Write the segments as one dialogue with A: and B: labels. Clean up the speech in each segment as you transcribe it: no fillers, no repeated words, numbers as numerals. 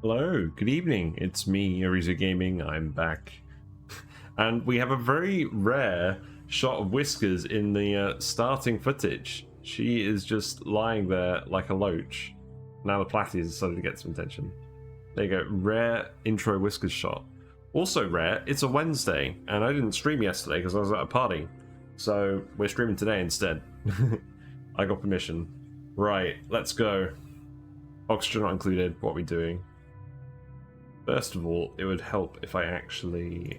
A: Hello, good evening. It's me, Ariza Gaming. I'm back. And we have a very rare shot of Whiskers in the starting footage. She is just lying there like a loach. Now the Platies decided to get some attention. There you go, rare intro Whiskers shot. Also rare, it's a Wednesday, and I didn't stream yesterday because I was at a party. So we're streaming today instead. I got permission. Right, let's go. Oxygen not included, what are we doing? First of all, it would help if I actually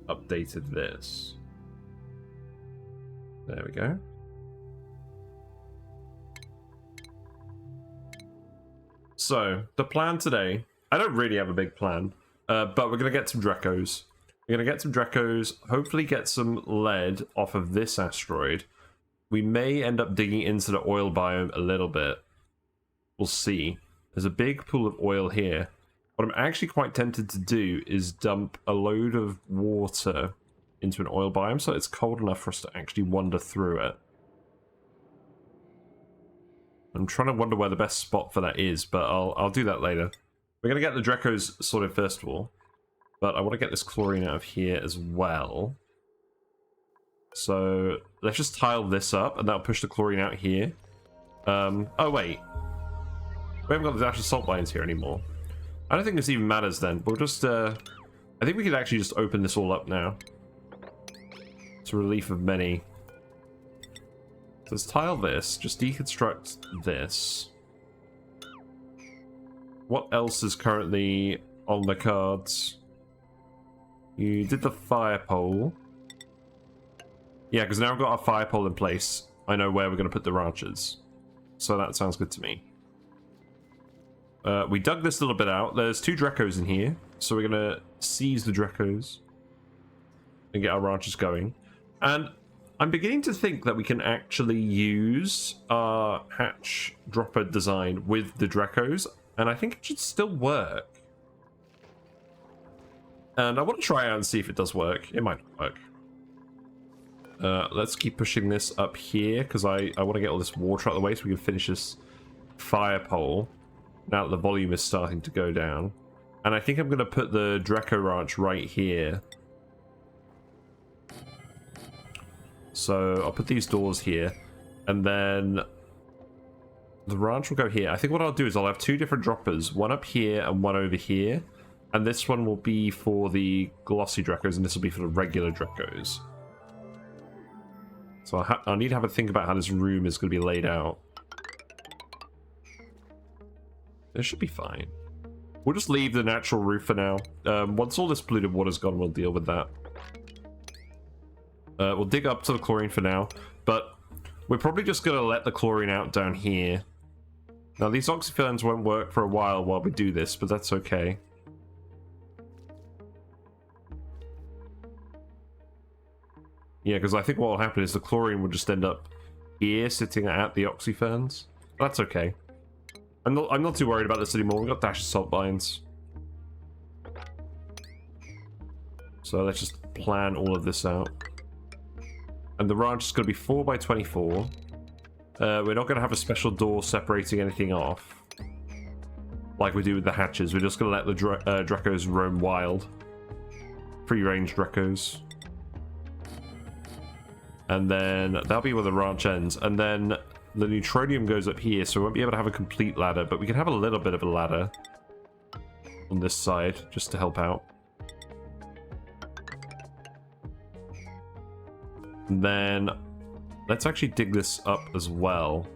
A: updated this. There we go. So, the plan today, I don't really have a big plan, but we're going to get some Dreckos. We're going to get some Dreckos, hopefully get some lead off of this asteroid. We may end up digging into the oil biome a little bit. We'll see. There's a big pool of oil here. What I'm actually quite tempted to do is dump a load of water into an oil biome so it's cold enough for us to actually wander through it. I'm trying to wonder where the best spot for that is, but I'll do that later. We're going to get the Dreckos sorted first of all, but I want to get this chlorine out of here as well. So let's just tile this up and that'll push the chlorine out here. Oh wait, we haven't got the dash of salt mines here anymore. I don't think this even matters then. We'll just, I think we could actually just open this all up now. To relief of many. So let's tile this, just deconstruct this. What else is currently on the cards? You did the fire pole. Yeah, because now I've got our fire pole in place. I know where we're going to put the ranches. So that sounds good to me. We dug this little bit out. There's 2 Dreckos in here, so we're going to seize the Dreckos and get our ranches going. And I'm beginning to think that we can actually use our hatch dropper design with the Dreckos, and I think it should still work. And I want to try out and see if it does work. It might not work. Let's keep pushing this up here, because I want to get all this water out of the way so we can finish this fire pole. Now that the volume is starting to go down. And I think I'm going to put the Drecko Ranch right here. So I'll put these doors here. And then the ranch will go here. I think what I'll do is I'll have 2 different droppers. One up here and one over here. And this one will be for the Glossy Dreckos and this will be for the regular Dreckos. So I need to have a think about how this room is going to be laid out. This should be fine. We'll just leave the natural roof for now. Once all this polluted water's gone, we'll deal with that. We'll dig up to the chlorine for now, but we're probably just going to let the chlorine out down here. Now, these oxyferns won't work for a while we do this, but that's okay. Yeah, because I think what will happen is the chlorine will just end up here, sitting at the oxyferns. That's okay. I'm not too worried about this anymore. We've got dash of salt mines. So let's just plan all of this out. And the ranch is going to be 4 by 24. We're not going to have a special door separating anything off. Like we do with the hatches. We're just going to let the Dreckos roam wild. Free-range Dreckos. And then that'll be where the ranch ends. And then the neutronium goes up here, so we won't be able to have a complete ladder, but we can have a little bit of a ladder on this side, just to help out. And then let's actually dig this up as well.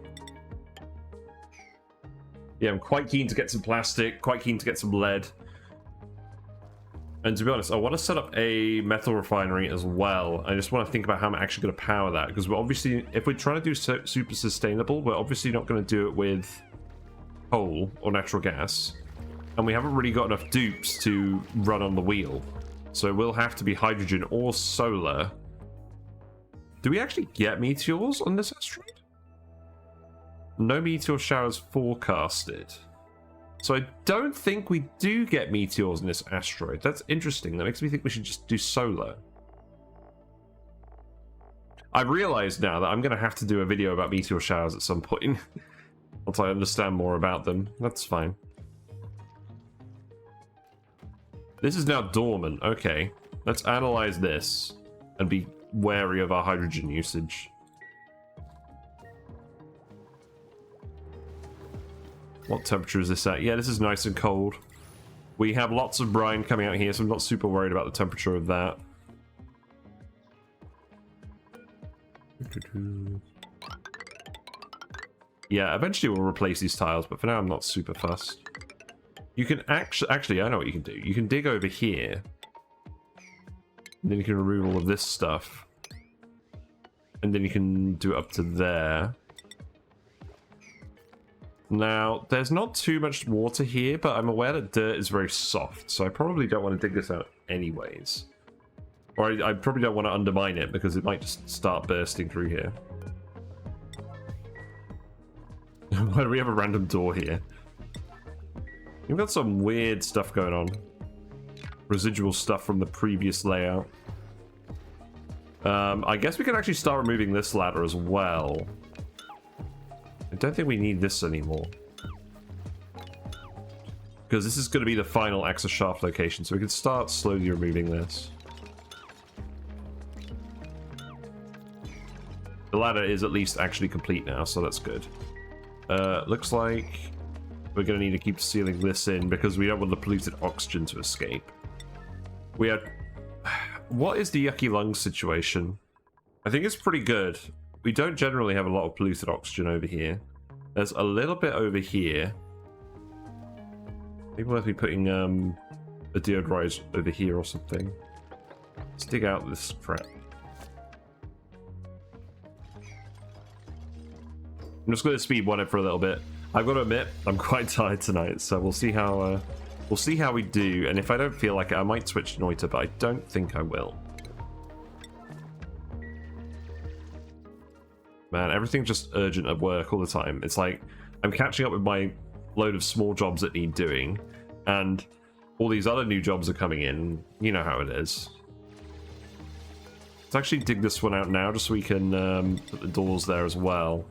A: Yeah, I'm quite keen to get some plastic, quite keen to get some lead. And to be honest, I want to set up a metal refinery as well. I just want to think about how I'm actually going to power that. Because we're obviously, if we're trying to do super sustainable, we're obviously not going to do it with coal or natural gas. And we haven't really got enough dupes to run on the wheel. So it will have to be hydrogen or solar. Do we actually get meteors on this asteroid? No meteor showers forecasted. So I don't think we do get meteors in this asteroid. That's interesting. That makes me think we should just do solar. I realize now that I'm going to have to do a video about meteor showers at some point. Once I understand more about them. That's fine. This is now dormant. Okay, let's analyze this and be wary of our hydrogen usage. What temperature is this at? Yeah, this is nice and cold. We have lots of brine coming out here, so I'm not super worried about the temperature of that. Yeah, eventually we'll replace these tiles, but for now I'm not super fussed. You can actually, I know what you can do. You can dig over here. And then you can remove all of this stuff. And then you can do it up to there. Now, there's not too much water here, but I'm aware that dirt is very soft, so I probably don't want to dig this out anyways. Or I probably don't want to undermine it, because it might just start bursting through here. Why do we have a random door here? We've got some weird stuff going on. Residual stuff from the previous layout. I guess we can actually start removing this ladder as well. I don't think we need this anymore. Because this is going to be the final access shaft location, so we can start slowly removing this. The ladder is at least actually complete now, so that's good. Looks like we're going to need to keep sealing this in because we don't want the polluted oxygen to escape. We had... What is the yucky lungs situation? I think it's pretty good. We don't generally have a lot of polluted oxygen over here. There's a little bit over here. Maybe worth me putting a deodorizer over here or something. Let's dig out this crap. I'm just going to speed one it for a little bit. I've got to admit, I'm quite tired tonight, so we'll see how we do. And if I don't feel like it, I might switch to Noita, but I don't think I will. Man, everything's just urgent at work all the time. It's like I'm catching up with my load of small jobs that need doing, and all these other new jobs are coming in. You know how it is. Let's actually dig this one out now, just so we can put the doors there as well.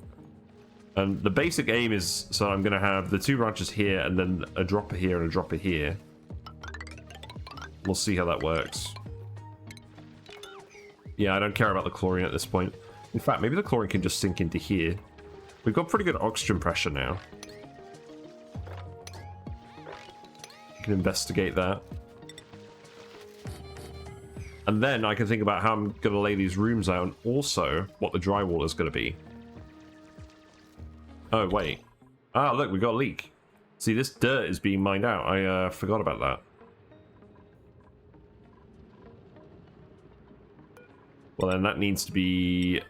A: And the basic aim is, so I'm going to have the two branches here, and then a dropper here and a dropper here. We'll see how that works. Yeah, I don't care about the chlorine at this point. In fact, maybe the chlorine can just sink into here. We've got pretty good oxygen pressure now. We can investigate that. And then I can think about how I'm going to lay these rooms out, and also what the drywall is going to be. Oh, wait. Ah, look, we got a leak. See, this dirt is being mined out. I forgot about that. Well, then that needs to be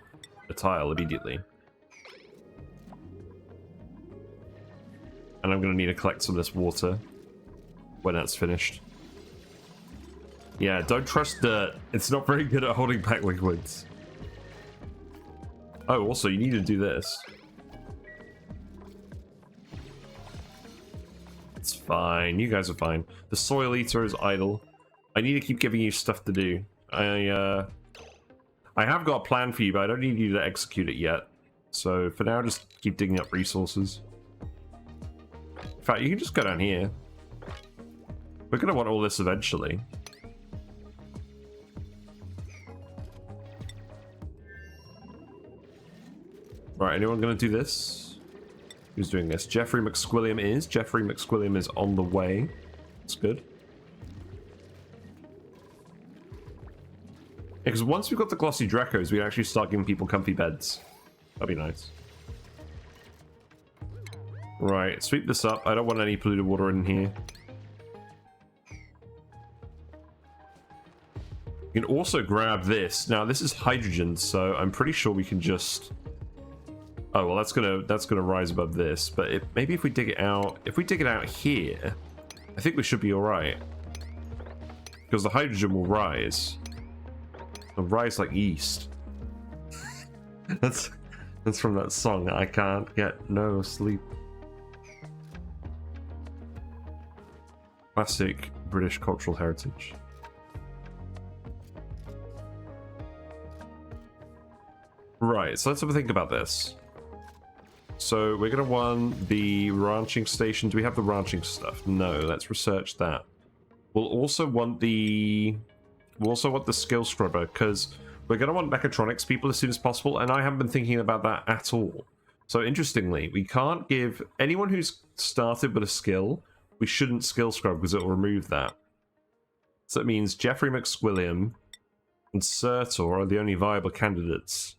A: a tile immediately. And I'm going to need to collect some of this water when that's finished. Yeah, don't trust dirt. It's not very good at holding back liquids. Oh, also, you need to do this. It's fine. You guys are fine. The soil eater is idle. I need to keep giving you stuff to do. I have got a plan for you, but I don't need you to execute it yet. So for now, just keep digging up resources. In fact, you can just go down here. We're going to want all this eventually. Right, anyone going to do this? Who's doing this? Jeffrey McSquilliam is. Jeffrey McSquilliam is on the way. That's good. Because once we've got the Glossy Dreckos, we can actually start giving people comfy beds. That'd be nice. Right, sweep this up. I don't want any polluted water in here. You can also grab this. Now, this is hydrogen, so I'm pretty sure we can just... Oh, well, that's gonna rise above this. But maybe if we dig it out... If we dig it out here, I think we should be alright. Because the hydrogen will rise. It'll rise like yeast. That's from that song, I Can't Get No Sleep. Classic British cultural heritage. Right, so let's have a think about this. So we're going to want the ranching station. Do we have the ranching stuff? No, let's research that. We'll also want the skill scrubber, because we're going to want mechatronics people as soon as possible, and I haven't been thinking about that at all. So interestingly, we can't give anyone who's started with a skill, we shouldn't skill scrub because it will remove that. So that means Jeffrey McSquilliam and Surtor are the only viable candidates,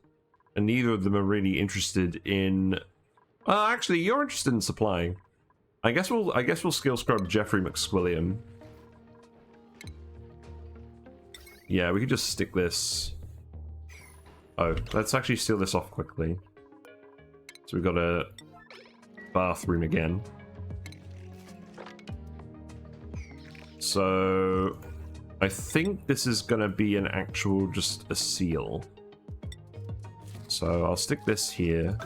A: and neither of them are really interested in. Actually, you're interested in supplying. I guess we'll skill scrub Jeffrey McSquilliam. Yeah, we could just stick this. Oh, let's actually seal this off quickly. So we've got a bathroom again. So I think this is going to be an actual, just a seal. So I'll stick this here.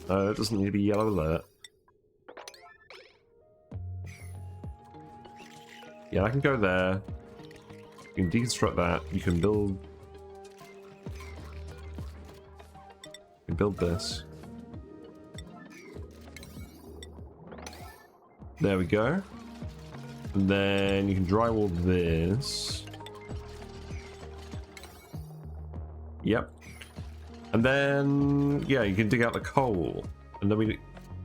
A: No, it doesn't need to be yellow alert. Yeah, I can go there. You can deconstruct that. You can build this. There we go. And then you can drywall this. Yep. And then, yeah, you can dig out the coal. And then we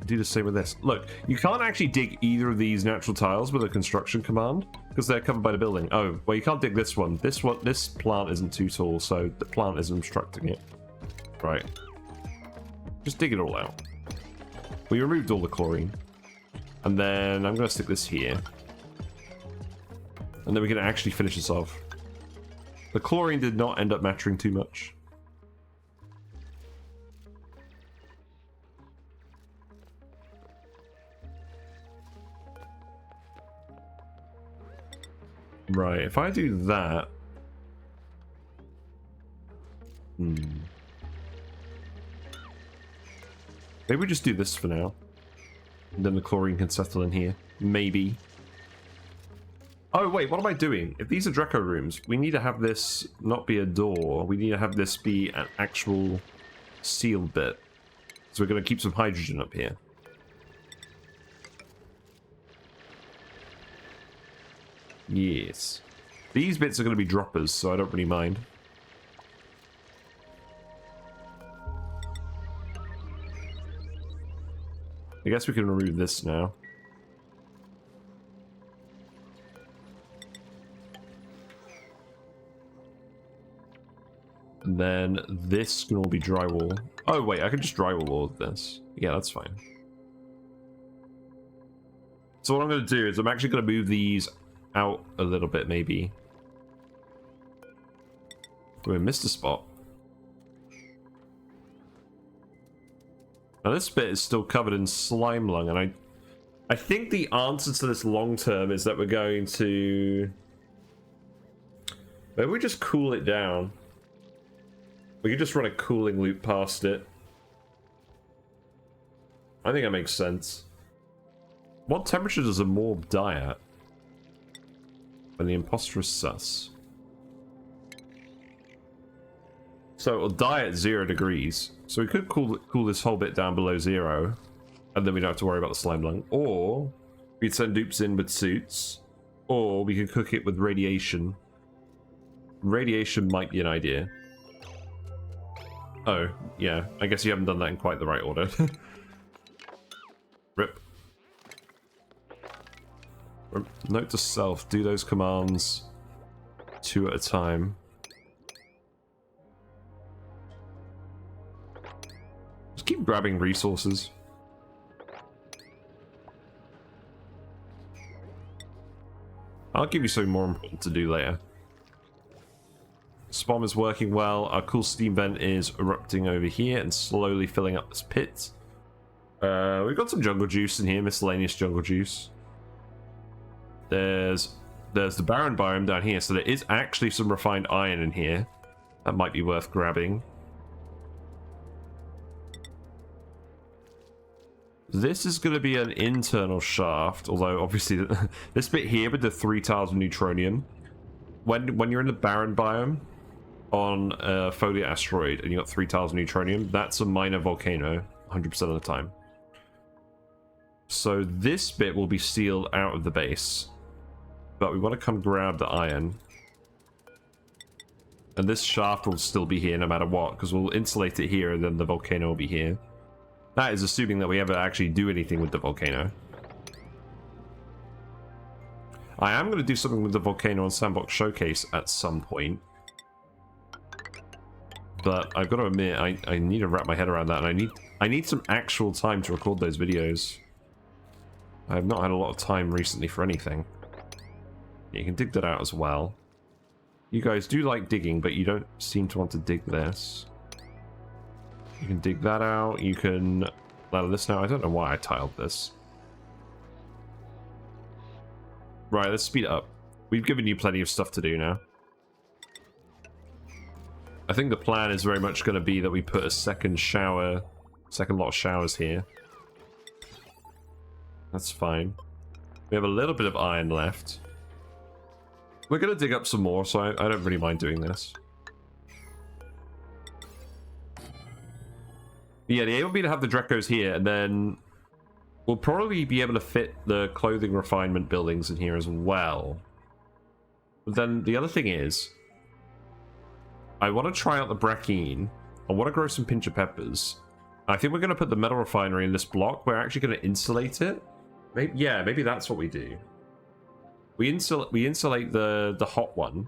A: do the same with this. Look, you can't actually dig either of these natural tiles with a construction command because they're covered by the building. Oh, well, you can't dig this one. This plant isn't too tall, so the plant isn't obstructing it. Right. Just dig it all out. We removed all the chlorine. And then I'm going to stick this here. And then we can actually finish this off. The chlorine did not end up mattering too much. Right, if I do that... Maybe we just do this for now. And then the chlorine can settle in here. Maybe. Oh, wait, what am I doing? If these are Drecko rooms, we need to have this not be a door. We need to have this be an actual sealed bit. So we're going to keep some hydrogen up here. Yes. These bits are going to be droppers, so I don't really mind. I guess we can remove this now. And then this can all be drywall. Oh wait, I can just drywall all of this. Yeah, that's fine. So what I'm going to do is I'm actually going to move these out a little bit, maybe. We missed a spot. Now this bit is still covered in Slimelung, and I think the answer to this long term is that we're going to... Maybe we just cool it down. We could just run a cooling loop past it. I think that makes sense. What temperature does a morb die at? When the imposter is sus. So it'll die at 0 degrees. So we could cool this whole bit down below 0. And then we don't have to worry about the Slimelung. Or we'd send dupes in with suits. Or we could cook it with radiation. Radiation might be an idea. Oh, yeah. I guess you haven't done that in quite the right order. Rip. Note to self, do those commands 2 at a time. Just keep grabbing resources. I'll give you something more important to do later. Spom is working well. Our cool steam vent is erupting over here and slowly filling up this pit. We've got some jungle juice in here, miscellaneous jungle juice. There's the barren biome down here, so there is actually some refined iron in here. That might be worth grabbing. This is going to be an internal shaft, although obviously this bit here with the 3 tiles of neutronium, when you're in the barren biome on a Folia asteroid and you got 3 tiles of neutronium, that's a minor volcano 100% of the time. So this bit will be sealed out of the base. But we want to come grab the iron. And this shaft will still be here no matter what, because we'll insulate it here and then the volcano will be here. That is assuming that we ever actually do anything with the volcano. I am going to do something with the volcano on Sandbox Showcase at some point. But I've got to admit, I need to wrap my head around that, and I need some actual time to record those videos. I have not had a lot of time recently for anything. You can dig that out as well. You guys do like digging, but you don't seem to want to dig this. You can dig that out. You can ladder this now. I don't know why I tiled this. Right, let's speed it up. We've given you plenty of stuff to do now. I think the plan is very much going to be that we put a second lot of showers here. That's fine. We have a little bit of iron left. We're going to dig up some more, so I don't really mind doing this. Yeah, the aim would be to have the Dreckos here, and then we'll probably be able to fit the clothing refinement buildings in here as well. But then the other thing is, I want to try out the brackine. I want to grow some Pincha Peppers. I think we're going to put the Metal Refinery in this block. We're actually going to insulate it. Maybe that's what we do. We insulate the hot one,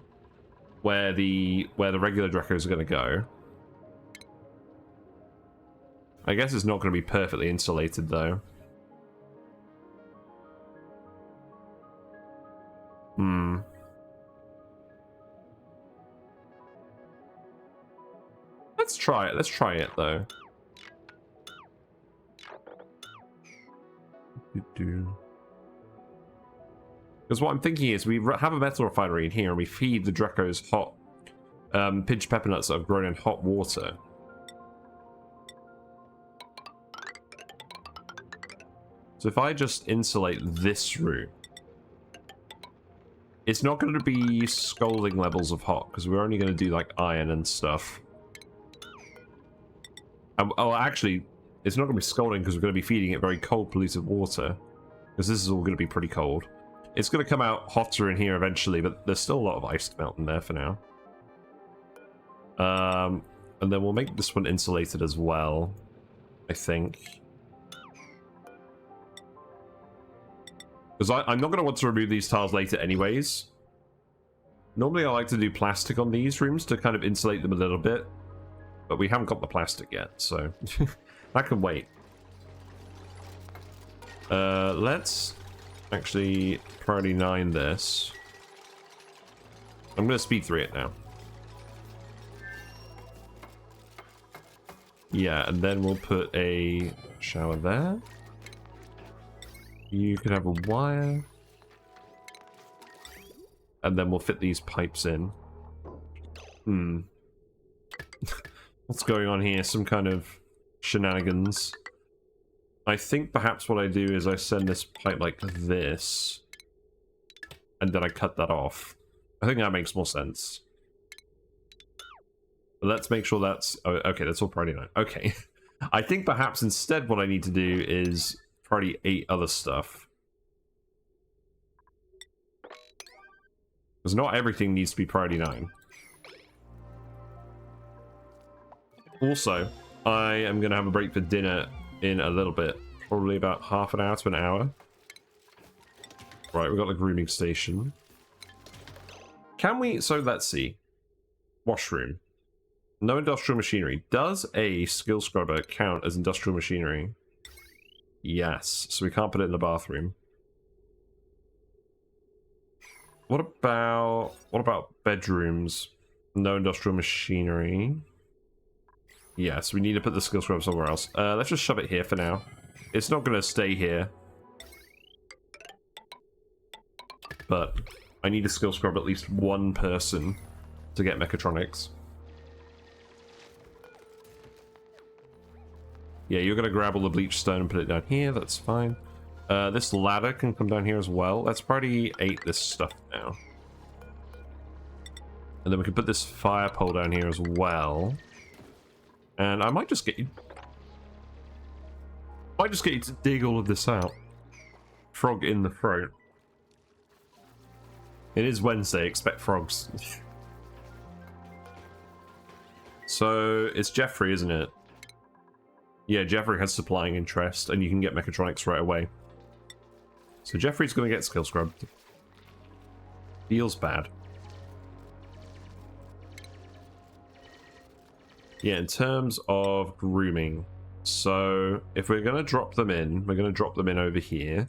A: where the regular Dreckos are going to go. I guess it's not going to be perfectly insulated though. Let's try it. Let's try it though. Because what I'm thinking is we have a metal refinery in here and we feed the Dreckos hot pinch pepper nuts that have grown in hot water. So if I just insulate this route, it's not going to be scalding levels of hot because we're only going to do like iron and stuff. Oh, actually, it's not going to be scalding because we're going to be feeding it very cold polluted water, because this is all going to be pretty cold. It's going to come out hotter in here eventually, but there's still a lot of ice to melt in there for now. And then we'll make this one insulated as well, I think. Because I'm not going to want to remove these tiles later anyways. Normally I like to do plastic on these rooms to kind of insulate them a little bit. But we haven't got the plastic yet, so that can wait. Let's actually priority 9 this. I'm going to speed through it now. Yeah, and then we'll put a shower there. You could have a wire. And then we'll fit these pipes in. What's going on here? Some kind of shenanigans. I think perhaps what I do is I send this pipe like this. And then I cut that off. I think that makes more sense. But let's make sure that's... Oh, okay, that's all priority 9. Okay. I think perhaps instead what I need to do is priority 8 other stuff. Because not everything needs to be priority 9. Also, I am going to have a break for dinner in a little bit. Probably about half an hour to an hour. Right, we've got the grooming station. Can we... So, let's see. Washroom. No industrial machinery. Does a skill scrubber count as industrial machinery? Yes. So we can't put it in the bathroom. What about bedrooms? No industrial machinery. Yes, we need to put the skill scrubber somewhere else. Let's just shove it here for now. It's not going to stay here. But I need a skill scrub at least one person to get mechatronics. Yeah, you're going to grab all the bleach stone and put it down here. That's fine. This ladder can come down here as well. Let's priority 8 this stuff now. And then we can put this fire pole down here as well. And I might just get you... to dig all of this out. Frog in the throat. It is Wednesday, expect frogs. So, it's Jeffrey, isn't it? Yeah, Jeffrey has supplying interest, and you can get mechatronics right away. So Jeffrey's going to get skill scrubbed. Feels bad. Yeah, in terms of grooming. So if we're going to drop them in, we're going to drop them in over here.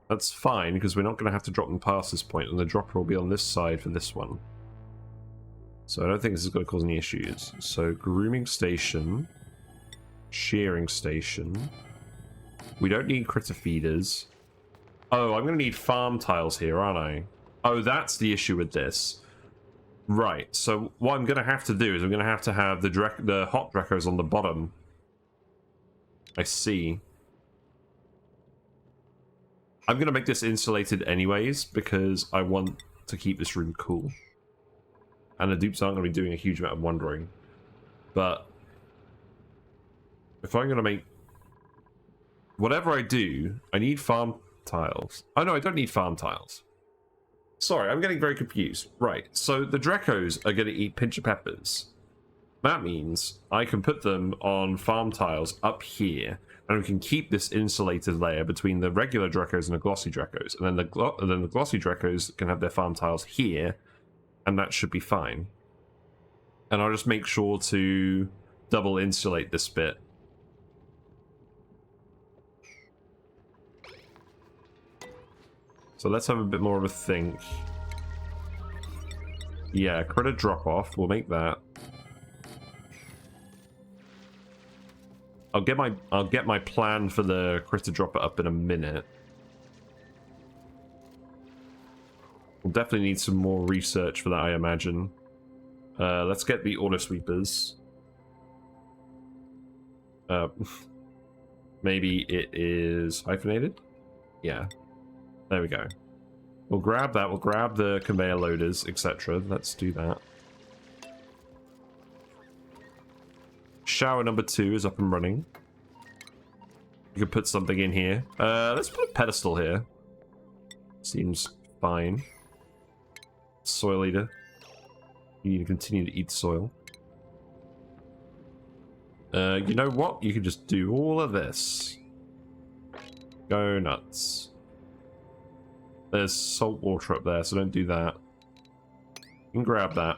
A: That's fine, because we're not going to have to drop them past this point, and the dropper will be on this side for this one. So I don't think this is going to cause any issues. So grooming station. Shearing station. We don't need critter feeders. Oh, I'm going to need farm tiles here, aren't I? Oh, that's the issue with this. Right, so what I'm going to have to do is I'm going to have the hot Dreckos on the bottom. I see. I'm going to make this insulated anyways, because I want to keep this room cool. And the dupes aren't going to be doing a huge amount of wandering. But if I'm going to make... whatever I do, I need farm tiles. Oh no, I don't need farm tiles. Sorry, I'm getting very confused. Right, so the Dreckos are going to eat Pincha Peppers. That means I can put them on farm tiles up here, and we can keep this insulated layer between the regular Dreckos and the Glossy Dreckos. And then the Glossy Dreckos can have their farm tiles here, and that should be fine. And I'll just make sure to double insulate this bit. So let's have a bit more of a think. Yeah, critter drop off. We'll make that. I'll get my plan for the critter dropper up in a minute. We'll definitely need some more research for that, I imagine. Let's get the auto sweepers. Maybe it is hyphenated? Yeah. There we go. We'll grab that. We'll grab the conveyor loaders, etc. Let's do that. Shower number 2 is up and running. You could put something in here. Let's put a pedestal here. Seems fine. Soil eater. You need to continue to eat soil. You know what? You can just do all of this. Go nuts. There's salt water up there, so don't do that. You can grab that.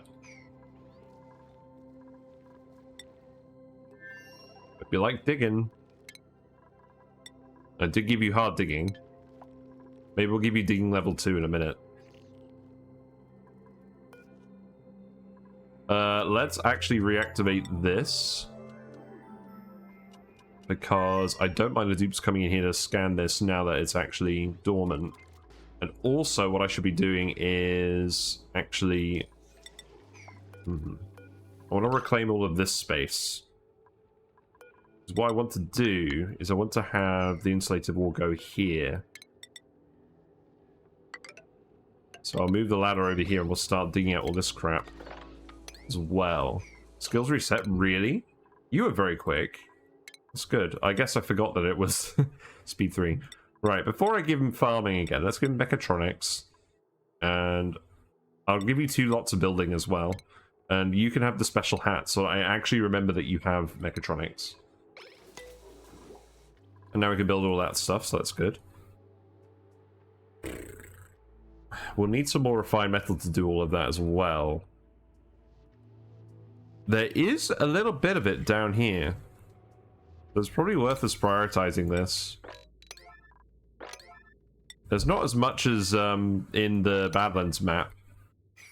A: If you like digging. I did give you hard digging. Maybe we'll give you digging level 2 in a minute. Let's actually reactivate this. Because I don't mind the dupes coming in here to scan this now that it's actually dormant. And also what I should be doing is actually... I want to reclaim all of this space. Because what I want to do is I want to have the insulated wall go here. So I'll move the ladder over here and we'll start digging out all this crap as well. Skills reset? Really? You were very quick. That's good. I guess I forgot that it was speed 3. Right, before I give him farming again, let's give him mechatronics. And I'll give you 2 lots of building as well. And you can have the special hat, so I actually remember that you have mechatronics. And now we can build all that stuff, so that's good. We'll need some more refined metal to do all of that as well. There is a little bit of it down here. So it's probably worth us prioritizing this. There's not as much as in the Badlands map.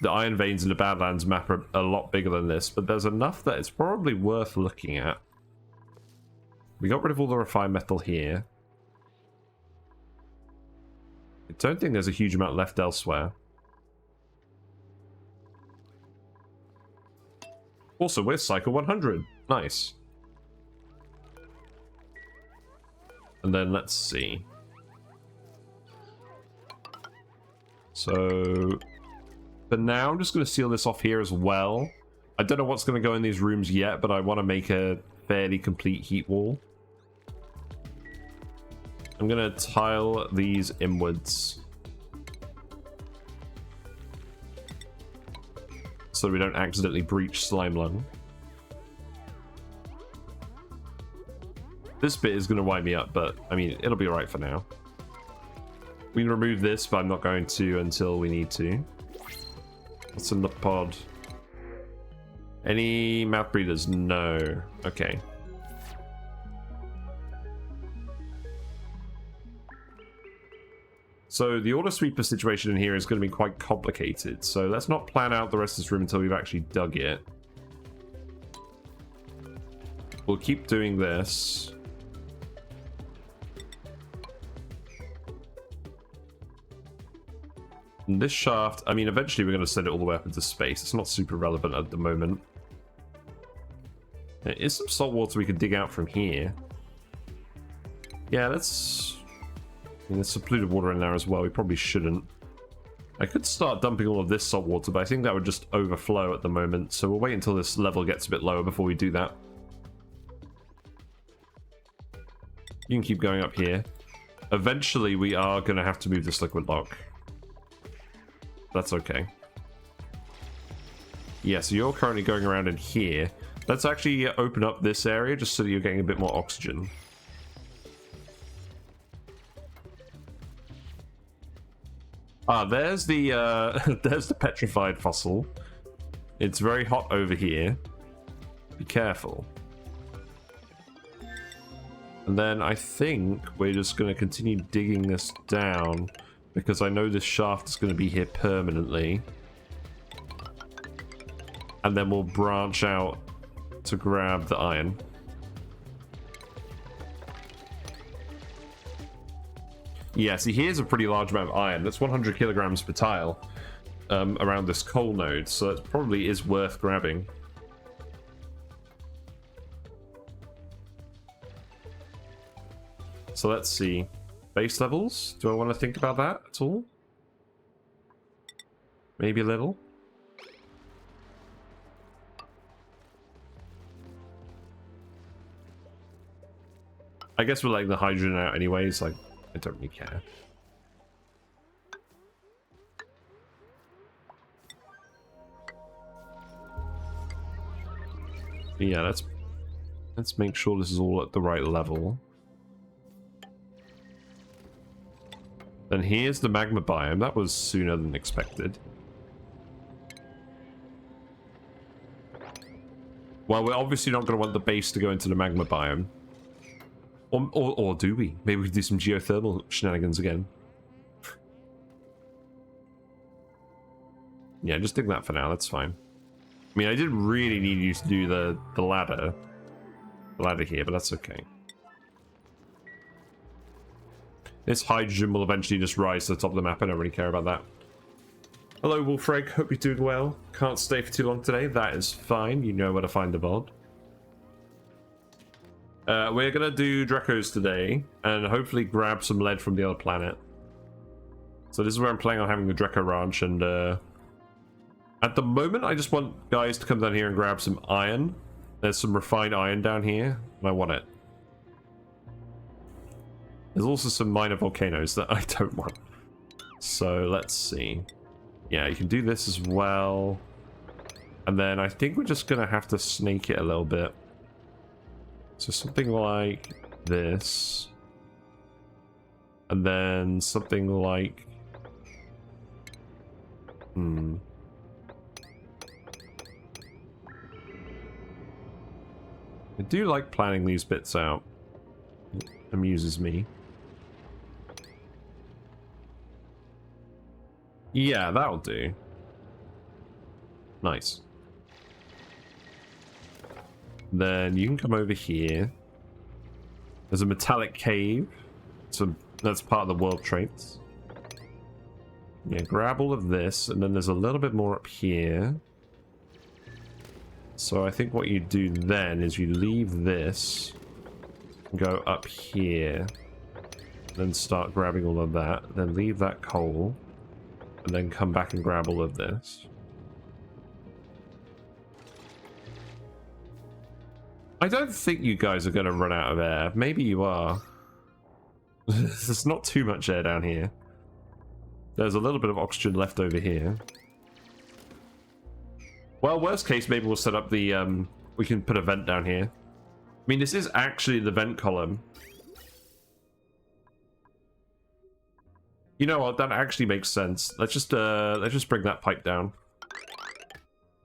A: The iron veins in the Badlands map are a lot bigger than this, but there's enough that it's probably worth looking at. We got rid of all the refined metal here. I don't think there's a huge amount left elsewhere. Also, we're cycle 100. Nice. And then let's see. So, for now, I'm just going to seal this off here as well. I don't know what's going to go in these rooms yet, but I want to make a fairly complete heat wall. I'm going to tile these inwards. so we don't accidentally breach Slimelung. This bit is going to wind me up, but I mean, it'll be alright for now. We can remove this, but I'm not going to until we need to. What's in the pod? Any mouth breathers? No. Okay. So the auto sweeper situation in here is going to be quite complicated. So let's not plan out the rest of this room until we've actually dug it. We'll keep doing this. And this shaft, I mean, eventually we're going to send it all the way up into space. It's not super relevant at the moment. There is some salt water we can dig out from here. Yeah, let's... I mean, there's some polluted water in there as well. We probably shouldn't. I could start dumping all of this salt water, but I think that would just overflow at the moment. So we'll wait until this level gets a bit lower before we do that. You can keep going up here. Eventually, we are going to have to move this liquid lock. That's okay. Yeah, so you're currently going around in here. Let's actually open up this area just so that you're getting a bit more oxygen. Ah, there's the there's the petrified fossil. It's very hot over here. Be careful. And then I think we're just going to continue digging this down because I know this shaft is going to be here permanently. And then we'll branch out to grab the iron. Yeah, see, here's a pretty large amount of iron. That's 100 kilograms per tile around this coal node, so it probably is worth grabbing. So let's see. Base levels? Do I want to think about that at all? Maybe a little? I guess we're letting the hydrogen out anyways, like, I don't really care. Yeah, let's make sure this is all at the right level. Then here's the magma biome. That was sooner than expected. Well, we're obviously not going to want the base to go into the magma biome. Or do we? Maybe we could do some geothermal shenanigans again. Yeah, just dig that for now. That's fine. I mean, I didn't really need you to do the ladder. The ladder here, but that's okay. This hydrogen will eventually just rise to the top of the map. I don't really care about that. Hello, Wolfreg. Hope you're doing well. Can't stay for too long today. That is fine. You know where to find the VOD. We're going to do Dreckos today, and hopefully grab some lead from the other planet. So this is where I'm planning on having the Drecko ranch, and at the moment I just want guys to come down here and grab some iron. There's some refined iron down here, and I want it. There's also some minor volcanoes that I don't want. So let's see. Yeah, you can do this as well. And then I think we're just going to have to snake it a little bit. So something like this. And then something like... I do like planning these bits out. It amuses me. Yeah, that'll do. Nice. Then you can come over here. There's a metallic cave. So that's part of the world traits. Yeah, grab all of this, and then there's a little bit more up here. So I think what you do then is you leave this, and go up here, then start grabbing all of that, then leave that coal, and then come back and grab all of this. I don't think you guys are going to run out of air. Maybe you are. There's not too much air down here. There's a little bit of oxygen left over here. Well, worst case, maybe we'll set up the, we can put a vent down here. I mean, this is actually the vent column. You know what? That actually makes sense. Let's just bring that pipe down.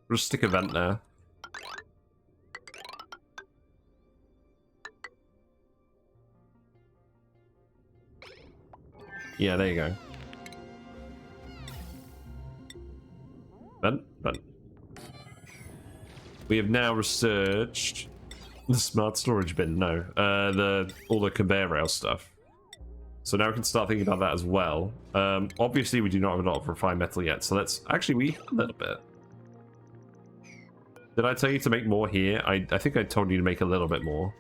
A: We'll just stick a vent there. Yeah, there you go. Vent. We have now researched the smart storage bin. No, all the conveyor rail stuff. So now we can start thinking about that as well. Obviously, we do not have a lot of refined metal yet, so let's actually we a little bit. Did I tell you to make more here? I think I told you to make a little bit more.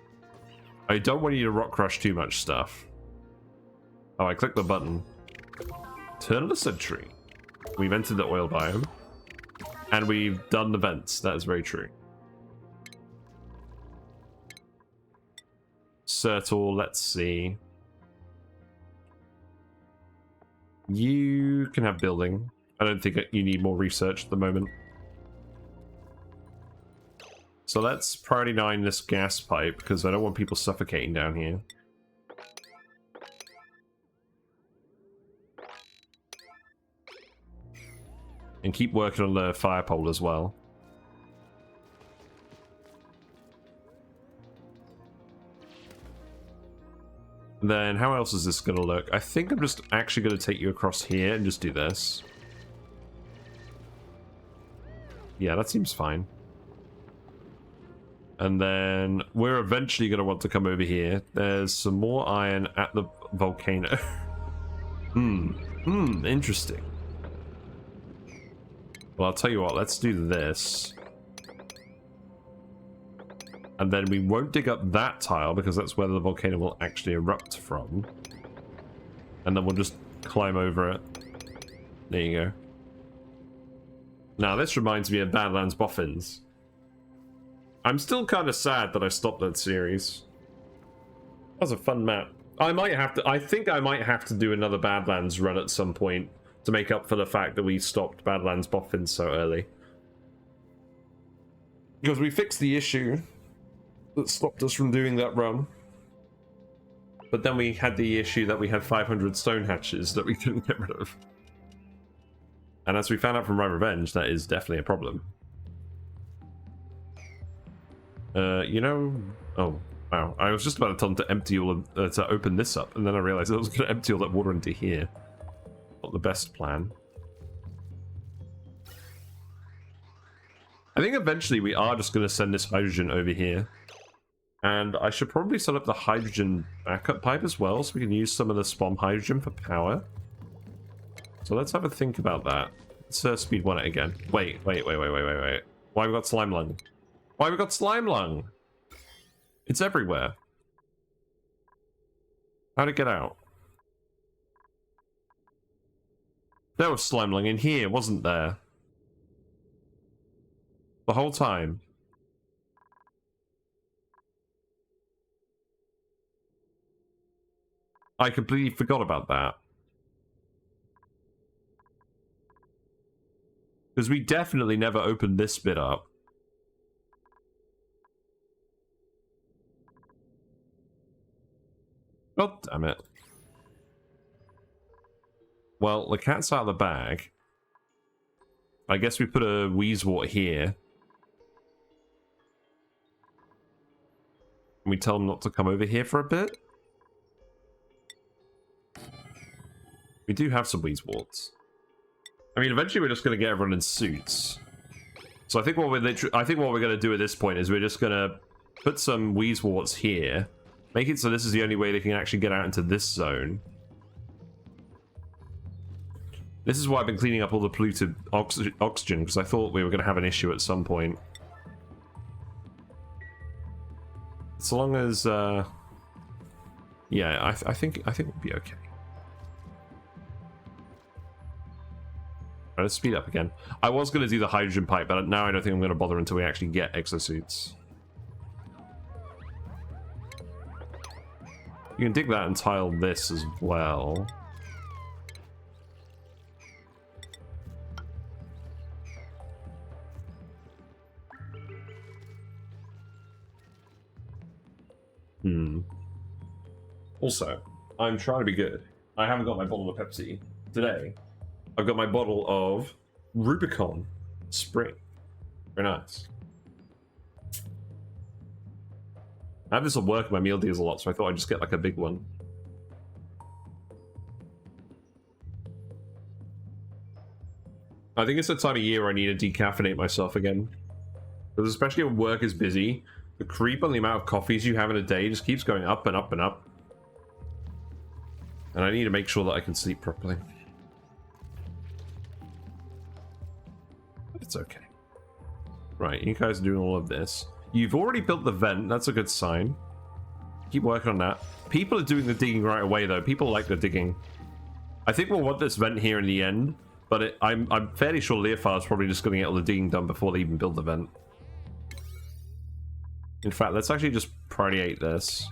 A: I don't want you to rock crush too much stuff. Oh, I clicked the button. Turn of the century. We've entered the oil biome. And we've done the vents. That is very true. Sertal, let's see. You can have building. I don't think you need more research at the moment. So let's priority 9 this gas pipe, because I don't want people suffocating down here. And keep working on the fire pole as well. Then how else is this going to look? I think I'm just actually going to take you across here and just do this. Yeah, that seems fine. And then we're eventually going to want to come over here. There's some more iron at the volcano. Interesting. Well, I'll tell you what, let's do this. And then we won't dig up that tile because that's where the volcano will actually erupt from. And then we'll just climb over it. There you go. Now, this reminds me of Badlands Boffins. I'm still kind of sad that I stopped that series. That was a fun map. I think I might have to do another Badlands run at some point to make up for the fact that we stopped Badlands Boffins so early. Because we fixed the issue that stopped us from doing that run. But then we had the issue that we had 500 stone hatches that we couldn't get rid of. And as we found out from My Revenge, that is definitely a problem. You know... Oh, wow. I was just about to tell them to empty all of... to open this up, and then I realized I was going to empty all that water into here. Not the best plan. I think eventually we are just going to send this hydrogen over here. And I should probably set up the hydrogen backup pipe as well, so we can use some of the spawn hydrogen for power. So let's have a think about that. Let's speed 1 it again. Wait. Why have we got Slimelung? Why have we got Slimelung? It's everywhere. How'd it get out? There was Slimelung in here, wasn't there? The whole time. I completely forgot about that. Because we definitely never opened this bit up. God damn it. Well, the cat's out of the bag. I guess we put a Wheezewort here. And we tell them not to come over here for a bit. We do have some Wheezeworts. I mean, eventually we're just going to get everyone in suits. So I think what we're going to do at this point is we're just going to put some Wheezeworts here. Make it so this is the only way they can actually get out into this zone. This is why I've been cleaning up all the polluted oxygen, because I thought we were going to have an issue at some point. So long as, yeah, I think we'll be okay. Right, let's speed up again. I was going to do the hydrogen pipe, but now I don't think I'm going to bother until we actually get exosuits. You can dig that and tile this as well. Also, I'm trying to be good. I haven't got my bottle of Pepsi today. I've got my bottle of Rubicon Spring. Very nice. I have this at work, my meal deals a lot, so I thought I'd just get like a big one. I think it's the time of year where I need to decaffeinate myself again. Because especially when work is busy, the creep on the amount of coffees you have in a day just keeps going up and up and up. And I need to make sure that I can sleep properly. It's okay. Right, you guys are doing all of this. You've already built the vent, that's a good sign. Keep working on that. People are doing the digging right away though. People like the digging. I think we'll want this vent here in the end, but I'm fairly sure Leofar's probably just going to get all the digging done before they even build the vent. In fact, let's actually just priority 8 this.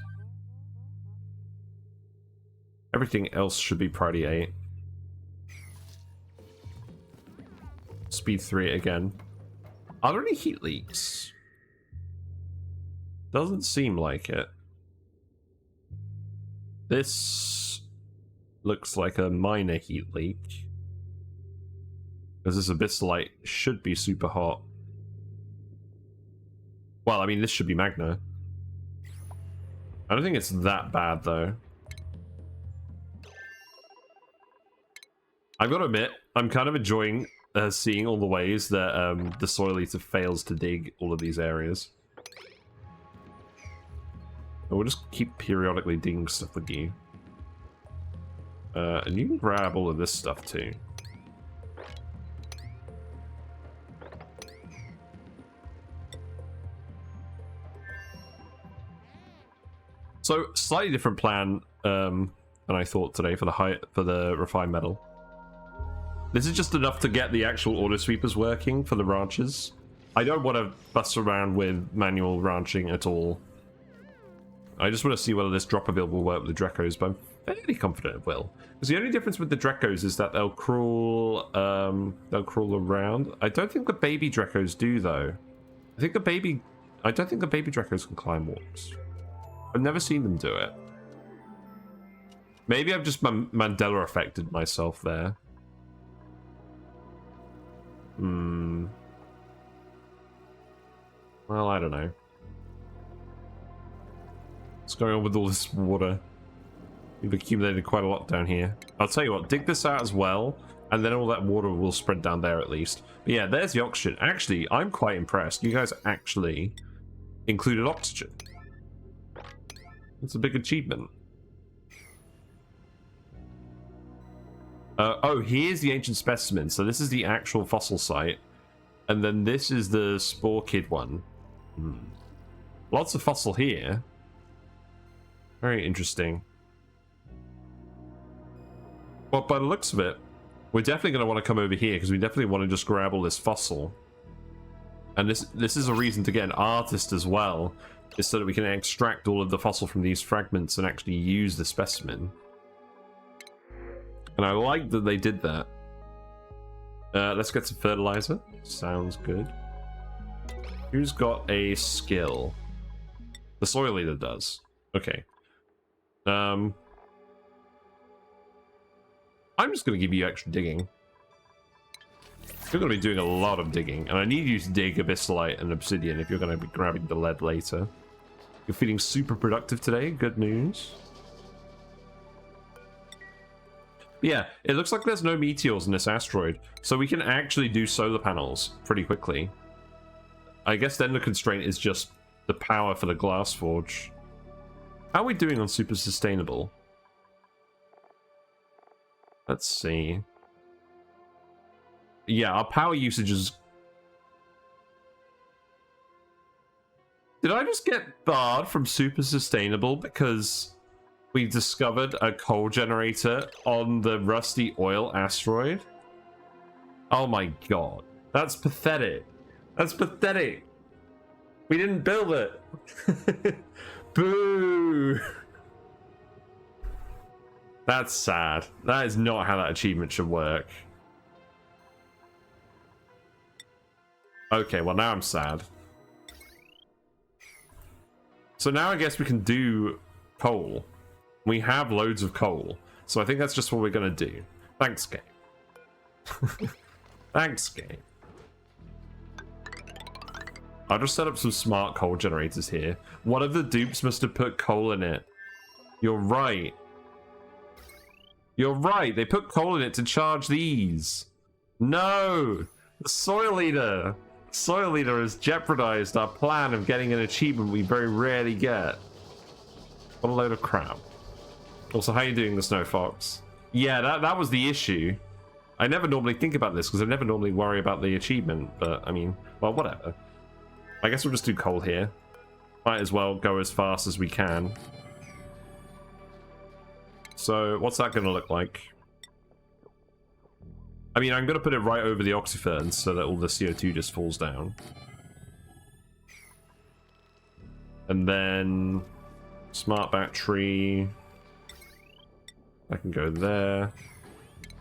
A: Everything else should be priority 8. Speed 3 again. Are there any heat leaks? Doesn't seem like it. This looks like a minor heat leak. Because this abyssalite should be super hot. Well, I mean, this should be magna. I don't think it's that bad, though. I've got to admit, I'm kind of enjoying seeing all the ways that the soil eater fails to dig all of these areas. And we'll just keep periodically digging stuff with you. And you can grab all of this stuff, too. So, slightly different plan than I thought today for the refined metal. This is just enough to get the actual auto sweepers working for the ranches. I don't want to bust around with manual ranching at all. I just want to see whether this dropper build will work with the Dreckos, but I'm fairly confident it will. Because the only difference with the Dreckos is that they'll crawl around. I don't think the baby Dreckos do, though. I don't think the baby Dreckos can climb walls. I've never seen them do it. Maybe I've just Mandela affected myself there. Well, I don't know. What's going on with all this water? We've accumulated quite a lot down here. I'll tell you what, dig this out as well, and then all that water will spread down there at least. But yeah, there's the oxygen. Actually, I'm quite impressed. You guys actually included oxygen. It's a big achievement. Oh, here's the ancient specimen. So this is the actual fossil site. And then this is the spore kid one. Lots of fossil here. Very interesting. Well, by the looks of it, we're definitely going to want to come over here because we definitely want to just grab all this fossil. And this is a reason to get an artist as well, is so that we can extract all of the fossil from these fragments and actually use the specimen. And I like that they did that. Let's get some fertilizer. Sounds good. Who's got a skill? The soil leader does. Okay. I'm just going to give you extra digging. You're going to be doing a lot of digging, and I need you to dig abyssalite and obsidian if you're going to be grabbing the lead later. You're feeling super productive today. Good news. Yeah, it looks like there's no meteors in this asteroid, so we can actually do solar panels pretty quickly. I guess then the constraint is just the power for the glass forge. How are we doing on super sustainable? Let's see. Yeah, our power usage is... Did I just get barred from super sustainable because we discovered a coal generator on the rusty oil asteroid? Oh my god. That's pathetic. That's pathetic. We didn't build it. Boo. That's sad. That is not how that achievement should work. Okay, well now I'm sad. So now I guess we can do coal. We have loads of coal. So I think that's just what we're going to do. Thanks, game. Thanks, game. I'll just set up some smart coal generators here. One of the dupes must have put coal in it. You're right. You're right. They put coal in it to charge these. No! The soil leader! Soil leader has jeopardized our plan of getting an achievement we very rarely get. What a load of crap. Also, how are you doing, the Snow Fox? Yeah, that was the issue. I never normally think about this because I never normally worry about the achievement, but I mean, well, whatever. I guess we'll just do coal here. Might as well go as fast as we can. So, what's that going to look like? I mean, I'm going to put it right over the oxyferns so that all the CO2 just falls down. And then... smart battery. I can go there.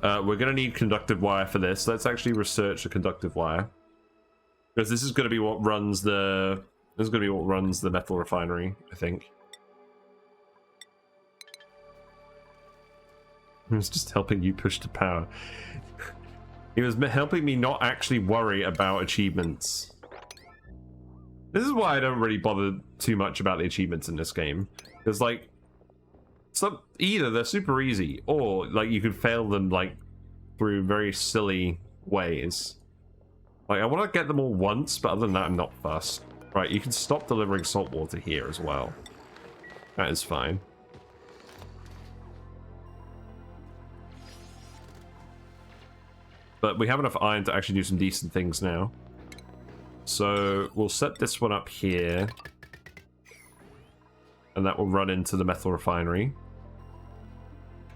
A: We're going to need conductive wire for this. Let's actually research the conductive wire. Because this is going to be what runs the... this is going to be what runs the Metal Refinery, I think. He was just helping you push to power. He was helping me not actually worry about achievements. This is why I don't really bother too much about the achievements in this game. Because, like, either they're super easy, or, like, you could fail them, like, through very silly ways. Like, I want to get them all once, but other than that, I'm not fussed. Right, you can stop delivering salt water here as well. That is fine. But we have enough iron to actually do some decent things now. So we'll set this one up here. And that will run into the Metal Refinery.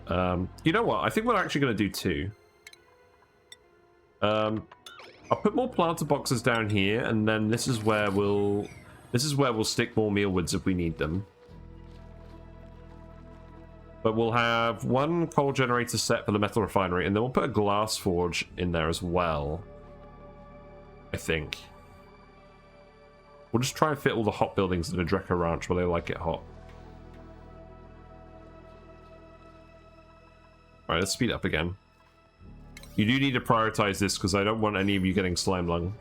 A: You know what? I think we're actually going to do two. I'll put more planter boxes down here, and then this is where we'll stick more mealwoods if we need them. But we'll have one coal generator set for the Metal Refinery, and then we'll put a glass forge in there as well. I think. We'll just try and fit all the hot buildings in the Drecko ranch where they like it hot. Alright, let's speed up again. You do need to prioritize this because I don't want any of you getting Slimelung.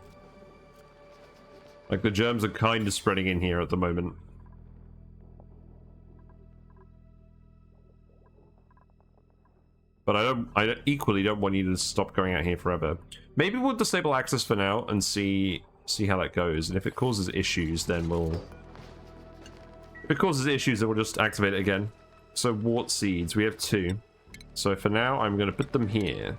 A: Like, the germs are kind of spreading in here at the moment. But I equally don't want you to stop going out here forever. Maybe we'll disable access for now and see how that goes. And if it causes issues, then we'll... if it causes issues, then we'll just activate it again. So, wart seeds, we have 2. So for now, I'm going to put them here.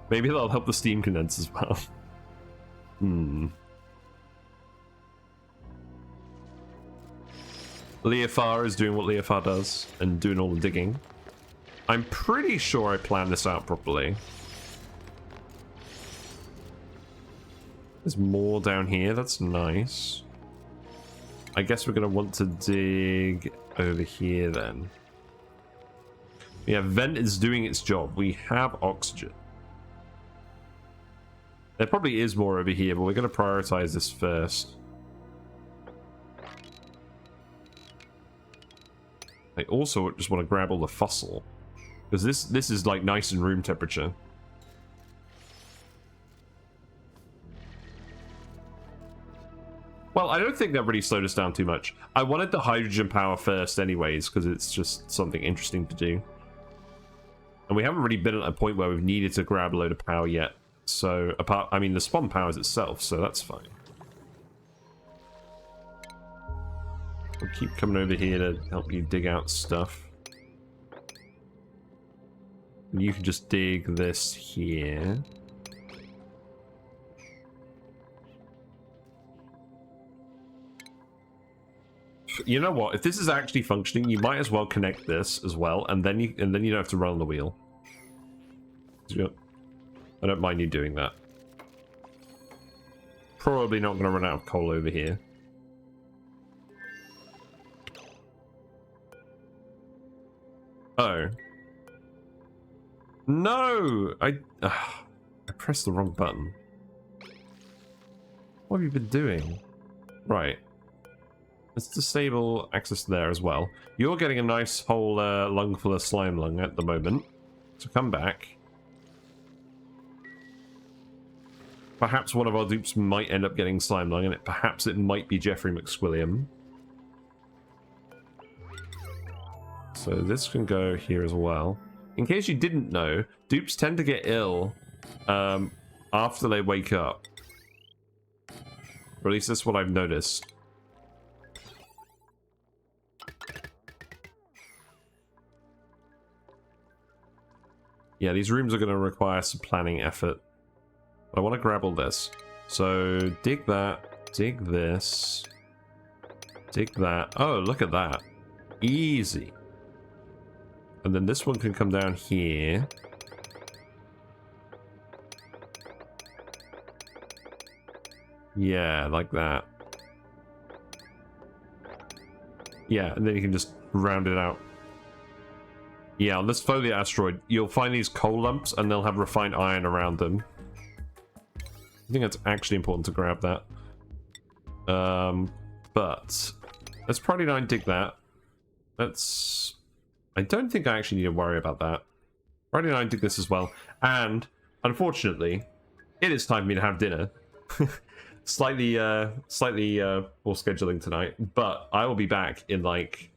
A: Maybe that'll help the steam condense as well. Leofar is doing what Leofar does and doing all the digging. I'm pretty sure I planned this out properly. There's more down here. That's nice. I guess we're going to want to dig over here then. Yeah, vent is doing its job. We have oxygen. There probably is more over here, but we're going to prioritize this first. I also just want to grab all the fossil. Because this is like nice and room temperature. Well, I don't think that really slowed us down too much. I wanted the hydrogen power first anyways, because it's just something interesting to do. And we haven't really been at a point where we've needed to grab a load of power yet. So, I mean, the spawn powers itself, so that's fine. We'll keep coming over here to help you dig out stuff. And you can just dig this here. You know what? If this is actually functioning, you might as well connect this as well, and then you don't have to run on the wheel. I don't mind you doing that. Probably not going to run out of coal over here. Oh. No! I pressed the wrong button. What have you been doing? Right. Let's disable access there as well. You're getting a nice whole lung full of Slimelung at the moment. So come back. Perhaps one of our dupes might end up getting Slimelung, and perhaps it might be Jeffrey McSwilliam. So this can go here as well. In case you didn't know, dupes tend to get ill after they wake up. Or at least that's what I've noticed. Yeah, these rooms are going to require some planning effort. I want to grab all this. So, dig that. Dig this. Dig that. Oh, look at that. Easy. And then this one can come down here. Yeah, like that. Yeah, and then you can just round it out. Yeah, on this Folia asteroid, you'll find these coal lumps and they'll have refined iron around them. I think that's actually important to grab that. But let's probably not dig that. Let's... I don't think I actually need to worry about that. Friday night dig this as well. And, unfortunately, it is time for me to have dinner. slightly more scheduling tonight. But I will be back in like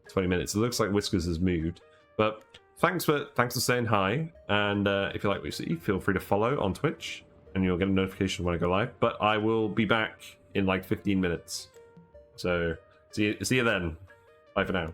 A: 20 minutes. It looks like Whiskers has moved. But thanks for saying hi. And if you like what you see, feel free to follow on Twitch. And you'll get a notification when I go live. But I will be back in like 15 minutes. So, see you then. Bye for now.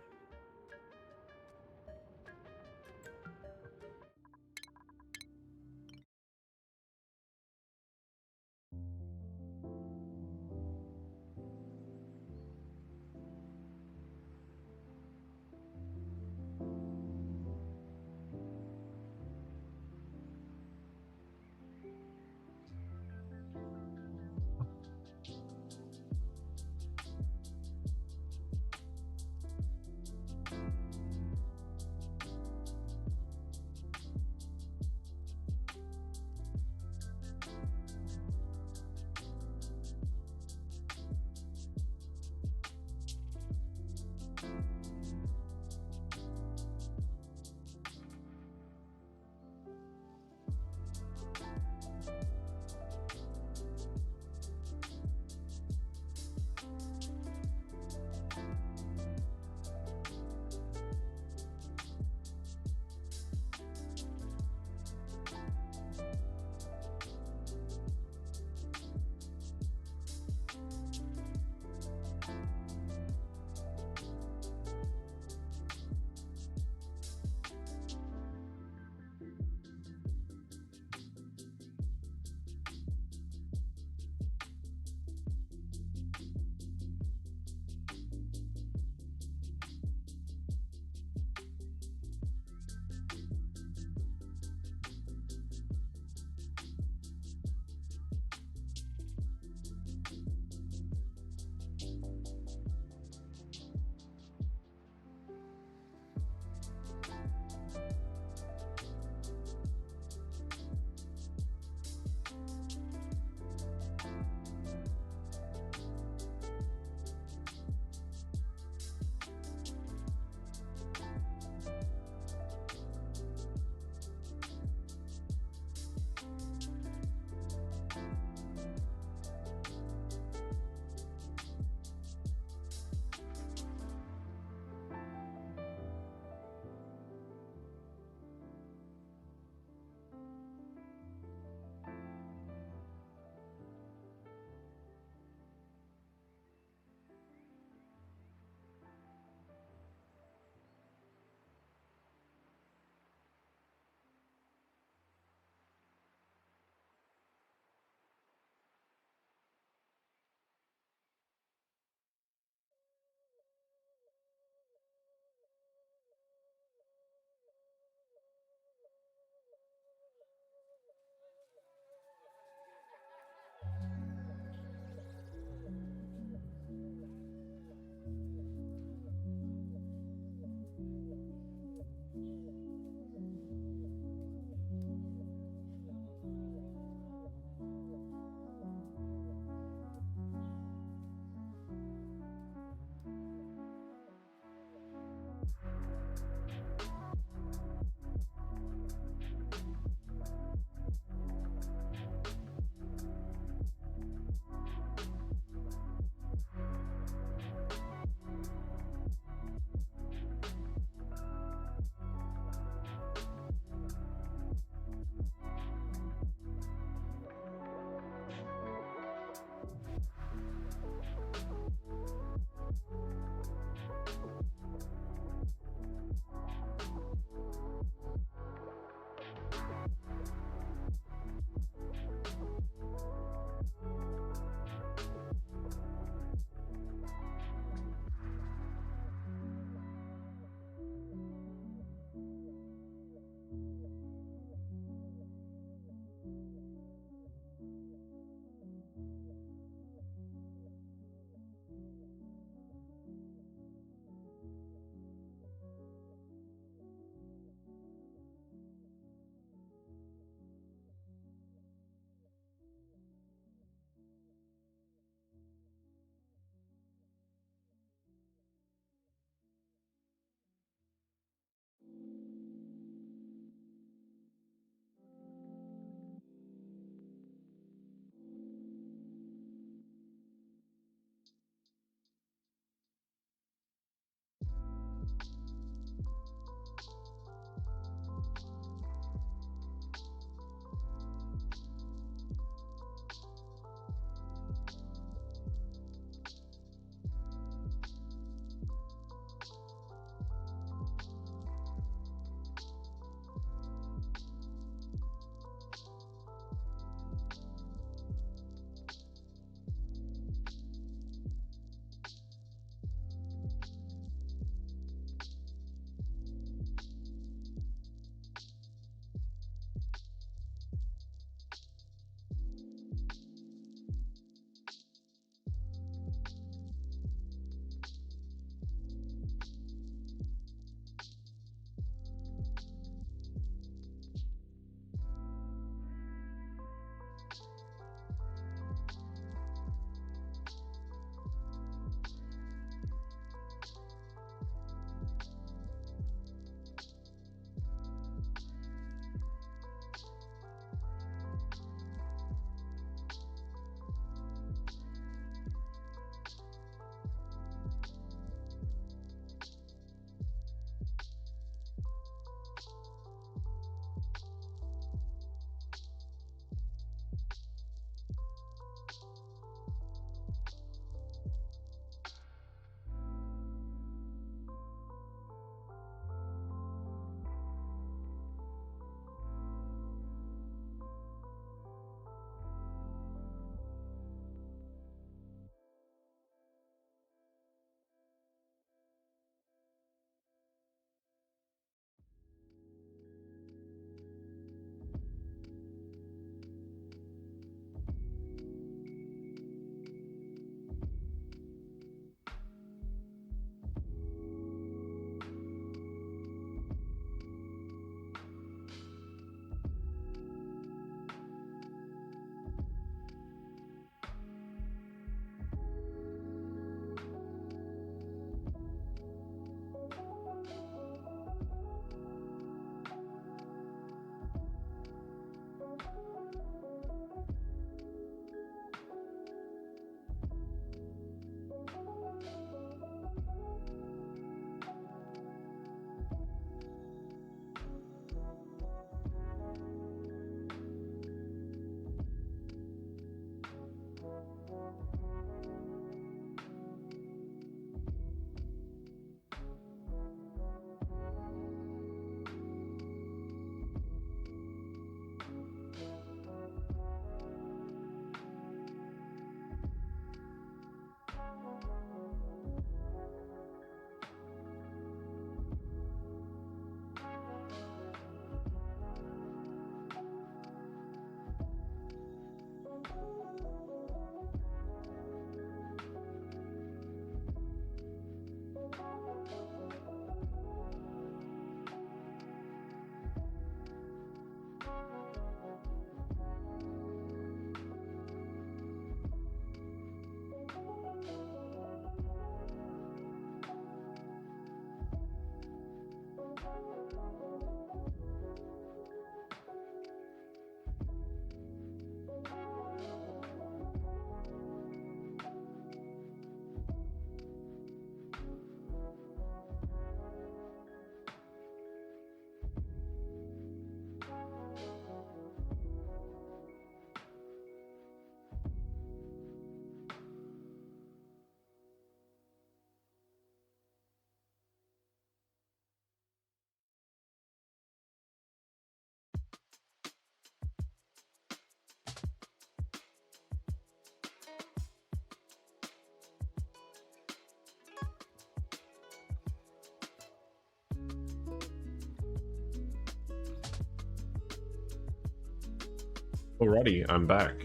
A: Alrighty, I'm back.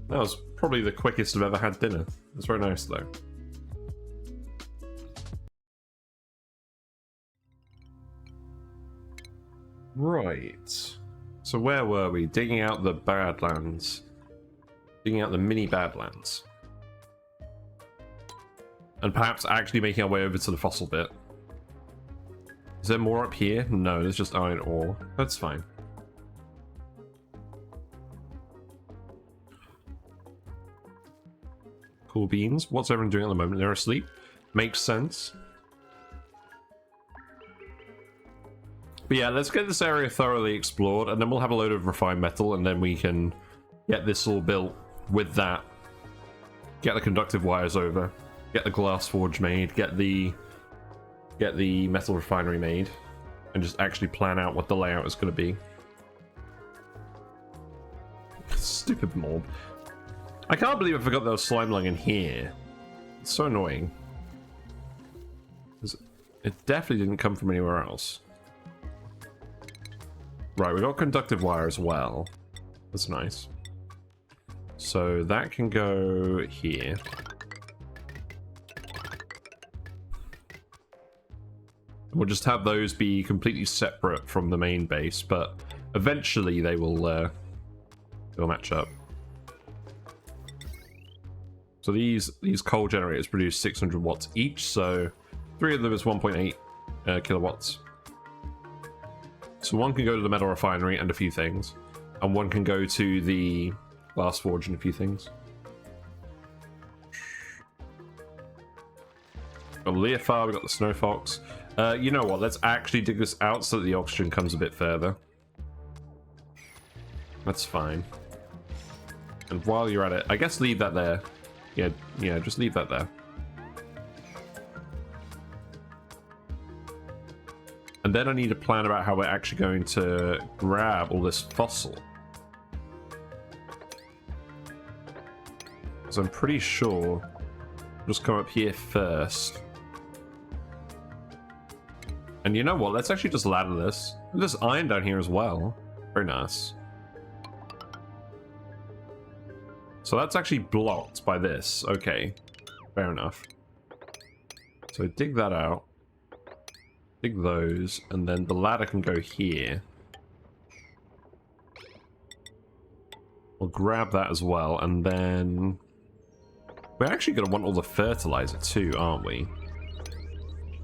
A: That was probably the quickest I've ever had dinner. It's very nice though. Right. So where were we? Digging out the Badlands. Digging out the mini Badlands. And perhaps actually making our way over to the fossil bit. Is there more up here? No, there's just iron ore. That's fine. Cool beans. What's everyone doing at the moment? They're asleep. Makes sense. But yeah, let's get this area thoroughly explored, and then we'll have a load of refined metal, and then we can get this all built with that. Get the conductive wires over. Get the glass forge made. Get the metal refinery made. And just actually plan out what the layout is going to be. Stupid mob. I can't believe I forgot there was Slimelung in here. It's so annoying. It definitely didn't come from anywhere else. Right, we got conductive wire as well. That's nice. So that can go here. We'll just have those be completely separate from the main base, but eventually they will they'll match up. So these coal generators produce 600 watts each, so 3 of them is 1.8 kilowatts. So one can go to the metal refinery and a few things, and one can go to the glass forge and a few things. Got the Leofar, we got the Snow Fox. You know what? Let's actually dig this out so that the oxygen comes a bit further. That's fine. And while you're at it, I guess leave that there. Yeah, just leave that there. And then I need a plan about how we're actually going to grab all this fossil. So I'm pretty sure I'll just come up here first. And you know what? Let's actually just ladder this. There's iron down here as well. Very nice. So that's actually blocked by this. Okay. Fair enough. So dig that out. Dig those, and then the ladder can go here. We'll grab that as well, and then we're actually going to want all the fertilizer too, aren't we?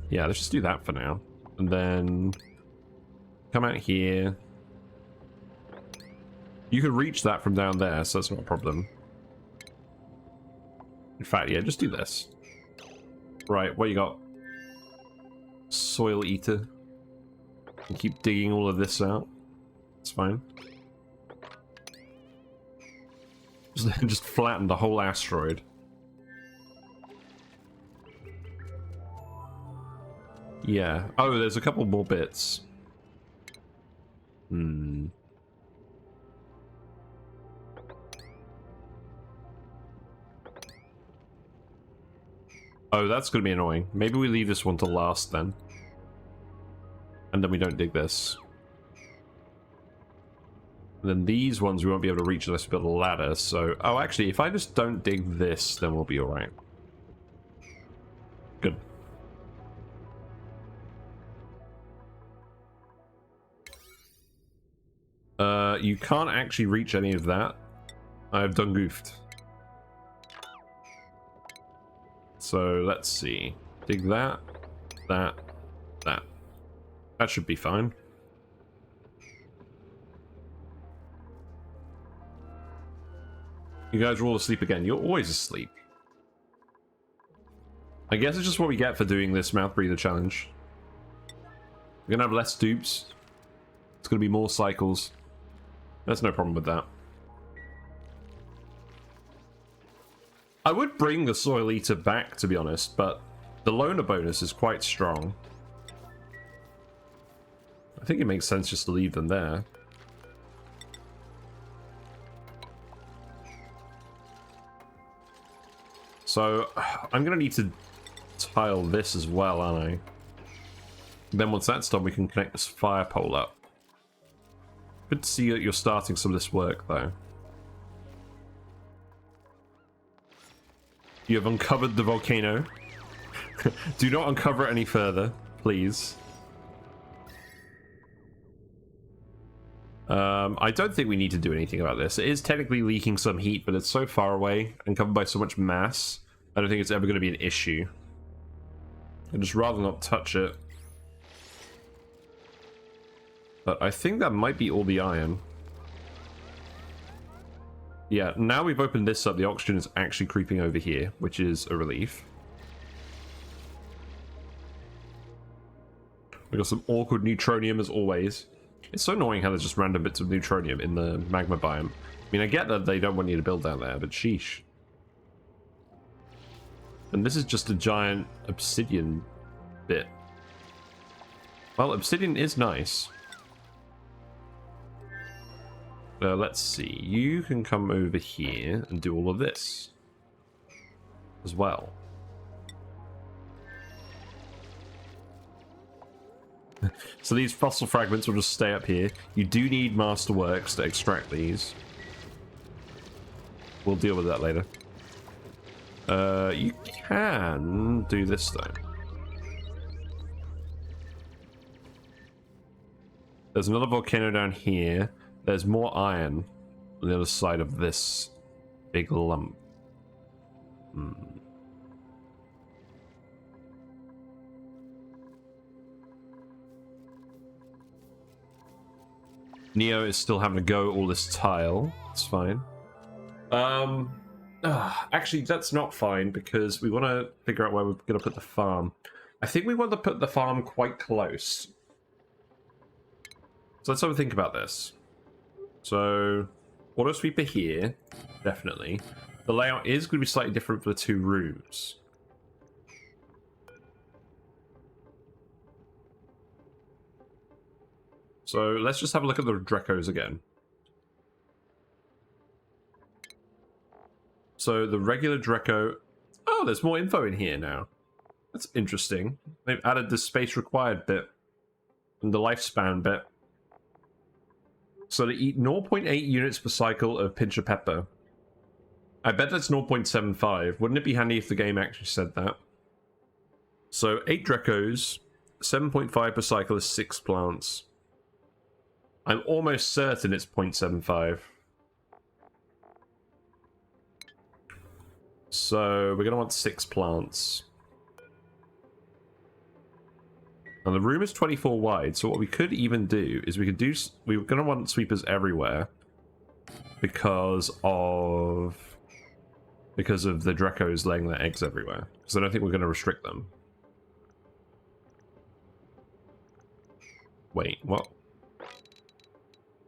A: Yeah, let's just do that for now. And then come out here. You can reach that from down there, so that's not a problem. In fact, yeah, just do this. Right, what you got? Soil eater. And keep digging all of this out. It's fine. Just flatten the whole asteroid. Yeah. Oh, there's a couple more bits. Oh, that's going to be annoying. Maybe we leave this one to last then. And then we don't dig this. And then these ones we won't be able to reach unless we build a ladder, so... Oh, actually, if I just don't dig this, then we'll be alright. Good. You can't actually reach any of that. I've done goofed. So, let's see. Dig that, that, that. That should be fine. You guys are all asleep again. You're always asleep. I guess it's just what we get for doing this mouth breather challenge. We're gonna have less dupes. It's gonna be more cycles. There's no problem with that. I would bring the Soil Eater back, to be honest, but the loner bonus is quite strong. I think it makes sense just to leave them there. So, I'm going to need to tile this as well, aren't I? Then once that's done, we can connect this fire pole up. Good to see that you're starting some of this work, though. You have uncovered the volcano. Do not uncover it any further, please. I don't think we need to do anything about this. It is technically leaking some heat, but it's so far away and covered by so much mass, I don't think it's ever going to be an issue. I'd just rather not touch it. But I think that might be all the iron. Yeah, now we've opened this up, the oxygen is actually creeping over here, which is a relief. We got some awkward neutronium as always. It's so annoying how there's just random bits of neutronium in the magma biome. I mean, I get that they don't want you to build down there, but sheesh. And this is just a giant obsidian bit. Well, obsidian is nice. Let's see. You can come over here and do all of this as well. So these fossil fragments will just stay up here. You do need masterworks to extract these. We'll deal with that later. You can do this though. There's another volcano down here. There's more iron on the other side of this big lump. Neo is still having to go all this tile. It's fine. Actually, that's not fine because we want to figure out where we're going to put the farm. I think we want to put the farm quite close. So let's have a think about this. So, auto sweeper here, definitely. The layout is going to be slightly different for the two rooms. So let's just have a look at the Dreckos again. So the regular Drecko... Oh, there's more info in here now. That's interesting. They've added the space required bit. And the lifespan bit. So they eat 0.8 units per cycle of Pincha Pepper. I bet that's 0.75. Wouldn't it be handy if the game actually said that? So 8 Dreckos, 7.5 per cycle is 6 plants. I'm almost certain it's 0.75. So we're going to want 6 plants. And the room is 24 wide, so what we could even do is we're going to want sweepers everywhere because of the Dreckos laying their eggs everywhere. Because I don't think we're going to restrict them. Wait, what?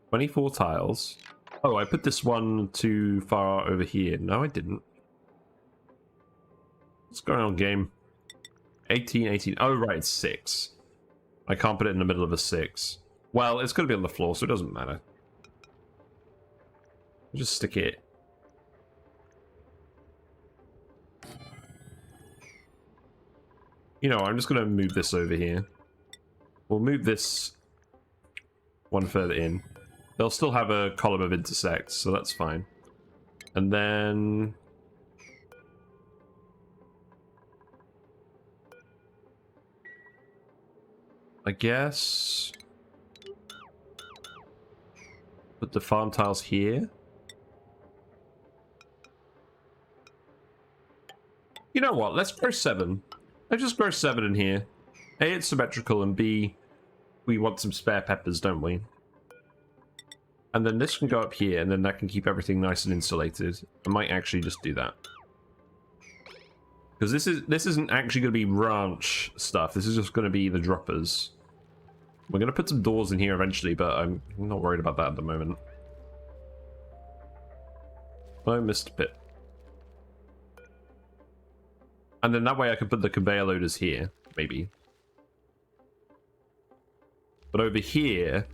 A: 24 tiles. Oh, I put this one too far over here. No, I didn't. What's going on, game? 18, 18. Oh, right, it's 6. I can't put it in the middle of a 6. Well, it's going to be on the floor, so it doesn't matter. Just stick it. You know, I'm just going to move this over here. We'll move this one further in. They'll still have a column of intersects, so that's fine. And then... I guess... put the farm tiles here. You know what? Let's grow 7. Let's just grow 7 in here. A, it's symmetrical, and B, we want some spare peppers, don't we? And then this can go up here, and then that can keep everything nice and insulated. I might actually just do that. Because this isn't actually going to be ranch stuff. This is just going to be the droppers. We're going to put some doors in here eventually, but I'm not worried about that at the moment. I missed a bit. And then that way I can put the conveyor loaders here, maybe. But over here,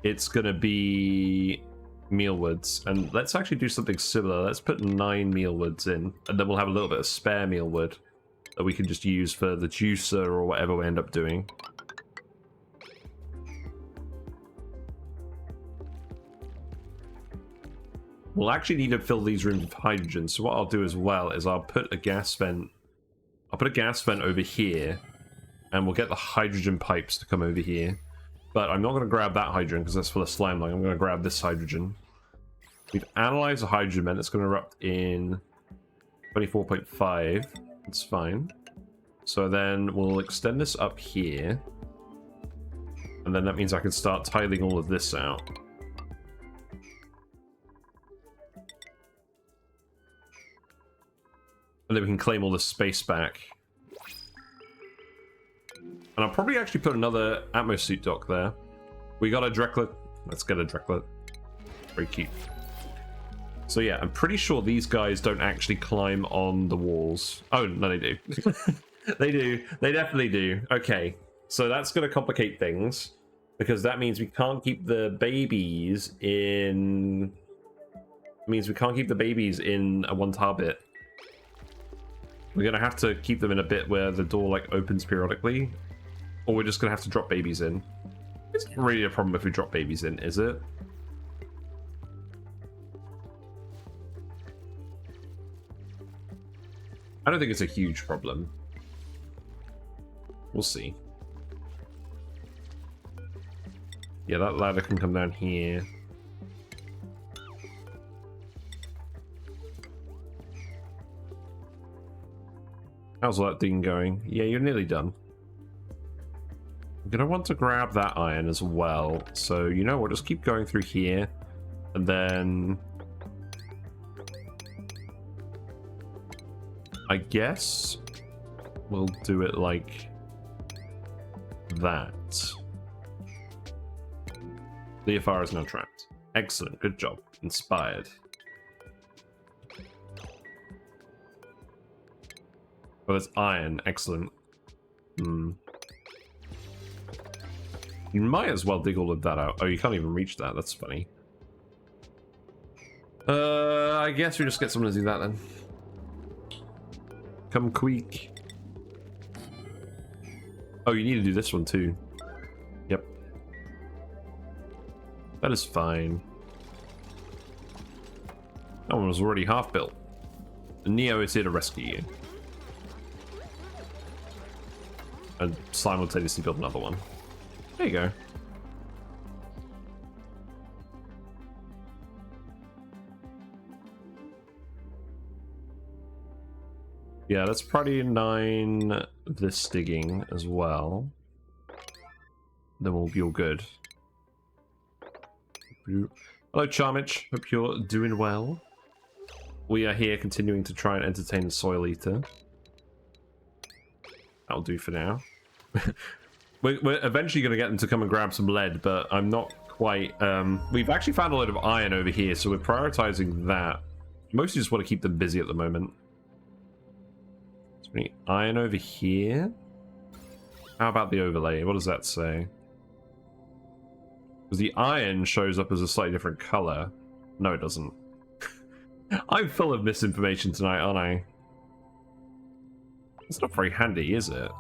A: it's going to be Mealwoods. And let's actually do something similar. Let's put 9 Mealwoods in. And then we'll have a little bit of spare mealwood that we can just use for the juicer or whatever we end up doing. we'll actually need to fill these rooms with hydrogen. So what I'll do as well is I'll put a gas vent. I'll put a gas vent over here, and we'll get the hydrogen pipes to come over here. But I'm not going to grab that hydrogen because that's full of Slimelung. I'm going to grab this hydrogen. We've analyzed the hydrogen vent. It's going to erupt in 24.5. That's fine. So then we'll extend this up here. And then that means I can start tiling all of this out. And then we can claim all this space back. And I'll probably actually put another atmosuit dock there. We got a Drecko. Let's get a Drecko. Very cute. So yeah, I'm pretty sure these guys don't actually climb on the walls. Oh, no, they do. They do. They definitely do. Okay, so that's going to complicate things. Because that means we can't keep the babies in... It means we can't keep the babies in a 1-tar bit. We're going to have to keep them in a bit where the door like opens periodically. Or we're just going to have to drop babies in. It's not really a problem if we drop babies in, is it? I don't think it's a huge problem. We'll see. Yeah, that ladder can come down here. How's that thing going? Yeah, you're nearly done. I'm gonna want to grab that iron as well. So, you know what, just keep going through here. And then... I guess we'll do it like that. Leofar is now trapped. Excellent, good job. Inspired. Oh, there's iron. Excellent. You might as well dig all of that out. Oh, you can't even reach that. That's funny. I guess we just get someone to do that then. Come quick. Oh, you need to do this one too. Yep. That is fine. That one was already half built. Neo is here to rescue you. And simultaneously build another one. There you go. Yeah, let's probably 9 this digging as well. Then we'll be all good. Hello, Charmich. Hope you're doing well. We are here continuing to try and entertain the Soil Eater. That'll do for now. We're eventually going to get them to come and grab some lead, but I'm not quite... we've actually found a load of iron over here, so we're prioritizing that. Mostly just want to keep them busy at the moment. Is there any iron over here? How about the overlay? What does that say? Because the iron shows up as a slightly different color. No, it doesn't. I'm full of misinformation tonight, aren't I? It's not very handy, is it?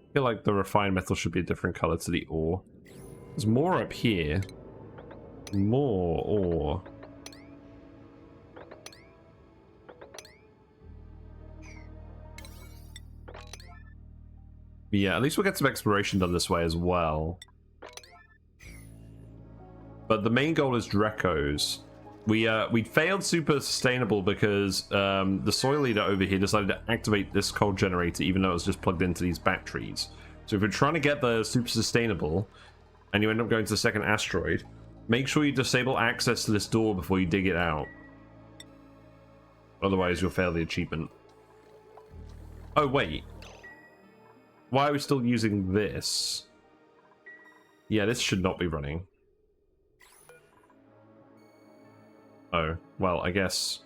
A: I feel like the refined metal should be a different color to the ore. There's more up here. More ore. But yeah, at least we'll get some exploration done this way as well. But the main goal is Dreckos. We failed super sustainable because the soil eater over here decided to activate this coal generator even though it was just plugged into these batteries. So if you're trying to get the super sustainable and you end up going to the second asteroid, make sure you disable access to this door before you dig it out. Otherwise you'll fail the achievement. Oh wait. Why are we still using this? Yeah, this should not be running. Oh, well, I guess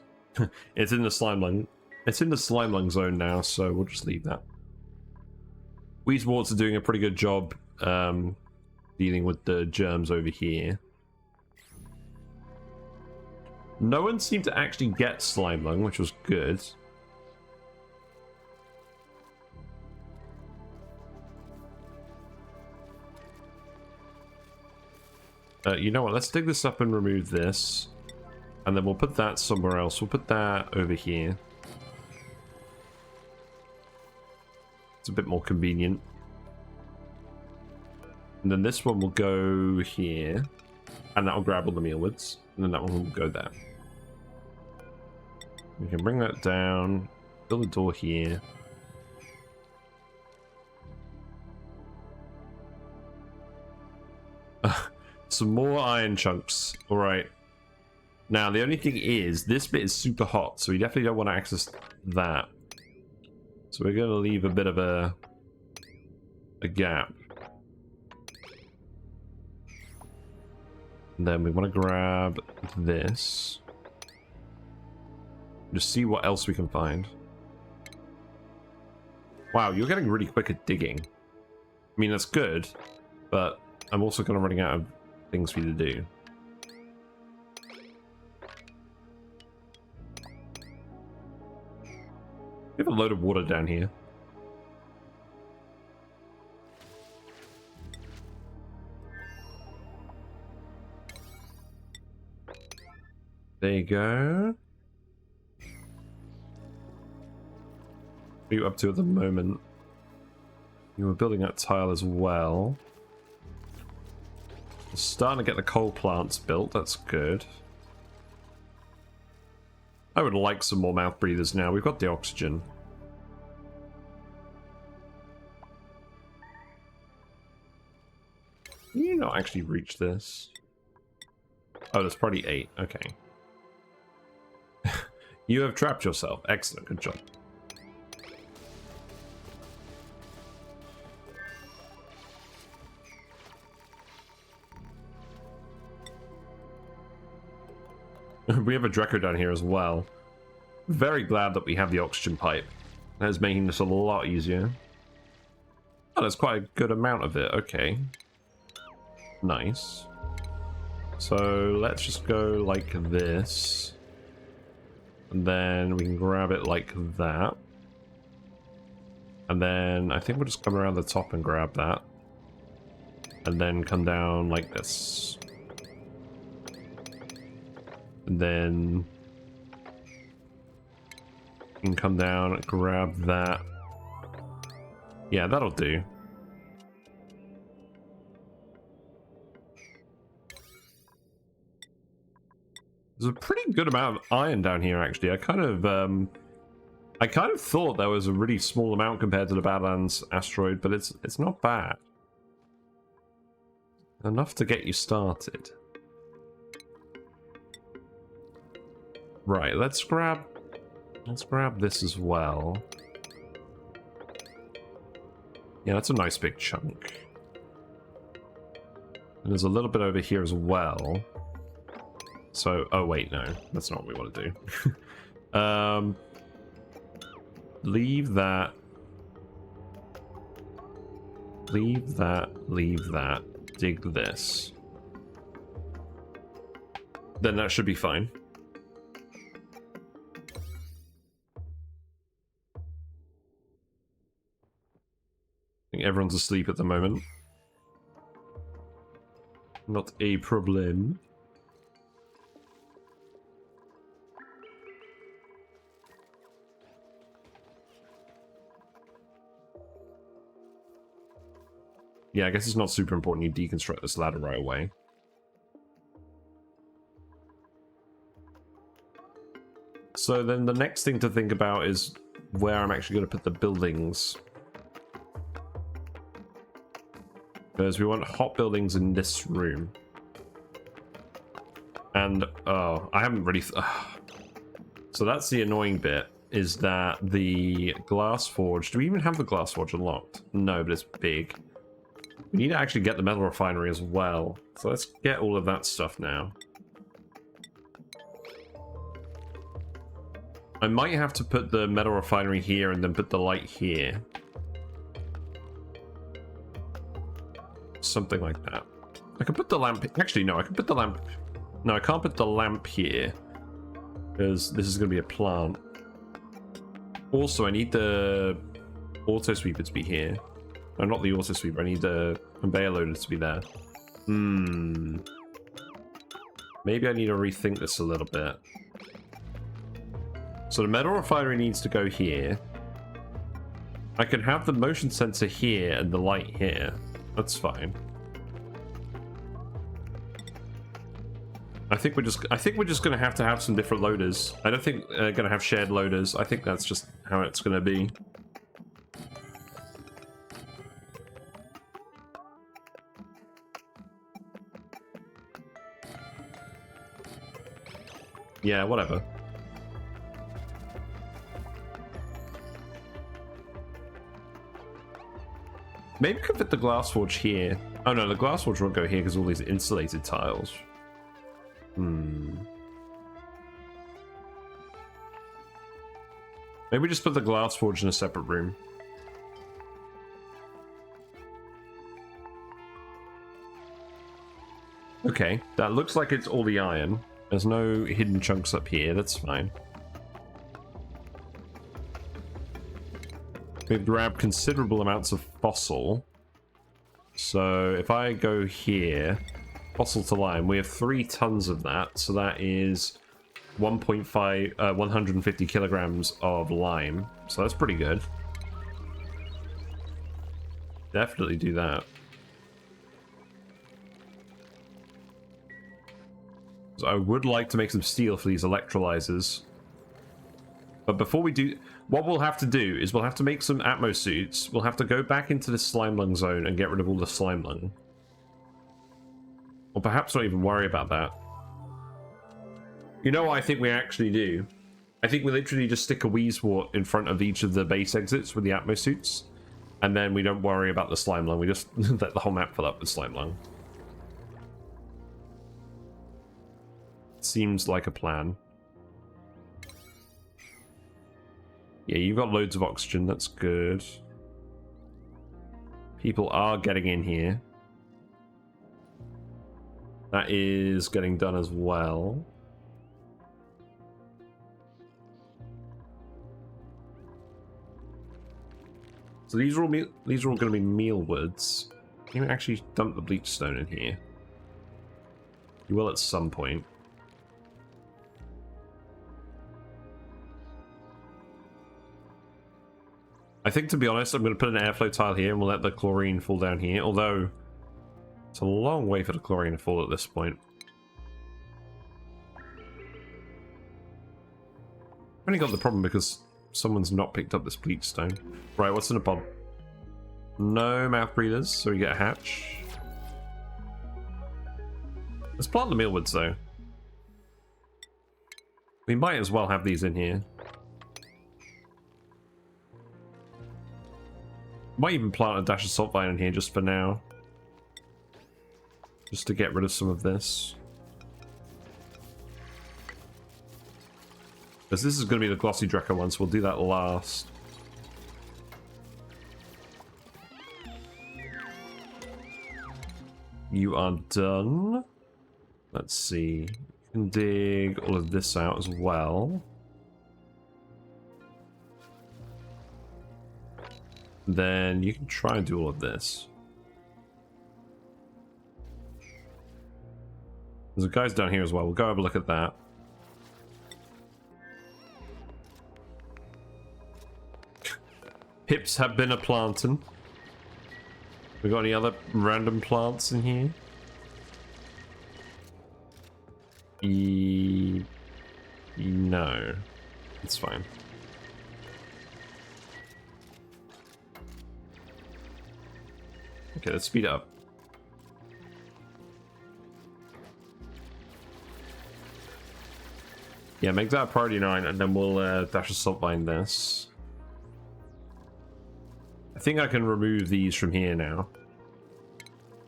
A: it's in the Slimelung. It's in the Slimelung zone now, so we'll just leave that. Weezewarts are doing a pretty good job dealing with the germs over here. No one seemed to actually get Slimelung, which was good. You know what? Let's dig this up and remove this. And then we'll put that somewhere else. We'll put that over here. It's a bit more convenient. And then this one will go here. And that'll grab all the mealwoods. And then that one will go there. We can bring that down. Build a door here. Some more iron chunks. Alright. Now, the only thing is, this bit is super hot, so we definitely don't want to access that. So we're going to leave a bit of a gap. And then we want to grab this. Just see what else we can find. Wow, you're getting really quick at digging. I mean, that's good, but I'm also kind of running out of things for you to do. We have a load of water down here. There you go. What are you up to at the moment? You were building that tile as well. We're starting to get the coal plants built, that's good. I would like some more mouth breathers now. We've got the oxygen. Can you not actually reach this? Oh, there's probably 8. Okay. You have trapped yourself. Excellent. Good job. We have a Drecko down here as well. Very glad that we have the oxygen pipe. That is making this a lot easier. Oh, there's quite a good amount of it. Okay. Nice. So let's just go like this. And then we can grab it like that. And then I think we'll just come around the top and grab that. And then come down like this. And then you can come down and grab that. Yeah, that'll do. There's a pretty good amount of iron down here, actually. I kind of thought there was a really small amount compared to the Badlands asteroid, but it's not bad. Enough to get you started. Right, let's grab this as well. Yeah, that's a nice big chunk. And there's a little bit over here as well. So, oh wait, no, that's not what we want to do. Leave that. Leave that, leave that. Dig this. Then that should be fine. I think everyone's asleep at the moment. Not a problem. Yeah, I guess it's not super important you deconstruct this ladder right away. So then the next thing to think about is where I'm actually going to put the buildings. Because we want hot buildings in this room. And, oh, I haven't really... So that's the annoying bit, is that the glass forge... Do we even have the glass forge unlocked? No, but it's big. We need to actually get the metal refinery as well. So let's get all of that stuff now. I might have to put the metal refinery here and then put the light here. Something like that. I can put the lamp... Actually, no, I can put the lamp... No, I can't put the lamp here. Because this is going to be a plant. Also, I need the auto sweeper to be here. No, not the auto sweeper. I need the conveyor loader to be there. Maybe I need to rethink this a little bit. So the Metal Refinery needs to go here. I can have the motion sensor here and the light here. That's fine. I think we're just gonna have to have some different loaders. I don't think they're gonna have shared loaders. I think that's just how it's gonna be. Yeah, whatever. Maybe we could fit the glass forge here. Oh no, the glass forge won't go here because all these insulated tiles. Maybe just put the glass forge in a separate room. Okay, that looks like it's all the iron. There's no hidden chunks up here, that's fine. We've grabbed considerable amounts of fossil. So if I go here, fossil to lime, we have 3 tons of that. So that is 150 kilograms of lime. So that's pretty good. Definitely do that. So I would like to make some steel for these electrolyzers. But before we do, what we'll have to do is we'll have to make some Atmo suits. We'll have to go back into the Slimelung zone and get rid of all the Slimelung. Or perhaps not even worry about that. You know what I think we actually do? I think we literally just stick a Wheezewort in front of each of the base exits with the Atmo suits. And then we don't worry about the Slimelung. We just let the whole map fill up with Slimelung. Seems like a plan. Yeah, you've got loads of oxygen, that's good. People are getting in here. That is getting done as well. So these are all going to be Mealwoods. Can you actually dump the bleach stone in here? You will at some point. I think, to be honest, I'm going to put an airflow tile here and we'll let the chlorine fall down here, although it's a long way for the chlorine to fall at this point. I've only got the problem because someone's not picked up this bleach stone. Right, what's in the pod? No mouth breathers, so we get a hatch. Let's plant the mealwoods, though. We might as well have these in here. Might even plant a dash of salt vine in here just for now. Just to get rid of some of this. Because this is going to be the Glossy Dreckos one, so we'll do that last. You are done. Let's see. You can dig all of this out as well. Then you can try and do all of this. There's a guy's down here as well. We'll go have a look at that. Pips have been a planting. We got any other random plants in here? No. It's fine. Okay, let's speed it up. Yeah, make that a priority 9 and then we'll dash a salt vine this. I think I can remove these from here now.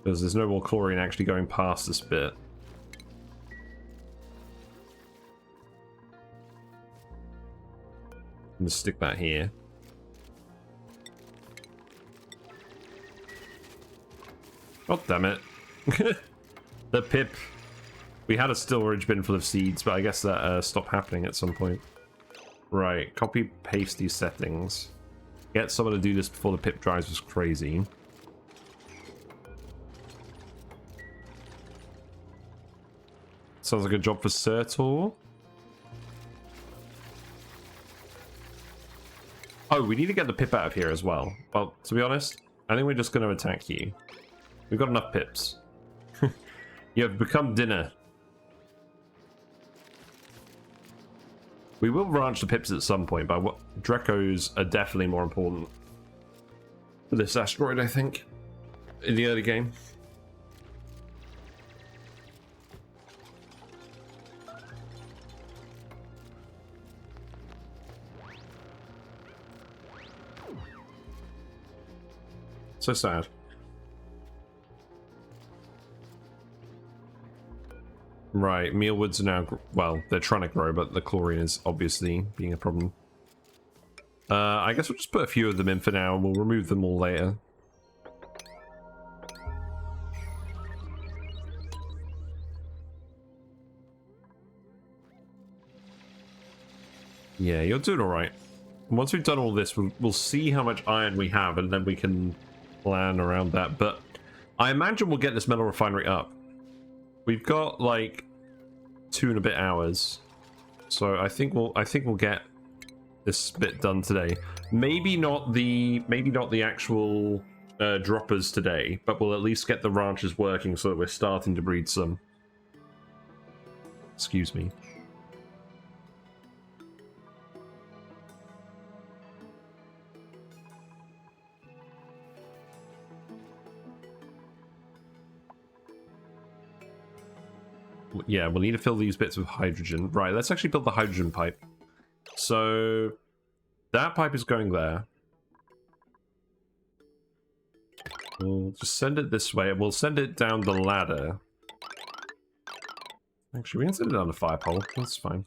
A: Because there's no more chlorine actually going past this bit. I'm gonna stick that here. Oh, damn it. The pip. We had a storage bin full of seeds, but I guess that stopped happening at some point. Right, copy, paste these settings. Get someone to do this before the pip dries was crazy. Sounds like a job for Sertor. Oh, we need to get the Pip out of here as well. Well, to be honest, I think we're just going to attack you. We've got enough Pips. You have become dinner. We will ranch the Pips at some point, but Dreckos are definitely more important for this asteroid, I think, in the early game. So sad. Right, Mealwoods are now, well, they're trying to grow, but the chlorine is obviously being a problem. I guess we'll just put a few of them in for now, and we'll remove them all later. Yeah, you're doing alright. Once we've done all this, we'll see how much iron we have, and then we can plan around that. But I imagine we'll get this metal refinery up. We've got like 2 and a bit hours, so I think we'll get this bit done today. Maybe not the actual droppers today, but we'll at least get the ranches working so that we're starting to breed some. Excuse me. Yeah, we'll need to fill these bits with hydrogen. Right, let's actually build the hydrogen pipe. So that pipe is going there. We'll just send it this way, and we'll send it down the ladder. Actually, we can send it down the fire pole. That's fine.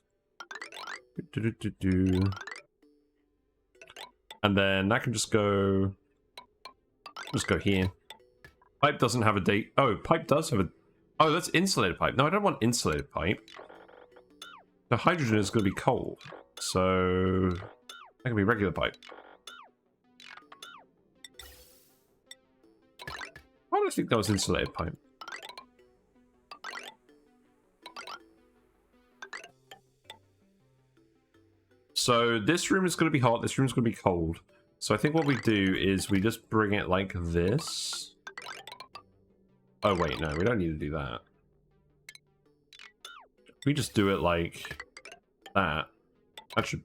A: And then that can just go here. Pipe doesn't have a date. Oh, pipe does have a... Oh, that's insulated pipe. No, I don't want insulated pipe. The hydrogen is going to be cold. So that can be regular pipe. Why do I think that was insulated pipe? So this room is going to be hot, this room is going to be cold. So I think what we do is we just bring it like this. Oh wait, no, we don't need to do that. We just do it like that.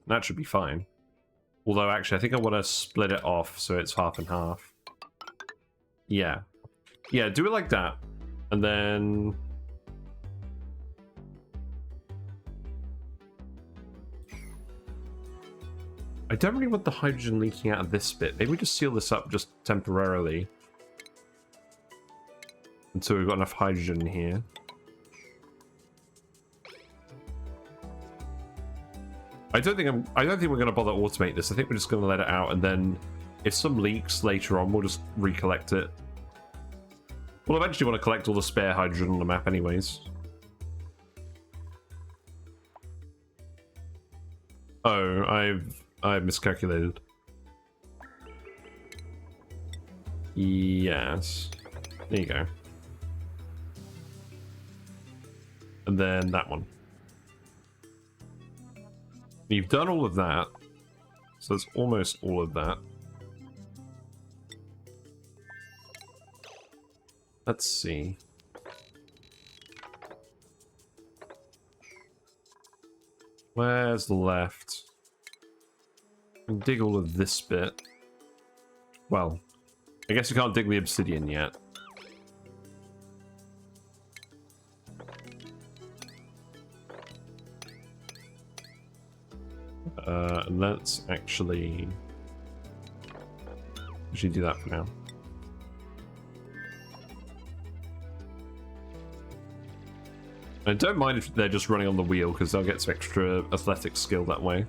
A: That should be fine. Although actually I think I want to split it off so it's half and half. Yeah. Yeah, do it like that. And then I don't really want the hydrogen leaking out of this bit. Maybe we just seal this up just temporarily. Until we've got enough hydrogen in here. I don't think we're going to bother automate this. I think we're just going to let it out, and then if some leaks later on, we'll just recollect it. We'll eventually want to collect all the spare hydrogen on the map anyways. Oh, I've miscalculated. Yes. There you go. And then that one. You've done all of that. So that's almost all of that. Let's see. Where's left? And dig all of this bit. Well, I guess you can't dig the obsidian yet. Let's actually do that for now. I don't mind if they're just running on the wheel, because they'll get some extra athletic skill that way.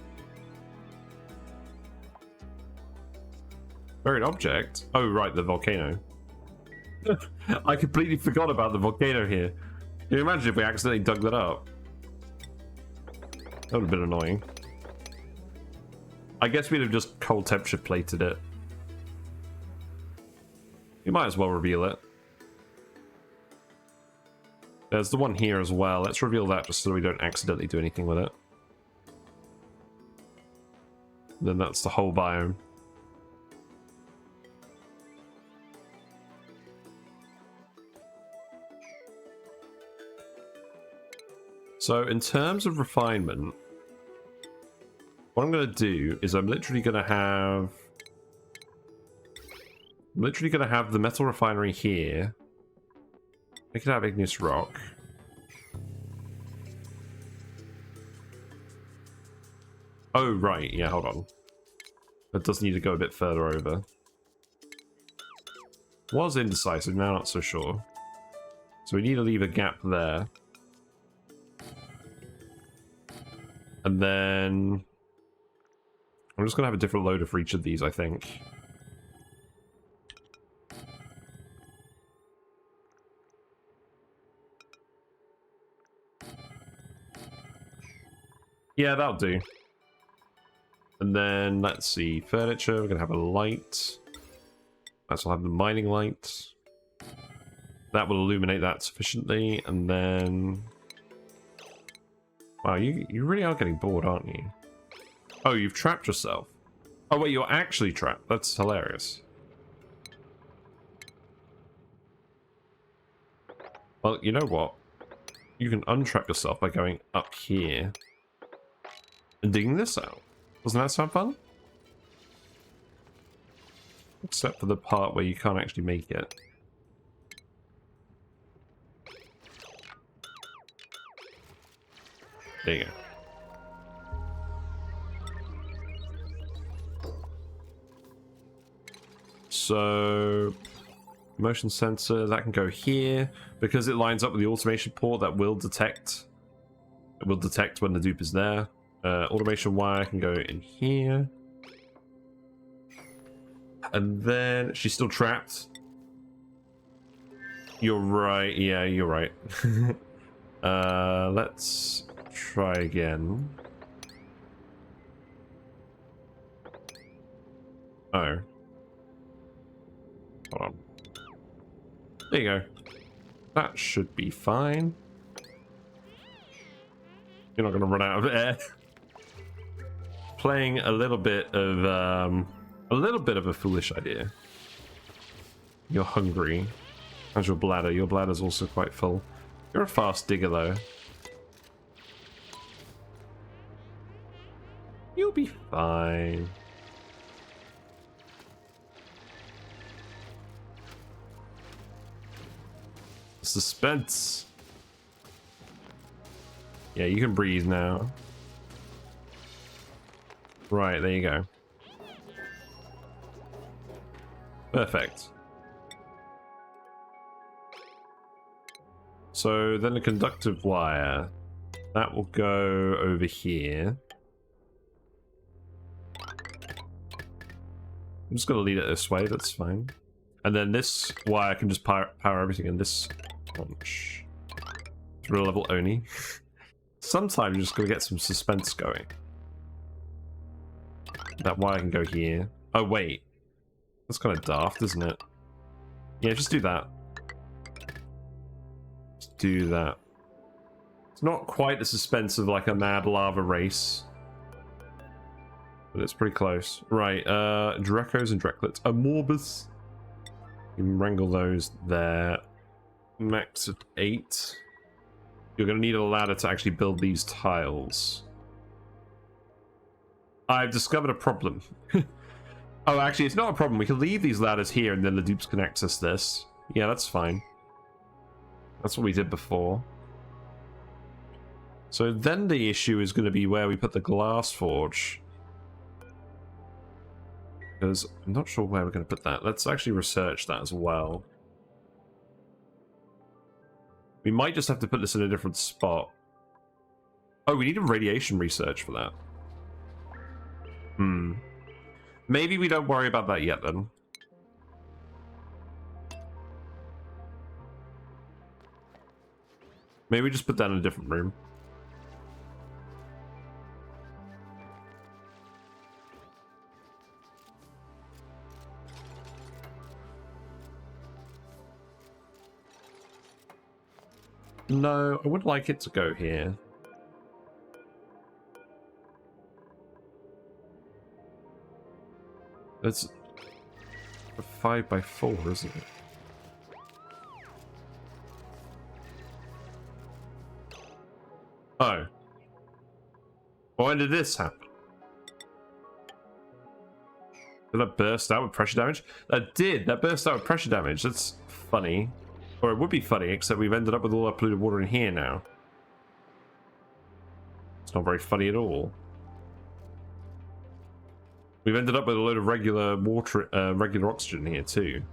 A: Buried object? Oh, right, the volcano. I completely forgot about the volcano here. Can you imagine if we accidentally dug that up? That would have been annoying. I guess we'd have just cold temperature plated it. You might as well reveal it. There's the one here as well. Let's reveal that just so we don't accidentally do anything with it. Then that's the whole biome. So in terms of refinement, what I'm going to do is I'm literally going to have the Metal Refinery here. I could have igneous rock. Oh, right. Yeah, hold on. That does need to go a bit further over. Was indecisive, now not so sure. So we need to leave a gap there. And then I'm just going to have a different loader for each of these, I think. Yeah, that'll do. And then, let's see, furniture, we're going to have a light. That's will have the mining light. That will illuminate that sufficiently, and then... Wow, you really are getting bored, aren't you? Oh, you've trapped yourself. Oh wait, you're actually trapped. That's hilarious. Well, you know what? You can untrap yourself by going up here and digging this out. Doesn't that sound fun? Except for the part where you can't actually make it. There you go. So, motion sensor, that can go here. Because it lines up with the automation port, that will detect. It will detect when the dupe is there. Automation wire can go in here. And then, she's still trapped. You're right, yeah, you're right. Let's try again. Oh. Hold on. There you go. That should be fine. You're not going to run out of air. Playing a little bit of a foolish idea. You're hungry. How's your bladder? Your bladder's also quite full. You're a fast digger, though. You'll be fine. Suspense. Yeah, you can breathe now. Right, there you go. Perfect. So then the conductive wire, that will go over here. I'm just going to lead it this way, that's fine. And then this wire can just power everything in this bunch. Through a level ONI. Sometimes you're just going to get some suspense going. That wire can go here. Oh, wait. That's kind of daft, isn't it? Yeah, just do that. Just do that. It's not quite the suspense of like a mad lava race. But it's pretty close. Right, Dreckos and Drecklets. Amorbus. You can wrangle those there. Max at 8. You're going to need a ladder to actually build these tiles. I've discovered a problem. Oh, actually, it's not a problem. We can leave these ladders here and then the dupes can access this. Yeah, that's fine. That's what we did before. So then the issue is going to be where we put the glass forge. Because I'm not sure where we're going to put that. Let's actually research that as well. We might just have to put this in a different spot. Oh, we need a radiation research for that. Maybe we don't worry about that yet, then. Maybe we just put that in a different room. No, I would like it to go here. It's a 5x4, isn't it? Oh. When did this happen? Did that burst out with pressure damage? That did. That burst out with pressure damage. That's funny. Or it would be funny, except we've ended up with all our polluted water in here now. It's not very funny at all. We've ended up with a load of regular water, regular oxygen here too.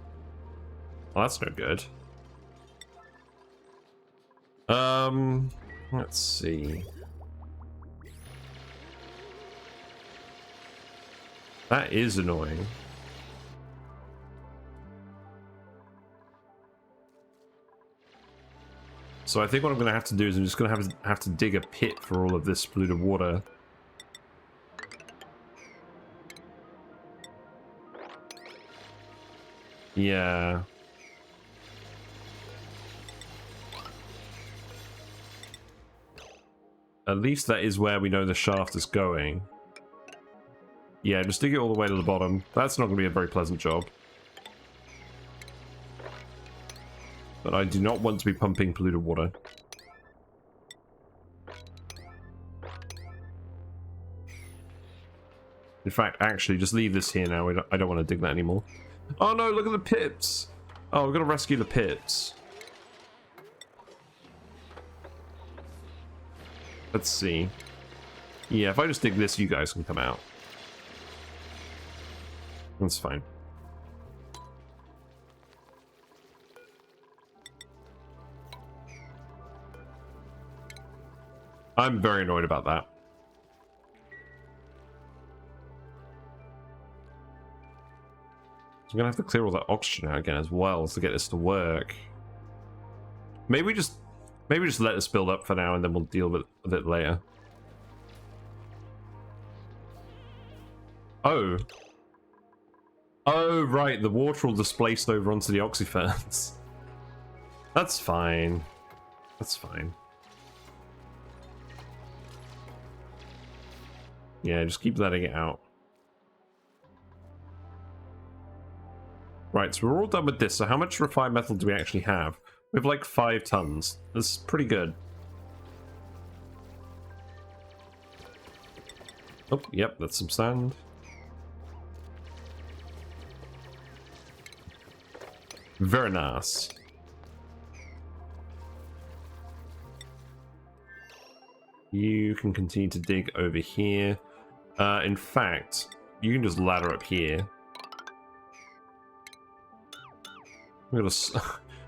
A: Well, that's no good. Let's see. That is annoying. So I think what I'm going to have to do is I'm just going to have to dig a pit for all of this polluted water. Yeah. At least that is where we know the shaft is going. Yeah, just dig it all the way to the bottom. That's not going to be a very pleasant job. But I do not want to be pumping polluted water. In fact, actually, just leave this here now. I don't want to dig that anymore. Oh no, look at the pips! Oh, we've got to rescue the pips. Let's see. Yeah, if I just dig this, you guys can come out. That's fine. I'm very annoyed about that. So I'm gonna have to clear all that oxygen out again as well to get this to work. Maybe we just let this build up for now and then we'll deal with it later. Oh. Oh, right, the water will displace over onto the oxyferns. That's fine. That's fine. Yeah, just keep letting it out. Right, so we're all done with this. So how much refined metal do we actually have? We have like 5 tons. That's pretty good. Oh, yep, that's some sand. Very nice. You can continue to dig over here. In fact, you can just ladder up here. We're gonna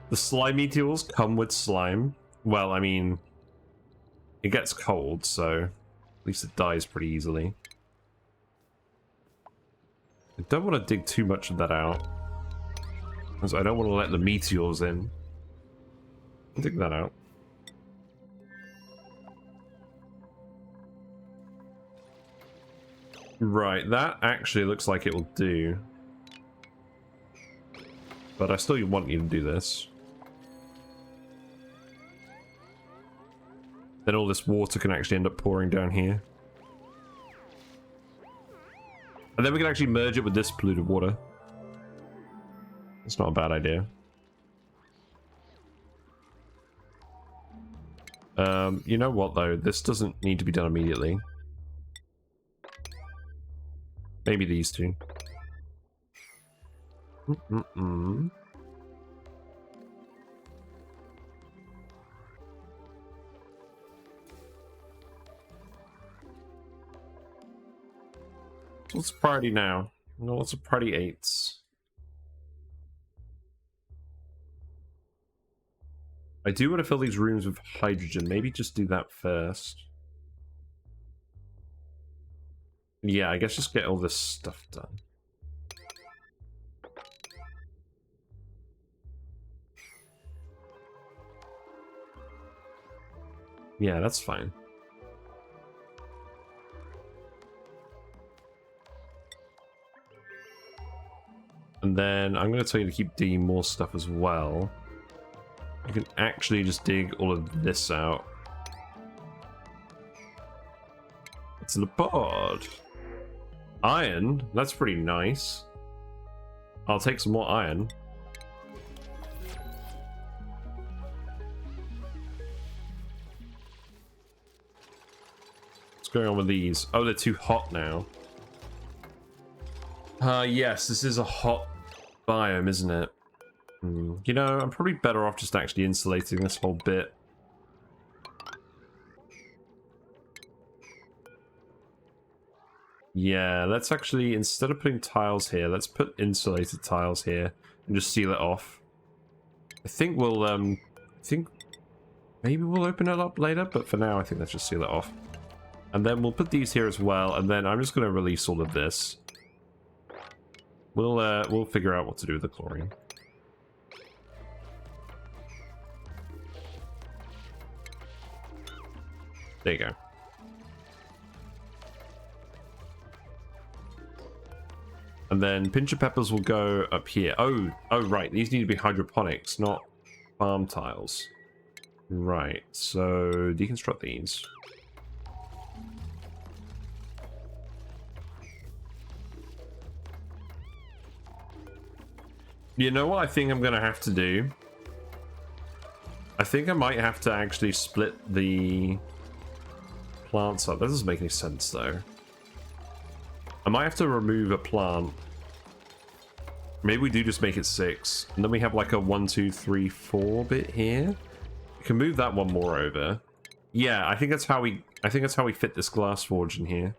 A: the slimy tools come with slime. Well, I mean, it gets cold, so at least it dies pretty easily. I don't want to dig too much of that out, because I don't want to let the meteors in. Dig that out. Right, that actually looks like it will do. But I still want you to do this. Then all this water can actually end up pouring down here. And then we can actually merge it with this polluted water. It's not a bad idea. You know what though? This doesn't need to be done immediately. Maybe these two. Let's party now. No, let's party 8s. I do want to fill these rooms with hydrogen. Maybe just do that first. Yeah, I guess just get all this stuff done. Yeah, that's fine. And then I'm going to tell you to keep digging more stuff as well. You can actually just dig all of this out. It's in a pod. Iron? That's pretty nice. I'll take some more iron. What's going on with these? Oh, they're too hot now. Yes, this is a hot biome, isn't it? You know, I'm probably better off just actually insulating this whole bit. Yeah, let's actually, instead of putting tiles here, let's put insulated tiles here and just seal it off. I think we'll, maybe we'll open it up later, but for now I think let's just seal it off. And then we'll put these here as well, and then I'm just going to release all of this. We'll figure out what to do with the chlorine. There you go. And then Pincha Peppers will go up here. Oh, right. These need to be hydroponics, not farm tiles. Right. So deconstruct these. You know what I think I'm going to have to do? I think I might have to actually split the plants up. That doesn't make any sense, though. I might have to remove a plant. Maybe we do just make it 6. And then we have like a 1, 2, 3, 4 bit here. We can move that one more over. Yeah, I think that's how we fit this glass forge in here.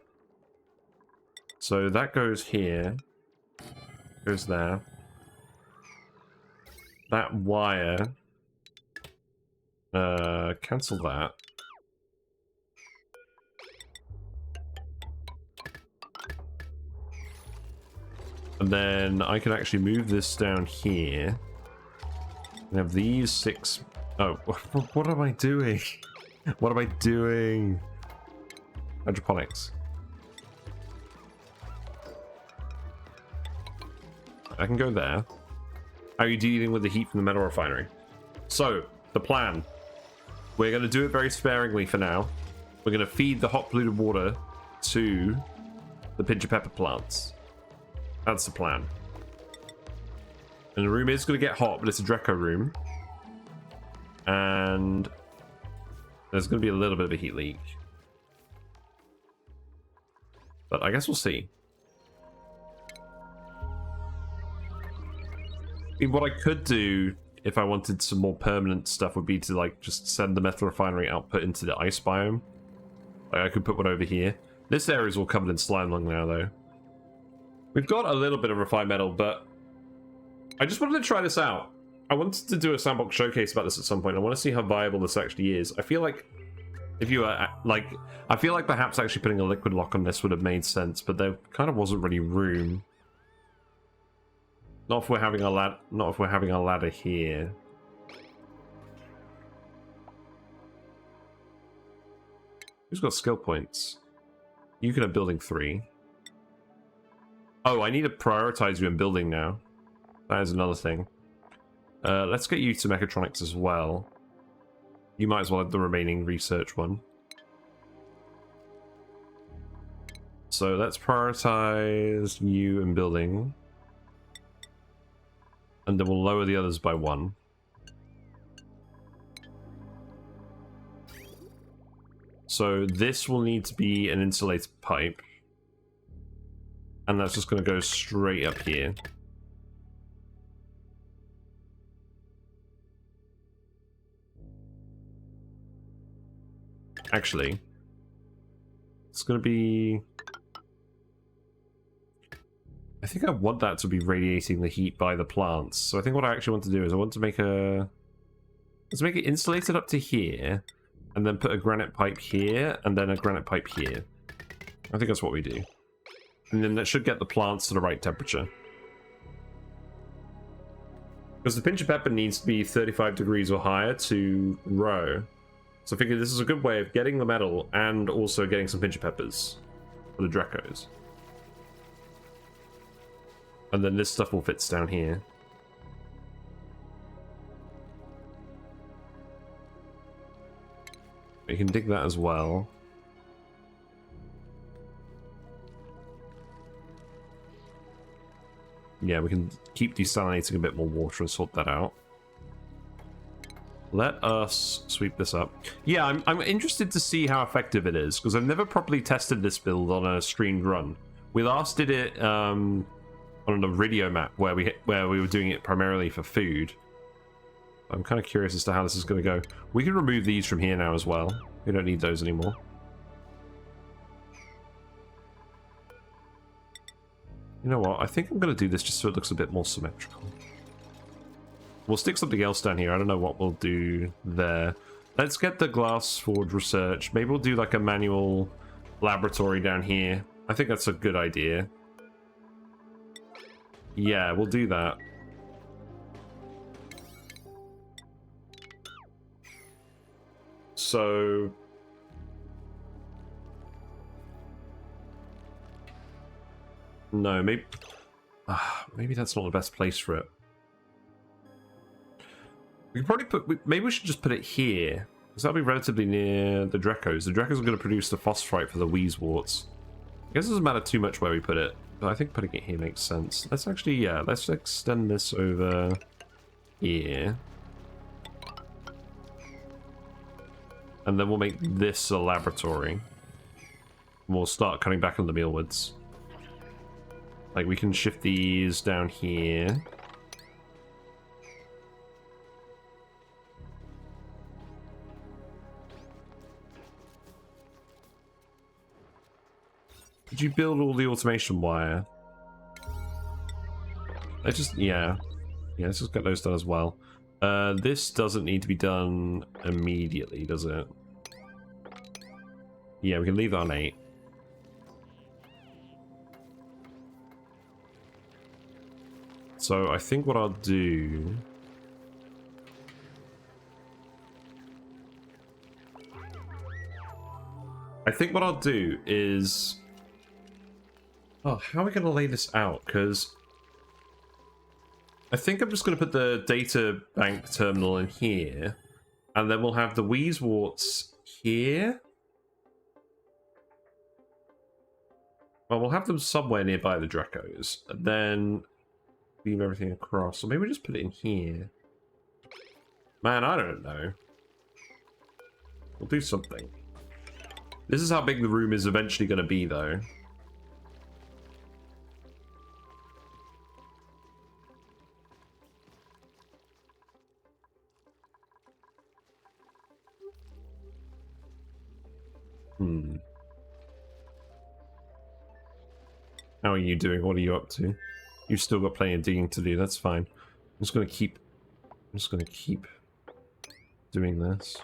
A: So that goes here. Goes there. That wire. Cancel that. And then I can actually move this down here. And have these 6... Oh, what am I doing? What am I doing? Hydroponics. I can go there. How are you dealing with the heat from the Metal Refinery? So, the plan. We're going to do it very sparingly for now. We're going to feed the hot polluted water to the Pincha Pepperplants. That's the plan. And the room is going to get hot, but it's a Drecko room. And there's going to be a little bit of a heat leak. But I guess we'll see. I mean, what I could do if I wanted some more permanent stuff would be to like just send the Metal Refinery output into the ice biome. Like I could put one over here. This area is all covered in Slimelung now, though. We've got a little bit of refined metal, but I just wanted to try this out. I wanted to do a sandbox showcase about this at some point. I want to see how viable this actually is. I feel like if you were I feel like perhaps actually putting a liquid lock on this would have made sense, but there kind of wasn't really room. Not if we're having a ladder here. Who's got skill points? You can have building 3. Oh, I need to prioritize you in building now. That is another thing. Let's get you to mechatronics as well. You might as well have the remaining research one. So let's prioritize you in building. And then we'll lower the others by 1. So this will need to be an insulated pipe. And that's just going to go straight up here. Actually, it's going to be... I think I want that to be radiating the heat by the plants. So I think what I actually want to do is I want to make a... Let's make it insulated up to here. And then put a granite pipe here. And then a granite pipe here. I think that's what we do. And then that should get the plants to the right temperature. Because the Pincha Pepper needs to be 35 degrees or higher to grow. So I figured this is a good way of getting the metal and also getting some Pincha Peppers for the Dreckos. And then this stuff will fit down here. We can dig that as well. Yeah, we can keep desalinating a bit more water and sort that out. Let us sweep this up. Yeah, I'm interested to see how effective it is, because I've never properly tested this build on a streamed run. We last did it on a radio map where we were doing it primarily for food. I'm kind of curious as to how this is going to go. We can remove these from here now as well. We don't need those anymore. You know what? I think I'm going to do this just so it looks a bit more symmetrical. We'll stick something else down here. I don't know what we'll do there. Let's get the glass forge research. Maybe we'll do like a manual laboratory down here. I think that's a good idea. Yeah, we'll do that. So... no, maybe... maybe that's not the best place for it. We can probably put... maybe we should just put it here, because that'll be relatively near the Dreckos. The Dreckos are going to produce the phosphorite for the Wheezeworts. I guess it doesn't matter too much where we put it, but I think putting it here makes sense. Let's actually, yeah, let's extend this over here. And then we'll make this a laboratory. We'll start cutting back on the Mealwoods. Like, we can shift these down here. Did you build all the automation wire? Let's just, yeah. Yeah, let's just get those done as well. This doesn't need to be done immediately, does it? Yeah, we can leave that on 8. So I think what I'll do... is... oh, how are we going to lay this out? Because I think I'm just going to put the data bank terminal in here, and then we'll have the Wheezeworts here. Well, we'll have them somewhere nearby the Dreckos, and then beam everything across. So maybe we just put it in here. Man, I don't know. We'll do something. This is how big the room is eventually going to be, though. How are you doing? What are you up to? You've still got plenty of digging to do. That's fine. I'm just gonna keep doing this.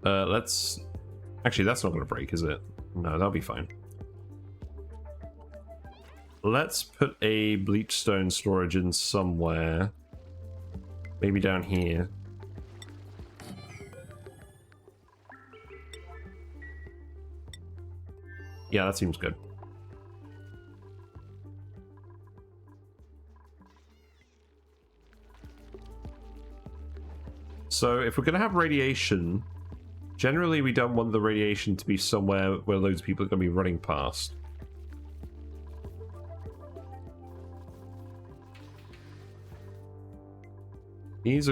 A: Let's... actually, that's not gonna break, is it? No, that'll be fine. Let's put a bleachstone storage in somewhere. Maybe down here. Yeah, that seems good. So if we're going to have radiation, generally we don't want the radiation to be somewhere where loads of people are going to be running past. This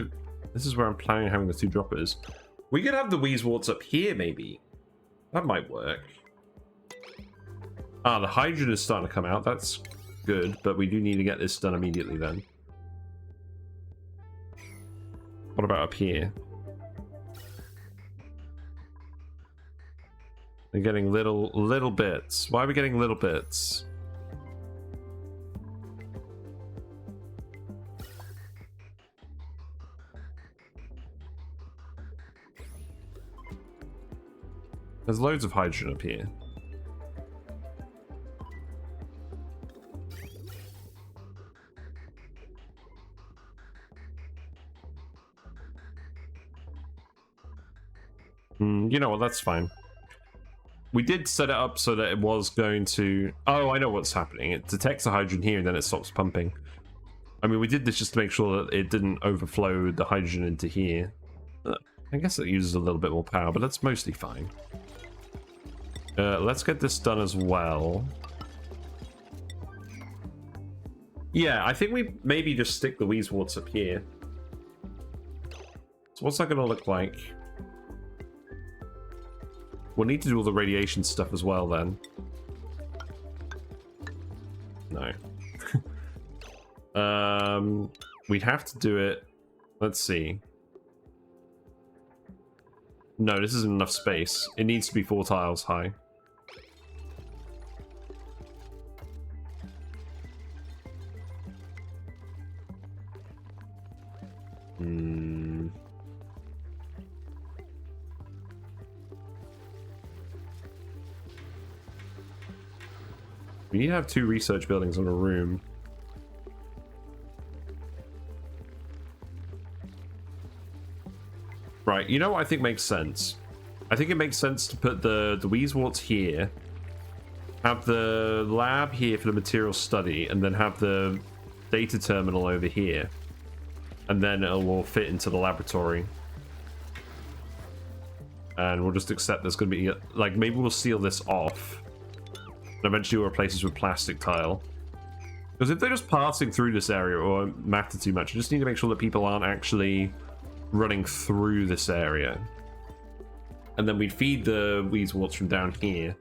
A: is where I'm planning on having the 2 droppers. We could have the Wheezeworts up here, maybe. That might work. Ah, the hydrogen is starting to come out. That's good, but we do need to get this done immediately then. What about up here? We're getting little bits. Why are we getting little bits? There's loads of hydrogen up here. You know what, that's fine. We did set it up so that it was going to... oh, I know what's happening. It detects the hydrogen here and then it stops pumping. I mean, we did this just to make sure that it didn't overflow the hydrogen into here. I guess it uses a little bit more power, but that's mostly fine. Let's get this done as well. Yeah, I think we maybe just stick the Weezeworts up here. So what's that going to look like? We'll need to do all the radiation stuff as well then. No. We'd have to do it. Let's see. No, this isn't enough space. It needs to be 4 tiles high. We need to have 2 research buildings in a room. Right, you know what I think makes sense? I think it makes sense to put the Weezeworts here, have the lab here for the material study, and then have the data terminal over here. And then it will fit into the laboratory. And we'll just accept there's going to be, like, maybe we'll seal this off. And eventually we'll replace this with plastic tile. Because if they're just passing through this area, or won't matter too much, I just need to make sure that people aren't actually running through this area. And then we'd feed the Weezeworts from down here.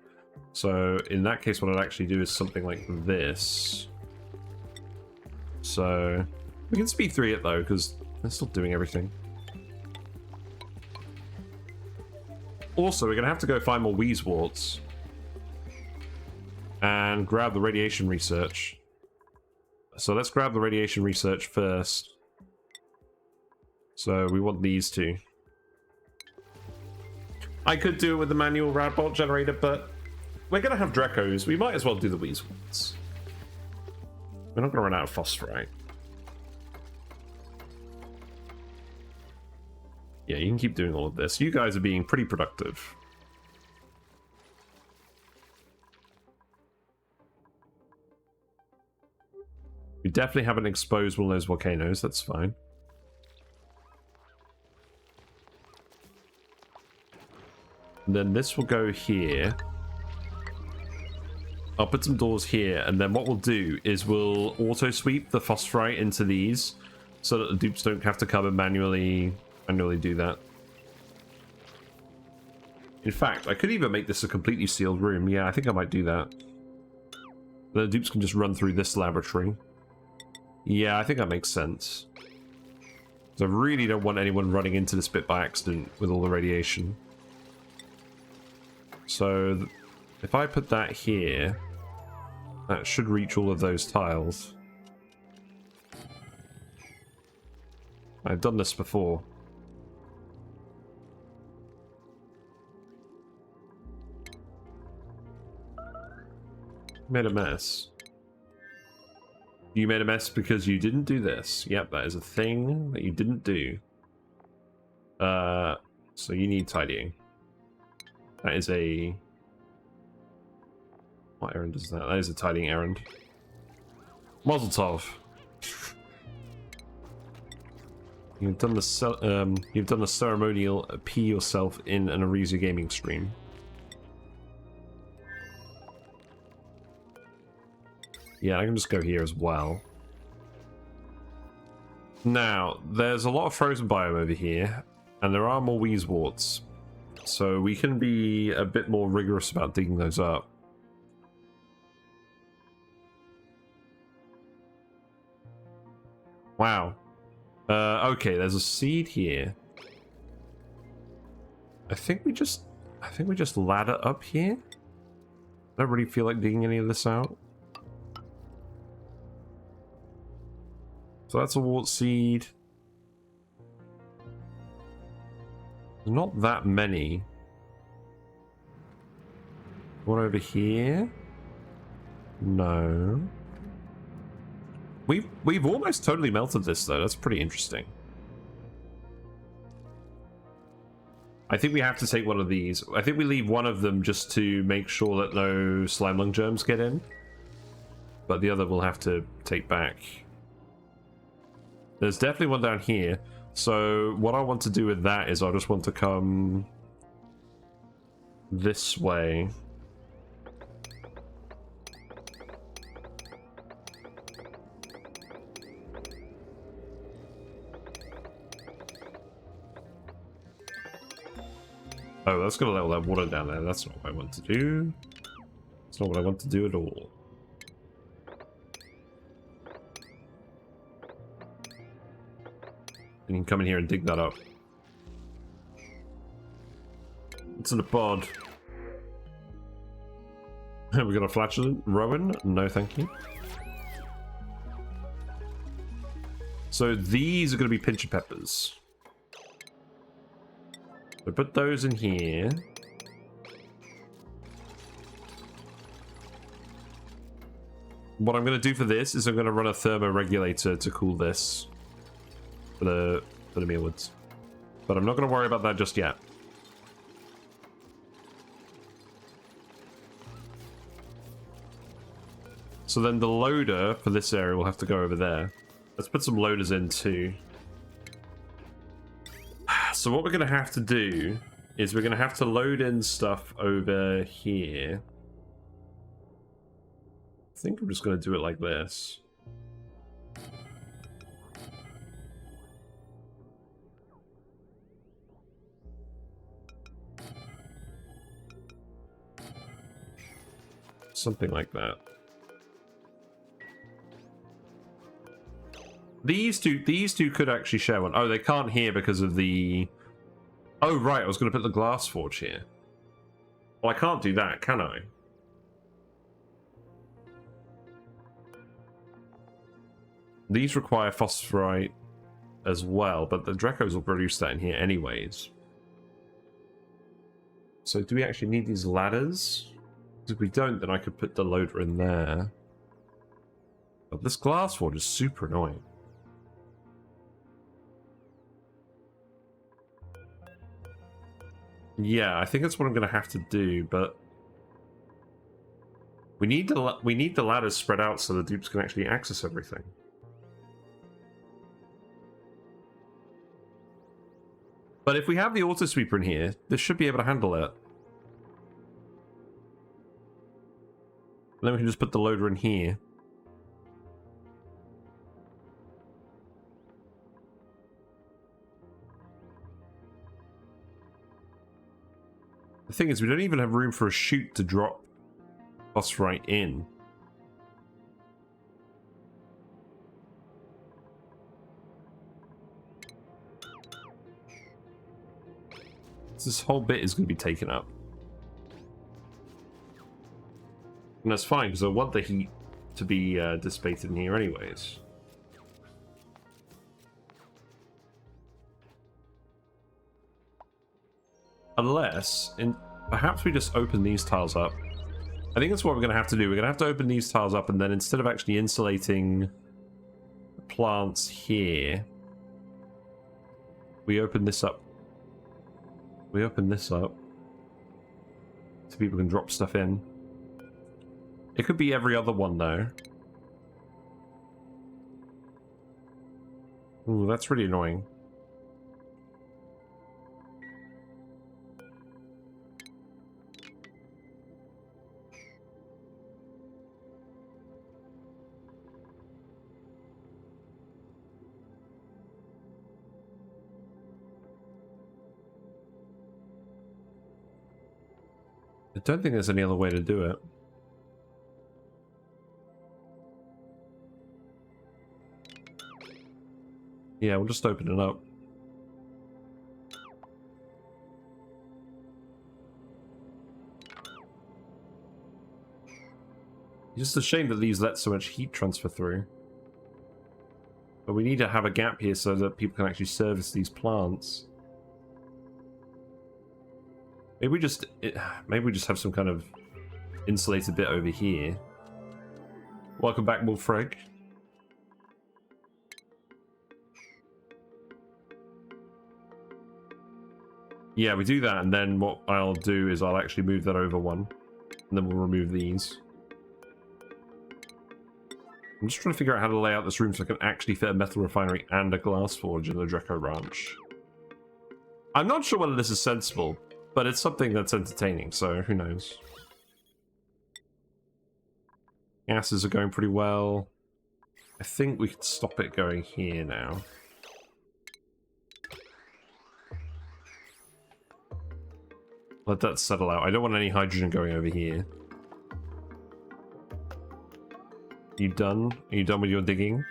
A: So in that case, what I'd actually do is something like this. So we can speed through it though, because they're still doing everything. Also, we're going to have to go find more Weezeworts. And grab the radiation research. So let's grab the radiation research first. So we want these 2. I could do it with the manual radbolt generator, but we're going to have Dreckos. We might as well do the Weezeworts. We're not going to run out of phosphorite. Yeah, you can keep doing all of this. You guys are being pretty productive. We definitely haven't exposed one of those volcanoes, that's fine. And then this will go here. I'll put some doors here, and then what we'll do is we'll auto-sweep the phosphorite into these, so that the dupes don't have to come and manually do that. In fact, I could even make this a completely sealed room. Yeah, I think I might do that. The dupes can just run through this laboratory. Yeah, I think that makes sense. So I really don't want anyone running into this bit by accident with all the radiation. So if I put that here, that should reach all of those tiles. I've done this before. Made a mess. You made a mess because you didn't do this. Yep, that is a thing that you didn't do. So you need tidying. That is a... What errand is that? That is a tidying errand. Mazel tov. You've done the ceremonial pee yourself in an Arizu gaming stream. Yeah, I can just go here as well. Now, there's a lot of frozen biome over here, and there are more Weezeworts. So we can be a bit more rigorous about digging those up. Wow. Okay, there's a seed here. I think we just ladder up here. I don't really feel like digging any of this out. So that's a wart seed. There's not that many. One over here? No. We've almost totally melted this though. That's pretty interesting. I think we have to take one of these. I think we leave one of them just to make sure that no Slimelung germs get in. But the other we'll have to take back. There's definitely one down here. So what I want to do with that is I just want to come this way. Oh, that's gonna let all that water down there. That's not what I want to do. That's not what I want to do at all. You can come in here and dig that up. It's in the pod. We got a flatulent Rowan? No, thank you. So these are going to be Pincha Peppers. So put those in here. What I'm going to do for this is I'm going to run a Thermo Regulator to cool this for the Mealwoods. But I'm not going to worry about that just yet. So then the loader for this area will have to go over there. Let's put some loaders in too. So what we're going to have to do is we're going to have to load in stuff over here. I think I'm just going to do it like this. Something like that. These two could actually share one. Oh, they can't here because of the... Oh, right, I was going to put the glass forge here. Well, I can't do that, can I? These require phosphorite as well, but the Dreckos will produce that in here anyways. So do we actually need these ladders? If we don't, then I could put the loader in there. But this glass forge is super annoying. Yeah, I think that's what I'm going to have to do, but we need the ladders spread out so the dupes can actually access everything. But if we have the auto sweeper in here, this should be able to handle it. And then we can just put the loader in here. The thing is, we don't even have room for a chute to drop phosphorite in. This whole bit is going to be taken up. And that's fine, because I want the heat to be dissipated in here anyways. Unless, perhaps we just open these tiles up. I think that's what we're going to have to do. We're going to have to open these tiles up, and then instead of actually insulating plants here, we open this up. We open this up so people can drop stuff in. It could be every other one, though. Ooh, that's really annoying. I don't think there's any other way to do it. Yeah, we'll just open it up. It's just a shame that these let so much heat transfer through. But we need to have a gap here so that people can actually service these plants. Maybe we just have some kind of insulated bit over here. Welcome back, Wolfreg. Yeah, we do that, and then what I'll do is I'll actually move that over one, and then we'll remove these. I'm just trying to figure out how to lay out this room so I can actually fit a metal refinery and a glass forge in the Drecko ranch. I'm not sure whether this is sensible, but it's something that's entertaining, so who knows. Gases are going pretty well. I think we could stop it going here now. Let that settle out. I don't want any hydrogen going over here. You done? Are you done with your digging?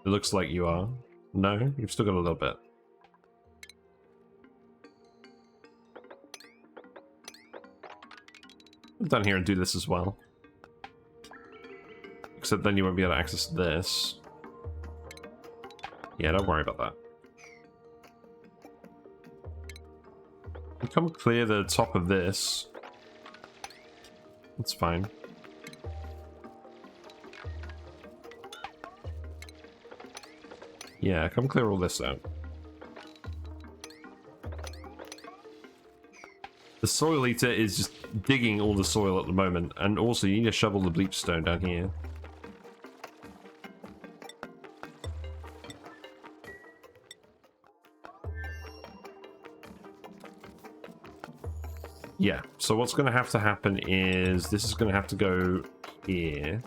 A: It looks like you are. No? You've still got a little bit. Come down here and do this as well. Except then you won't be able to access this. Yeah, don't worry about that. You come clear the top of this. That's fine. Yeah, come clear all this out. The soil eater is just digging all the soil at the moment, and also you need to shovel the bleach stone down here. Yeah, so what's going to happen is this is going to have to go here.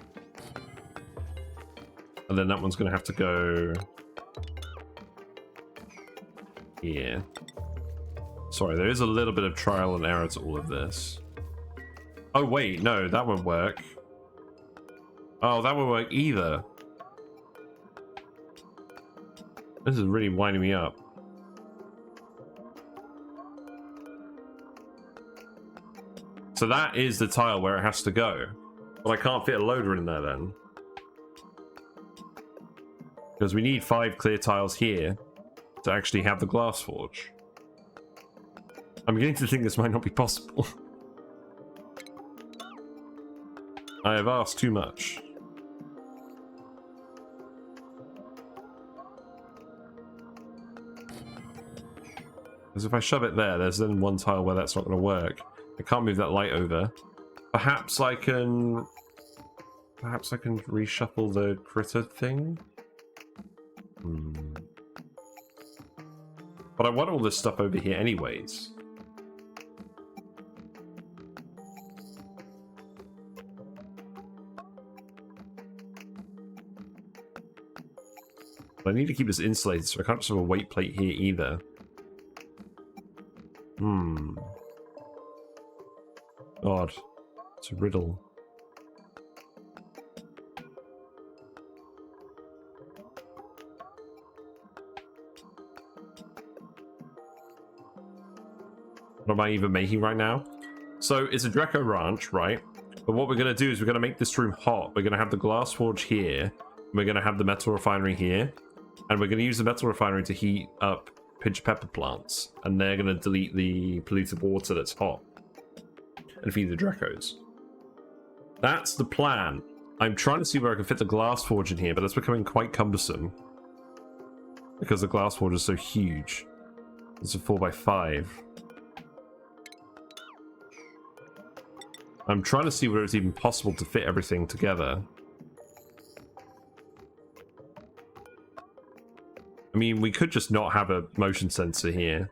A: And then that one's going to have to go here. Sorry, there is a little bit of trial and error to all of this. Oh wait, no, that won't work. Oh, that won't work either. This is really winding me up. So that is the tile where it has to go. But I can't fit a loader in there then. Because we need 5 clear tiles here to actually have the glass forge. I'm beginning to think this might not be possible. I have asked too much. Because if I shove it there, there's then one tile where that's not going to work. I can't move that light over. Perhaps I can reshuffle the critter thing? But I want all this stuff over here anyways. But I need to keep this insulated, so I can't just have a weight plate here either. Odd. It's a riddle. What am I even making right now? So it's a Drecko ranch, right? But what we're going to do is we're going to make this room hot. We're going to have the glass forge here. We're going to have the metal refinery here. And we're going to use the metal refinery to heat up Pincha Pepperplants. And they're going to delete the polluted water that's hot. And feed the Dreckos. That's the plan. I'm trying to see where I can fit the glass forge in here, but that's becoming quite cumbersome. Because the glass forge is so huge. It's a 4x5. I'm trying to see whether it's even possible to fit everything together. I mean, we could just not have a motion sensor here.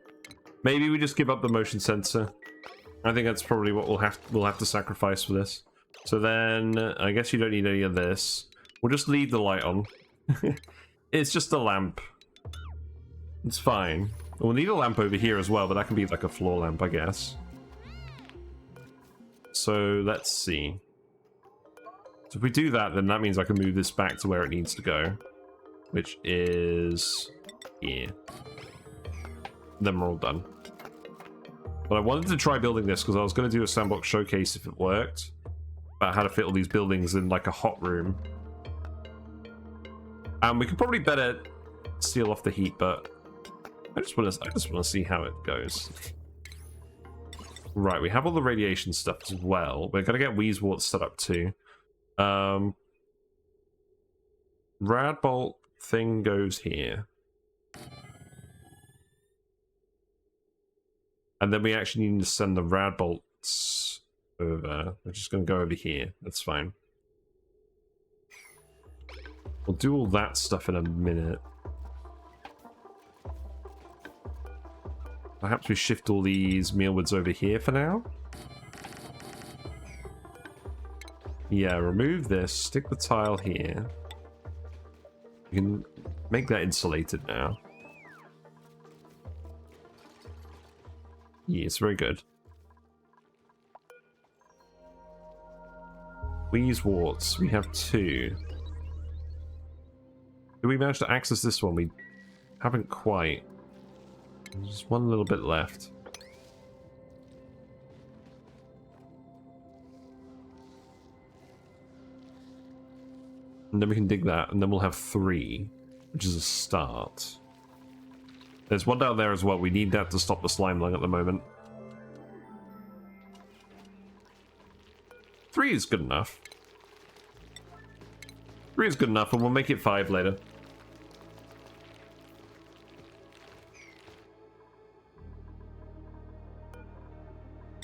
A: Maybe we just give up the motion sensor. I think that's probably what we'll have to sacrifice for this. So then, I guess you don't need any of this. We'll just leave the light on. It's just a lamp. It's fine. We'll need a lamp over here as well, but that can be like a floor lamp, I guess. So let's see. So if we do that, then that means I can move this back to where it needs to go, which is here. Then we're all done. But I wanted to try building this because I was going to do a sandbox showcase if it worked about how to fit all these buildings in like a hot room. And we could probably better seal off the heat, but I just want to see how it goes. Right, we have all the radiation stuff as well. We're going to get Wheezewort set up too. Radbolt thing goes here. And then we actually need to send the Radbolts over. We're just going to go over here. That's fine. We'll do all that stuff in a minute. Perhaps we shift all these mealwoods over here for now. Yeah, remove this, stick the tile here. You can make that insulated now. Yes, very good. Wheezeworts, we have 2. Did we manage to access this one? We haven't quite. There's one little bit left. And then we can dig that, and then we'll have 3, which is a start. There's one down there as well. We need that to stop the Slimelung at the moment. 3 is good enough. 3 is good enough, and we'll make it 5 later.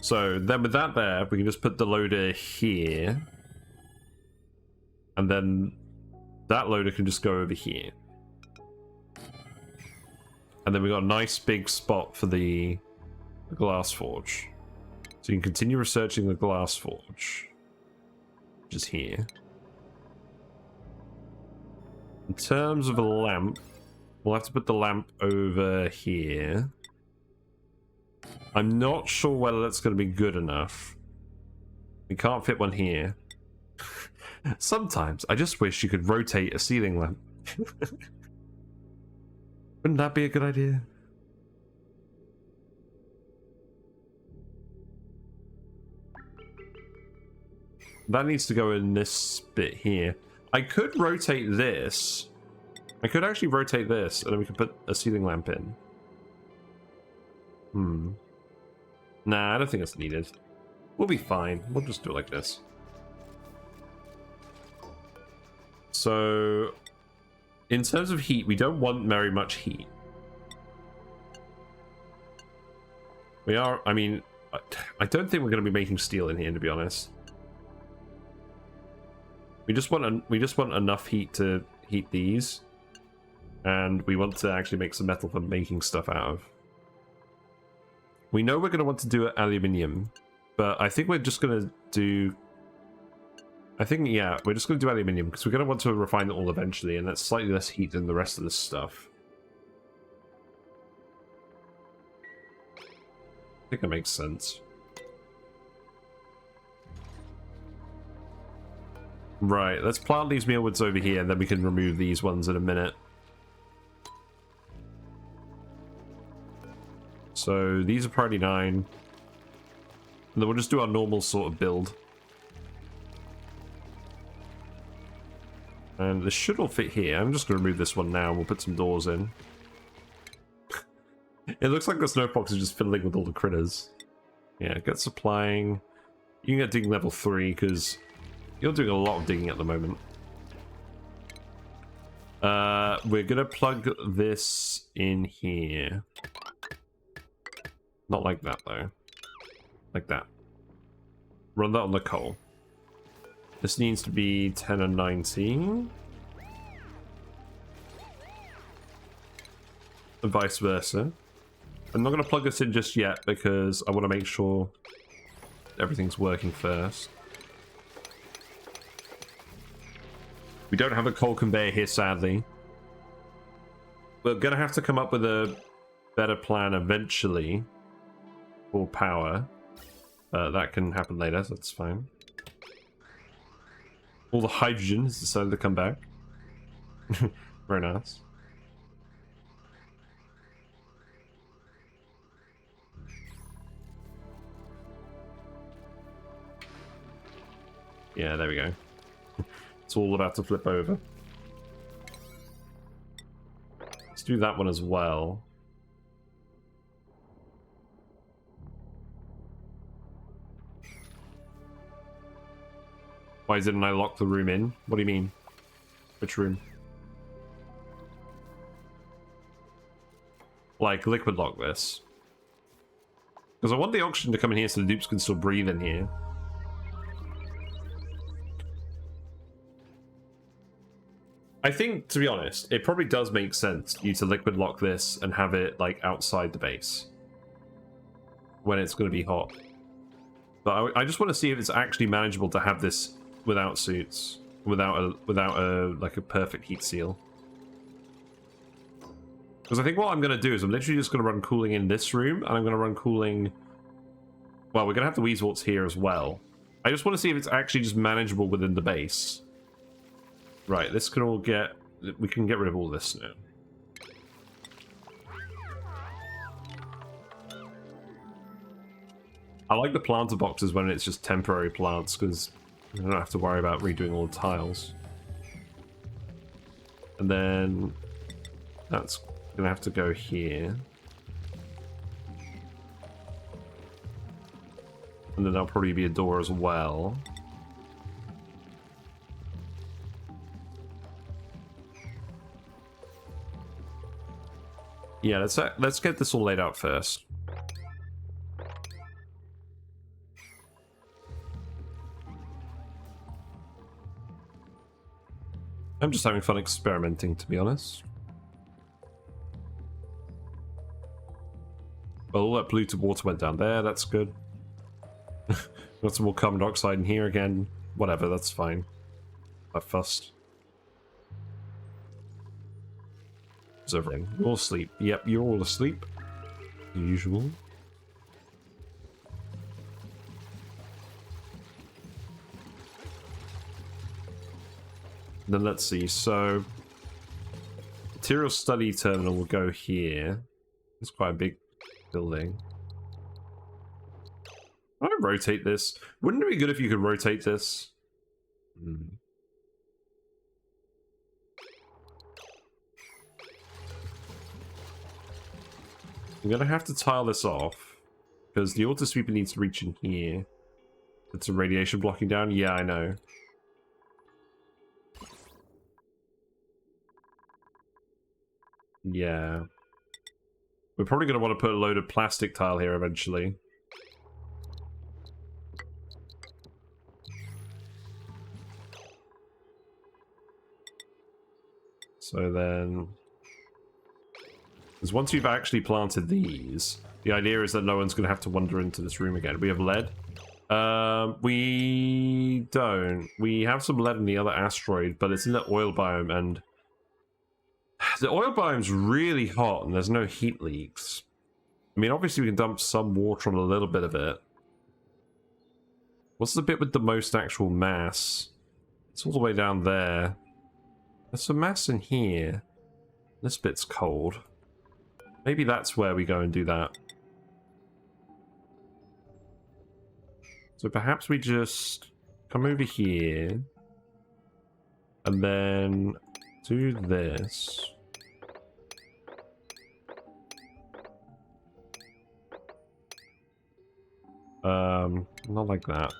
A: So then with that there, we can just put the loader here. And then that loader can just go over here. And then we got a nice big spot for the glass forge. So you can continue researching the glass forge. Which is here. In terms of a lamp, we'll have to put the lamp over here. I'm not sure whether that's going to be good enough. We can't fit one here. Sometimes I just wish you could rotate a ceiling lamp. Wouldn't that be a good idea? That needs to go in this bit here. I could rotate this. I could actually rotate this, and then we could put a ceiling lamp in. Nah, I don't think it's needed. We'll be fine. We'll just do it like this. So, in terms of heat, we don't want very much heat. We are, I mean, I don't think we're going to be making steel in here, to be honest. We just want enough heat to heat these, and we want to actually make some metal for making stuff out of. We know we're going to want to do aluminium, but I think we're just going to do... yeah, we're just going to do aluminium, because we're going to want to refine it all eventually, and that's slightly less heat than the rest of this stuff. I think that makes sense. Right, let's plant these mealwoods over here, and then we can remove these ones in a minute. So these are priority 9. And then we'll just do our normal sort of build. And this should all fit here. I'm just going to remove this one now, and we'll put some doors in. It looks like the snowbox is just fiddling with all the critters. Yeah, get supplying. You can get digging level 3, because you're doing a lot of digging at the moment. We're going to plug this in here. Not like that, though. Like that. Run that on the coal. This needs to be 10 and 19. And vice versa. I'm not going to plug this in just yet because I want to make sure everything's working first. We don't have a coal conveyor here, sadly. We're going to have to come up with a better plan eventually for power. That can happen later, so that's fine. All the hydrogen has decided to come back. Very nice. Yeah, there we go. It's all about to flip over. Let's do that one as well. Why didn't I lock the room in? What do you mean? Which room? Like, liquid lock this. Because I want the oxygen to come in here so the dupes can still breathe in here. I think, to be honest, it probably does make sense for you to liquid lock this and have it like outside the base when it's going to be hot. But I just want to see if it's actually manageable to have this without suits, without a like a perfect heat seal. Because I think what I'm going to do is I'm literally just going to run cooling in this room, and I'm going to run cooling... Well, we're going to have the Weezeworts here as well. I just want to see if it's actually just manageable within the base. Right, this can all get... We can get rid of all this now. I like the planter boxes when it's just temporary plants, because I don't have to worry about redoing all the tiles. And then... That's gonna have to go here. And then there'll probably be a door as well. Yeah, let's get this all laid out first. I'm just having fun experimenting, to be honest. Well, all that polluted water went down there, that's good. Got some more carbon dioxide in here again. Whatever, that's fine. I fussed. Is everything? You're all asleep. Yep, you're all asleep. As usual. Then let's see, so... Material study terminal will go here. It's quite a big building. I rotate this. Wouldn't it be good if you could rotate this? I'm gonna have to tile this off because the auto sweeper needs to reach in here. It's a radiation blocking down. Yeah, I know. Yeah. We're probably going to want to put a load of plastic tile here eventually. So then... Because once you've actually planted these, the idea is that no one's going to have to wander into this room again. We have lead? We don't. We have some lead in the other asteroid, but it's in the oil biome, and... The oil biome's really hot and there's no heat leaks. I mean, obviously we can dump some water on a little bit of it. What's the bit with the most actual mass? It's all the way down there. There's some mass in here. This bit's cold. Maybe that's where we go and do that. So perhaps we just come over here. And then do this. Not like that.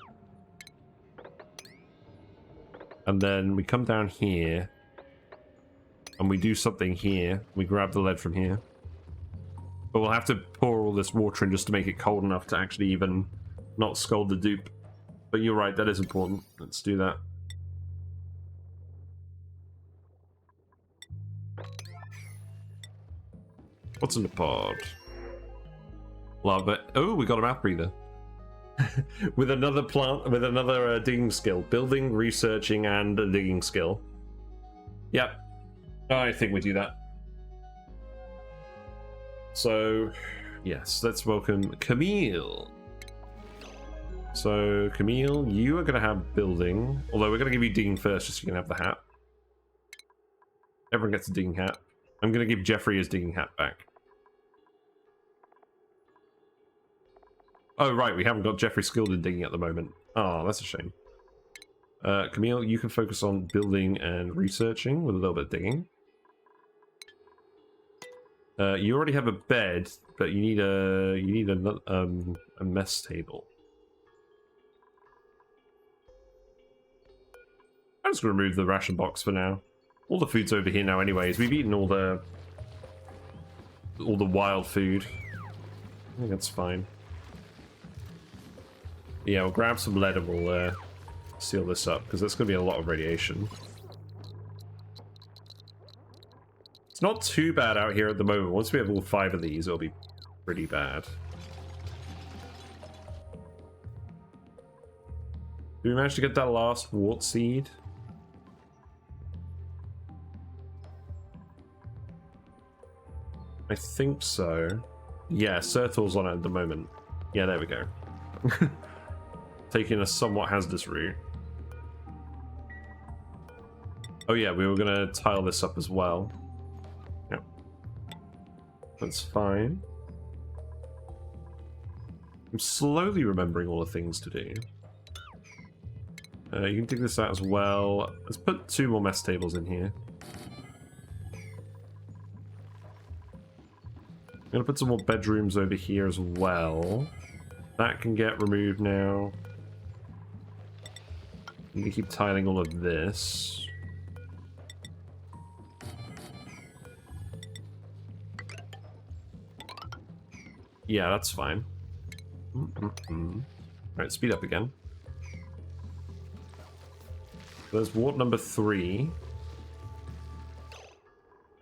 A: And then we come down here. And we do something here. We grab the lead from here. But we'll have to pour all this water in just to make it cold enough to actually even not scald the dupe. But you're right, that is important. Let's do that. What's in the pod? Lava. Oh, we got a mouth breather. With another plant, with another digging skill. Building, researching, and a digging skill. Yep. I think we do that. So, yes, let's welcome Camille. So, Camille, you are going to have building. Although we're going to give you digging first, just so you can have the hat. Everyone gets a digging hat. I'm going to give Jeffrey his digging hat back. Oh, right, we haven't got Jeffrey skilled in digging at the moment. Oh, that's a shame. Camille, you can focus on building and researching with a little bit of digging. You already have a bed, but you need a mess table. I'm just going to remove the ration box for now. All the food's over here now anyways. We've eaten all the wild food. I think that's fine. Yeah, we'll grab some lead and we'll seal this up, because that's going to be a lot of radiation. It's not too bad out here at the moment. Once we have all 5 of these, it'll be pretty bad. Did we manage to get that last wart seed? I think so. Yeah, Sertal's on it at the moment. Yeah, there we go. Taking a somewhat hazardous route. Oh yeah, we were gonna tile this up as well. Yep. That's fine. I'm slowly remembering all the things to do. You can dig this out as well. Let's put 2 more mess tables in here. I'm gonna put some more bedrooms over here as well. That can get removed now. I'm gonna keep tiling all of this. Yeah, that's fine. Alright, speed up again. There's wart number 3.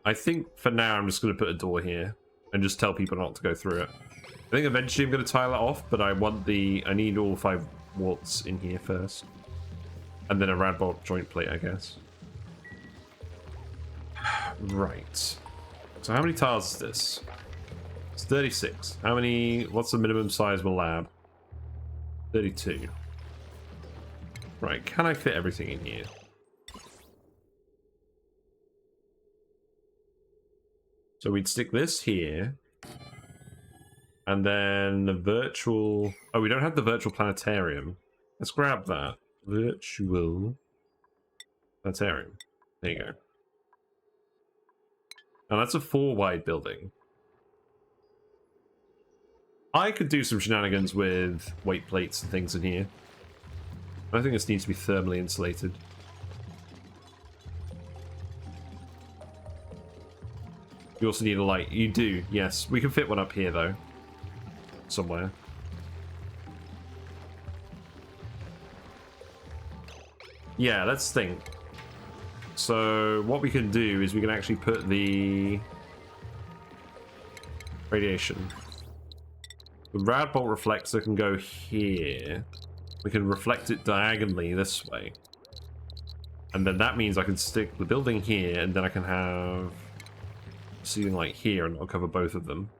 A: I think for now I'm just going to put a door here and just tell people not to go through it. I think eventually I'm going to tile it off, but I need all 5 warts in here first. And then a radbolt joint plate, I guess. Right. So how many tiles is this? It's 36. What's the minimum size of a lab? 32. Right, can I fit everything in here? So we'd stick this here. And then the virtual... Oh, we don't have the virtual planetarium. Let's grab that. Virtual planetarium. There you go. Now that's a 4-wide building. I could do some shenanigans with weight plates and things in here. I think this needs to be thermally insulated. You also need a light. You do, yes. We can fit one up here, though. Somewhere. Yeah, let's think. So, what we can do is we can actually put the radiation. The radbolt reflector can go here. We can reflect it diagonally this way. And then that means I can stick the building here, and then I can have a ceiling light here, and it'll cover both of them.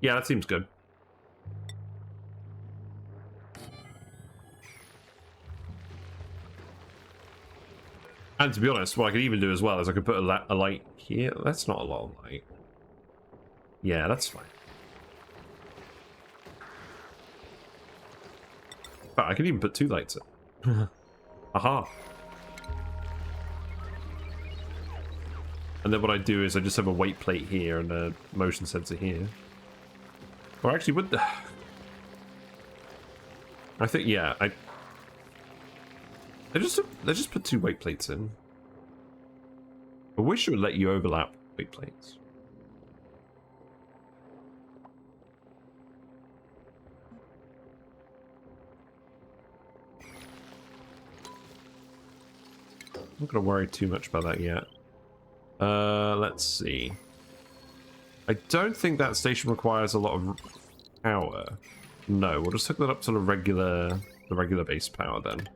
A: Yeah, that seems good. And to be honest, what I could even do as well is I could put a light here. That's not a lot of light. Yeah, that's fine. But I could even put 2 lights in. Aha. And then what I do is I just have a weight plate here and a motion sensor here. Or actually, would the... I think, yeah, I just put 2 weight plates in. I wish it would let you overlap weight plates. I'm not going to worry too much about that yet. Let's see. I don't think that station requires a lot of power. No, we'll just hook that up to the regular base power then.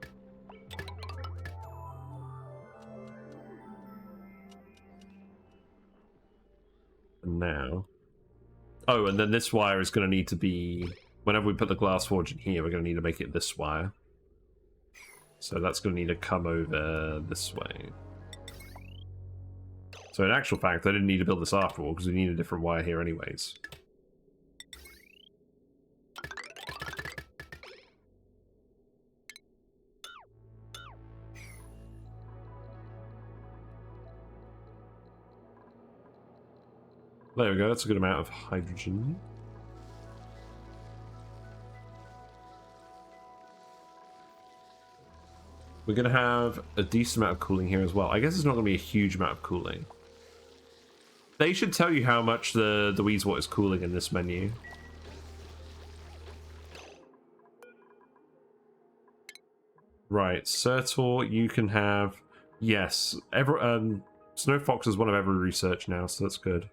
A: And now... Oh, and then this wire is going to need to be... Whenever we put the glass forge in here, we're going to need to make it this wire. So that's going to need to come over this way. So in actual fact, I didn't need to build this after all, because we need a different wire here anyways. There we go, that's a good amount of hydrogen. We're going to have a decent amount of cooling here as well. I guess it's not going to be a huge amount of cooling. They should tell you how much the Weezewort is cooling in this menu. Right, Sertor, you can have Yes, Snow Fox is one of every research now, so that's good.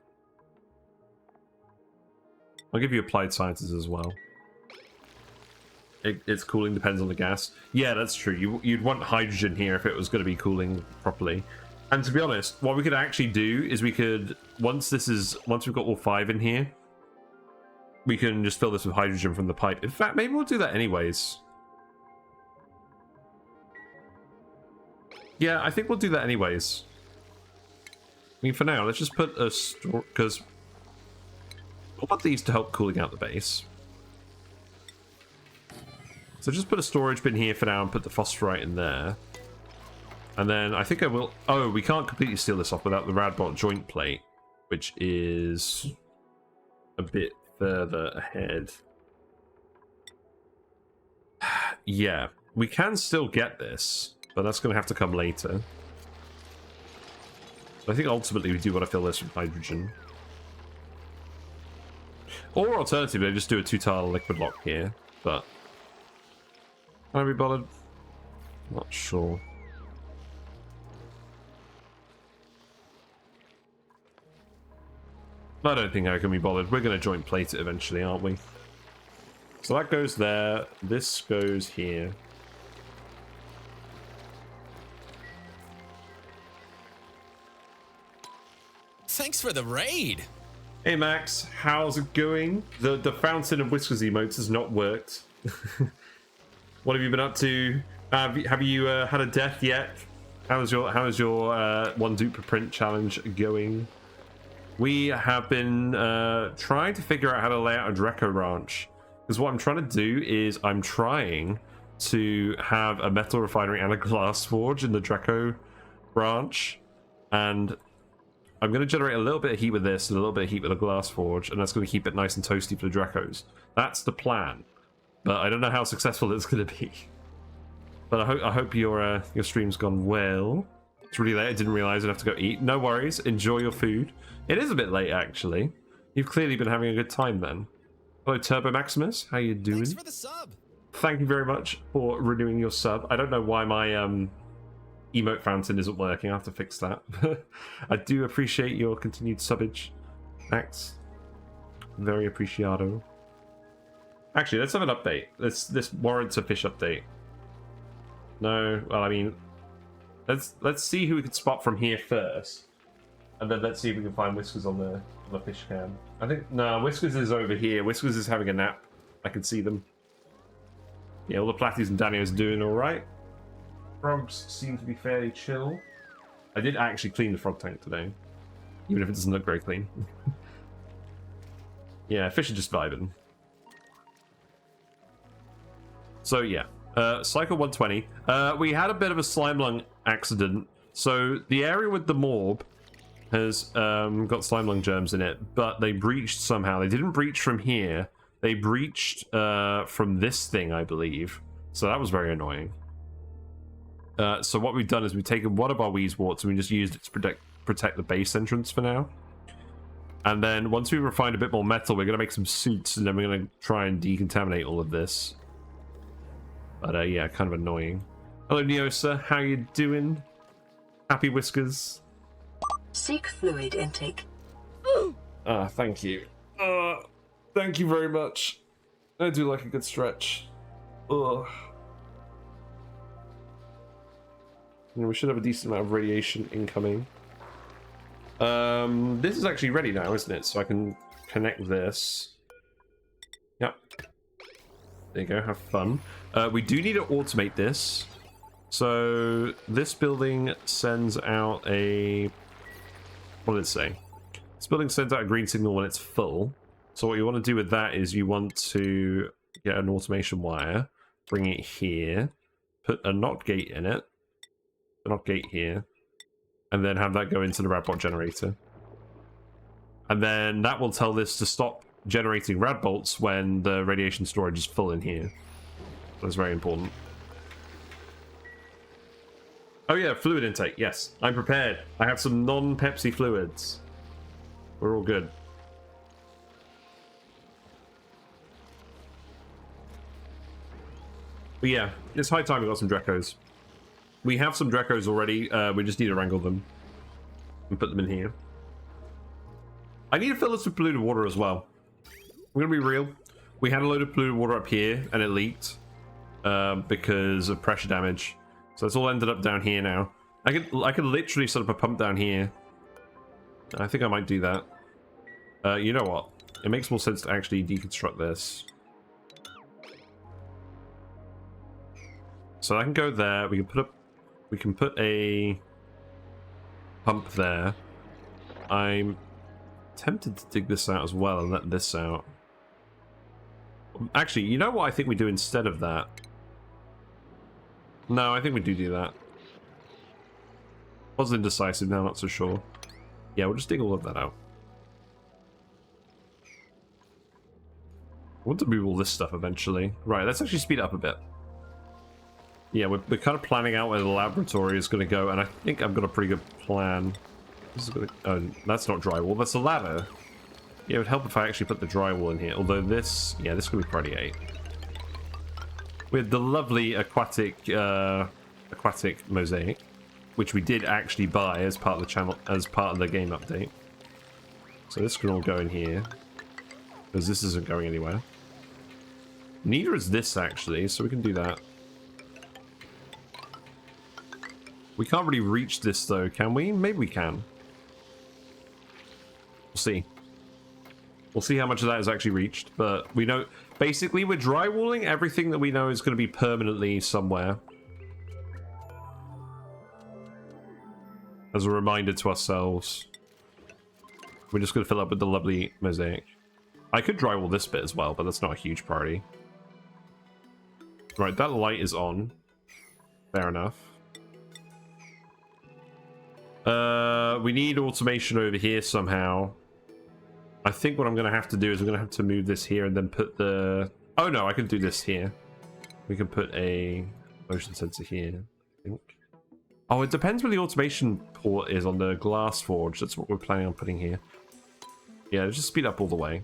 A: I'll give you applied sciences as well. Its cooling depends on the gas. Yeah, that's true. You'd want hydrogen here if it was going to be cooling properly. And to be honest, what we could actually do is we could, once we've got all 5 in here, we can just fill this with hydrogen from the pipe. In fact, maybe we'll do that anyways. Yeah, I think we'll do that anyways. I mean, for now, let's just put a store, because we'll want these to help cooling out the base. So just put a storage bin here for now and put the phosphorite in there. And then I think I will... Oh, we can't completely seal this off without the Radbot joint plate, which is a bit further ahead. Yeah, we can still get this, but that's going to have to come later. I think ultimately we do want to fill this with hydrogen. Or alternatively, just do a 2-tile liquid lock here, but... Can I be bothered? Not sure. I don't think I can be bothered. We're going to joint plate it eventually, aren't we? So that goes there. This goes here.
B: Thanks for the raid.
A: Hey Max, how's it going? The fountain of whiskers emotes has not worked. What have you been up to? Have you had a death yet? How is your one dupe per print challenge going? We have been trying to figure out how to lay out a Drecko ranch. Because what I'm trying to do is I'm trying to have a metal refinery and a glass forge in the Drecko branch. And I'm going to generate a little bit of heat with this and a little bit of heat with a glass forge. And that's going to keep it nice and toasty for the Dreckos. That's the plan. But I don't know how successful it's going to be. But I hope your stream's gone well. It's really late. I didn't realize I'd have to go eat. No worries. Enjoy your food. It is a bit late, actually. You've clearly been having a good time then. Hello, Turbo Maximus. How you doing?
B: Thanks for the sub.
A: Thank you very much for renewing your sub. I don't know why my emote fountain isn't working. I have to fix that. I do appreciate your continued subbage, Max. Very appreciado. Actually, let's have an update. This warrants a fish update. No, well, I mean, let's see who we can spot from here first, and then let's see if we can find Whiskers on the fish cam. I think no, Whiskers is over here. Whiskers is having a nap. I can see them. Yeah, all the Platies and Daniels doing all right. Frogs seem to be fairly chill. I did actually clean the frog tank today, even if it doesn't look very clean. Yeah, fish are just vibing. So yeah, Cycle 120. We had a bit of a Slimelung accident. So the area with the morb has got Slimelung germs in it, but they breached somehow. They didn't breach from here. They breached from this thing, I believe. So that was very annoying. So what we've done is we've taken one of our Wheezeworts and we just used it to protect the base entrance for now. And then once we refine a bit more metal, we're going to make some suits and then we're going to try and decontaminate all of this. But yeah, kind of annoying. Hello, Neosa. How you doing? Happy Whiskers?
C: Seek fluid intake.
A: Thank you. Thank you very much. I do like a good stretch. Ugh. We should have a decent amount of radiation incoming. This is actually ready now, isn't it? So I can connect this. Yep. There you go, have fun. We do need to automate this. So this building sends out a... What did it say? This building sends out a green signal when it's full. So what you want to do with that is you want to get an automation wire, bring it here, put a NOT gate in it, a NOT gate here, and then have that go into the Radbot generator. And then that will tell this to stop generating rad bolts when the radiation storage is full in here. That's very important. Oh yeah, fluid intake. Yes, I'm prepared. I have some non-Pepsi fluids. We're all good. But yeah, it's high time we got some Dreckos. We have some Dreckos already. We just need to wrangle them and put them in here. I need to fill this with polluted water as well. I'm gonna be real. We had a load of polluted water up here and it leaked because of pressure damage. So it's all ended up down here now. I could literally set up a pump down here. I think I might do that. You know what? It makes more sense to actually deconstruct this. So I can go there. We can put a pump there. I'm tempted to dig this out as well and let this out. Actually, you know what I think we do instead of that? No, I think we do that. I was indecisive, now not so sure. Yeah, we'll just dig all of that out. I want to move all this stuff eventually. Right, let's actually speed it up a bit. Yeah, we're kind of planning out where the laboratory is going to go, and I think I've got a pretty good plan. This is gonna, oh, that's not drywall, that's a ladder. Yeah, it would help if I actually put the drywall in here, although this, yeah, this could be priority 8. With the lovely aquatic mosaic, which we did actually buy as part of the channel, as part of the game update. So this can all go in here, because this isn't going anywhere. Neither is this, actually, so we can do that. We can't really reach this, though, can we? Maybe we can. We'll see. We'll see how much of that is actually reached, but we know... Basically, we're drywalling everything that we know is going to be permanently somewhere. As a reminder to ourselves. We're just going to fill up with the lovely mosaic. I could drywall this bit as well, but that's not a huge priority. Right, that light is on. Fair enough. We need automation over here somehow. I think what I'm going to have to do is we're going to have to move this here and then put the... Oh no, I can do this here. We can put a motion sensor here, I think. Oh, it depends where the automation port is on the glass forge. That's what we're planning on putting here. Yeah, let's just speed up all the way.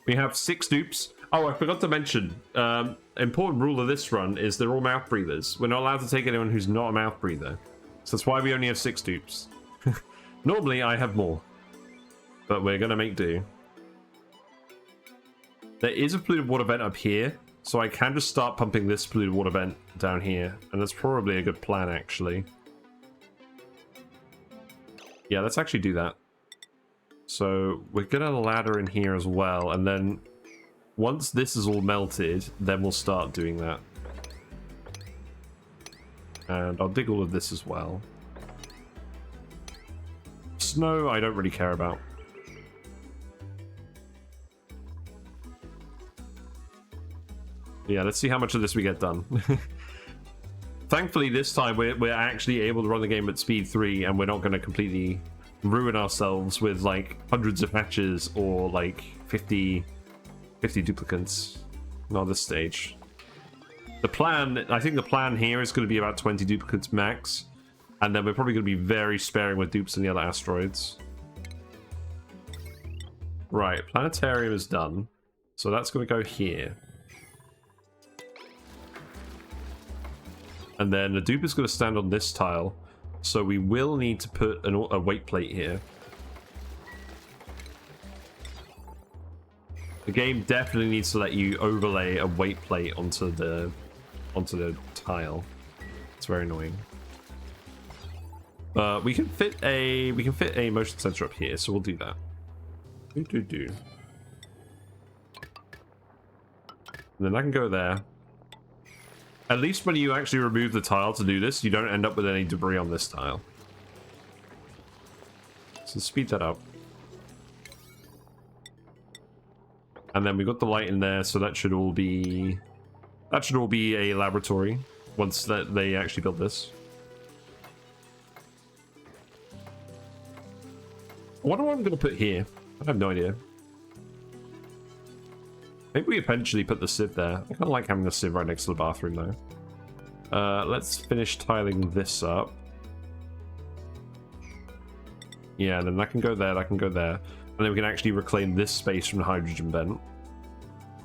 A: We have 6 dupes. Oh, I forgot to mention, important rule of this run is they're all mouth breathers. We're not allowed to take anyone who's not a mouth breather. So that's why we only have 6 dupes. Normally, I have more. But we're going to make do. There is a polluted water vent up here, so I can just start pumping this polluted water vent down here. And that's probably a good plan, actually. Yeah, let's actually do that. So we're going to ladder in here as well, and then once this is all melted, then we'll start doing that. And I'll dig all of this as well. Snow, I don't really care about. Yeah, let's see how much of this we get done. Thankfully, this time we're actually able to run the game at speed 3, and we're not going to completely ruin ourselves with like hundreds of hatches or like 50 duplicates. Not this stage. The plan, I think the plan here is going to be about 20 duplicates max, and then we're probably going to be very sparing with dupes and the other asteroids. Right, planetarium is done, so that's going to go here. And then the dupe is going to stand on this tile, so we will need to put a weight plate here. The game definitely needs to let you overlay a weight plate onto the tile. It's very annoying. We can fit a motion sensor up here, so we'll do that. And then I can go there. At least when you actually remove the tile to do this, you don't end up with any debris on this tile. So speed that up. And then we got the light in there, so that should all be a laboratory once that they actually build this. What am I going to put here? I have no idea. Maybe we eventually put the sieve there. I kind of like having the sieve right next to the bathroom, though. Let's finish tiling this up. Yeah, then that can go there, that can go there. And then we can actually reclaim this space from the hydrogen vent.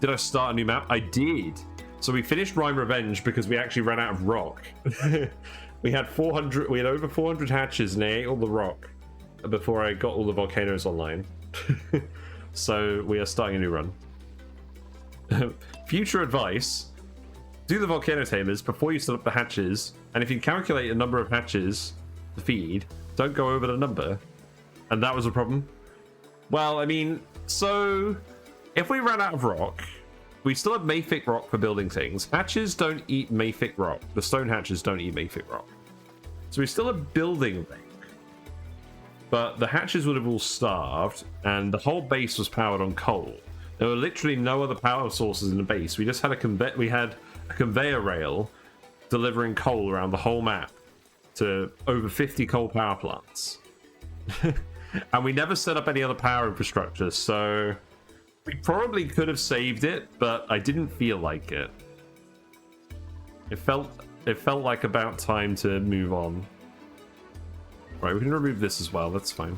A: Did I start a new map? I did! So we finished Rhyme Revenge because we actually ran out of rock. We had 400. We had over 400 hatches, and they ate all the rock before I got all the volcanoes online. So we are starting a new run. Future advice: do the volcano tamers before you set up the hatches, and if you calculate a number of hatches to feed, don't go over the number. And that was a problem. Well, I mean, so if we ran out of rock, we still have mafic rock for building things. Hatches don't eat mafic rock. The stone hatches don't eat mafic rock. So we still have building rock. But the hatches would have all starved, and the whole base was powered on coal. There were literally no other power sources in the base. We just had a conveyor rail delivering coal around the whole map to over 50 coal power plants. And we never set up any other power infrastructure, so we probably could have saved it, but I didn't feel like it. It felt like about time to move on. Right, we can remove this as well, that's fine.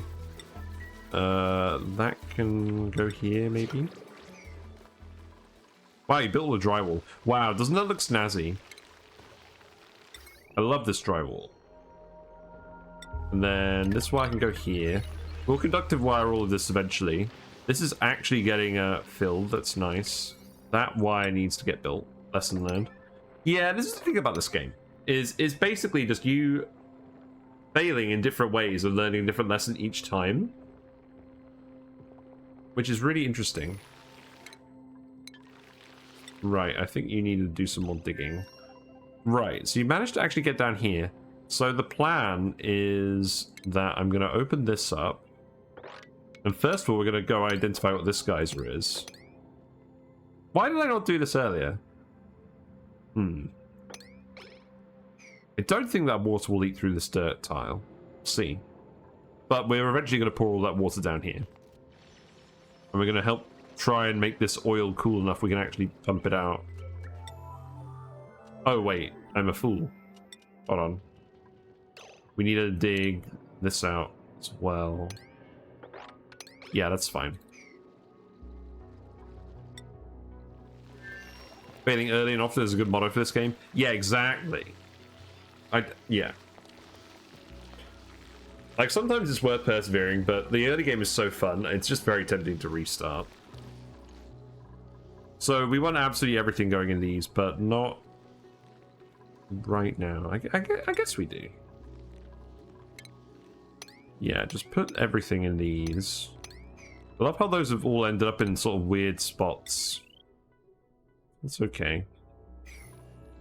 A: That can go here, maybe? Wow, you built a drywall. Wow, doesn't that look snazzy? I love this drywall. And then this wire can go here. We'll conductive wire all of this eventually. This is actually getting filled. That's nice. That wire needs to get built. Lesson learned. Yeah, this is the thing about this game. Is basically just you failing in different ways and learning a different lesson each time. Which is really interesting. Right, I think you need to do some more digging. Right, so you managed to actually get down here. So the plan is that I'm going to open this up. And first of all, we're going to go identify what this geyser is. Why did I not do this earlier? I don't think that water will leak through this dirt tile. See. But we're eventually going to pour all that water down here. And we're going to help try and make this oil cool enough we can actually pump it out. Oh, wait. I'm a fool. Hold on. We need to dig this out as well. Yeah, that's fine. Failing early and often is a good motto for this game. Yeah, exactly. Yeah. Like, sometimes it's worth persevering, but the early game is so fun, it's just very tempting to restart. So we want absolutely everything going in these, but not right now. I guess we do. Yeah, just put everything in these. I love how those have all ended up in sort of weird spots. It's okay.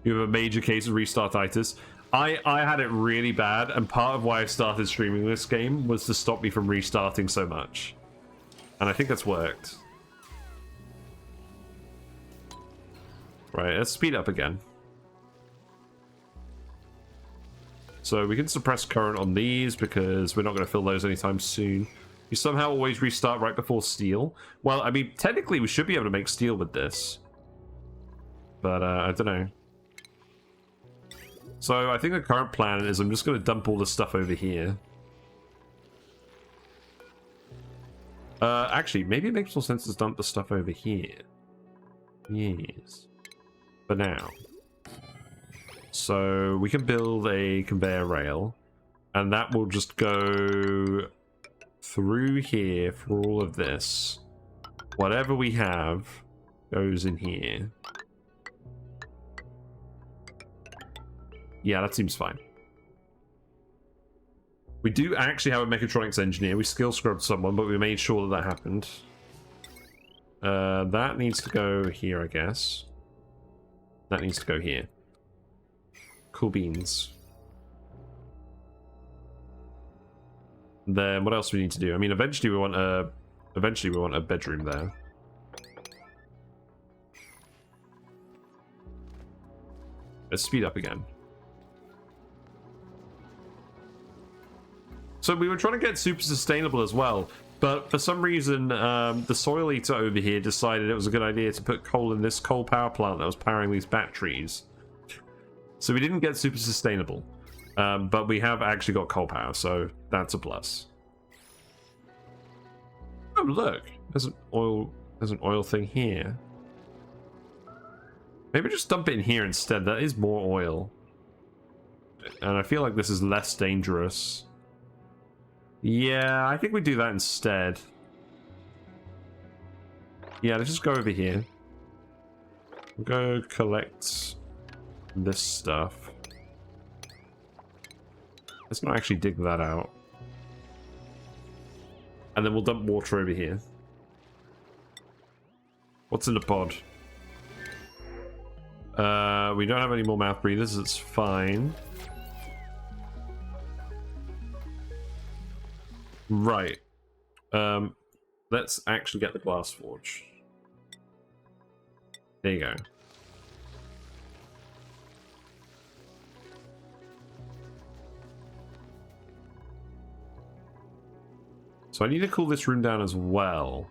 A: You have a major case of restartitis. I had it really bad, and part of why I started streaming this game was to stop me from restarting so much. And I think that's worked. Right, let's speed up again. So we can suppress current on these because we're not going to fill those anytime soon. You somehow always restart right before steel. Well, I mean, technically we should be able to make steel with this. But I don't know. So I think the current plan is I'm just going to dump all this stuff over here. Actually, maybe it makes more sense to dump the stuff over here. Yes. For now. So we can build a conveyor rail. And that will just go through here for all of this. Whatever we have goes in here. Yeah, that seems fine. We do actually have a mechatronics engineer. We skill scrubbed someone, but we made sure that that happened. That needs to go here, I guess. That needs to go here. Cool beans. Then what else do we need to do? I mean, eventually we want a bedroom there. Let's speed up again. So we were trying to get super sustainable as well, but for some reason the soil eater over here decided it was a good idea to put coal in this coal power plant that was powering these batteries. So we didn't get super sustainable, but we have actually got coal power, so that's a plus. Oh look, there's an oil thing here. Maybe just dump it in here instead. That is more oil. and I feel like this is less dangerous. Yeah, I think we do that instead. Yeah, let's just go over here. Go collect this stuff. Let's not actually dig that out. And then we'll dump water over here. What's in the pod? We don't have any more mouth breathers, it's fine. Right. Let's actually get the glass forge. There you go. So I need to cool this room down as well.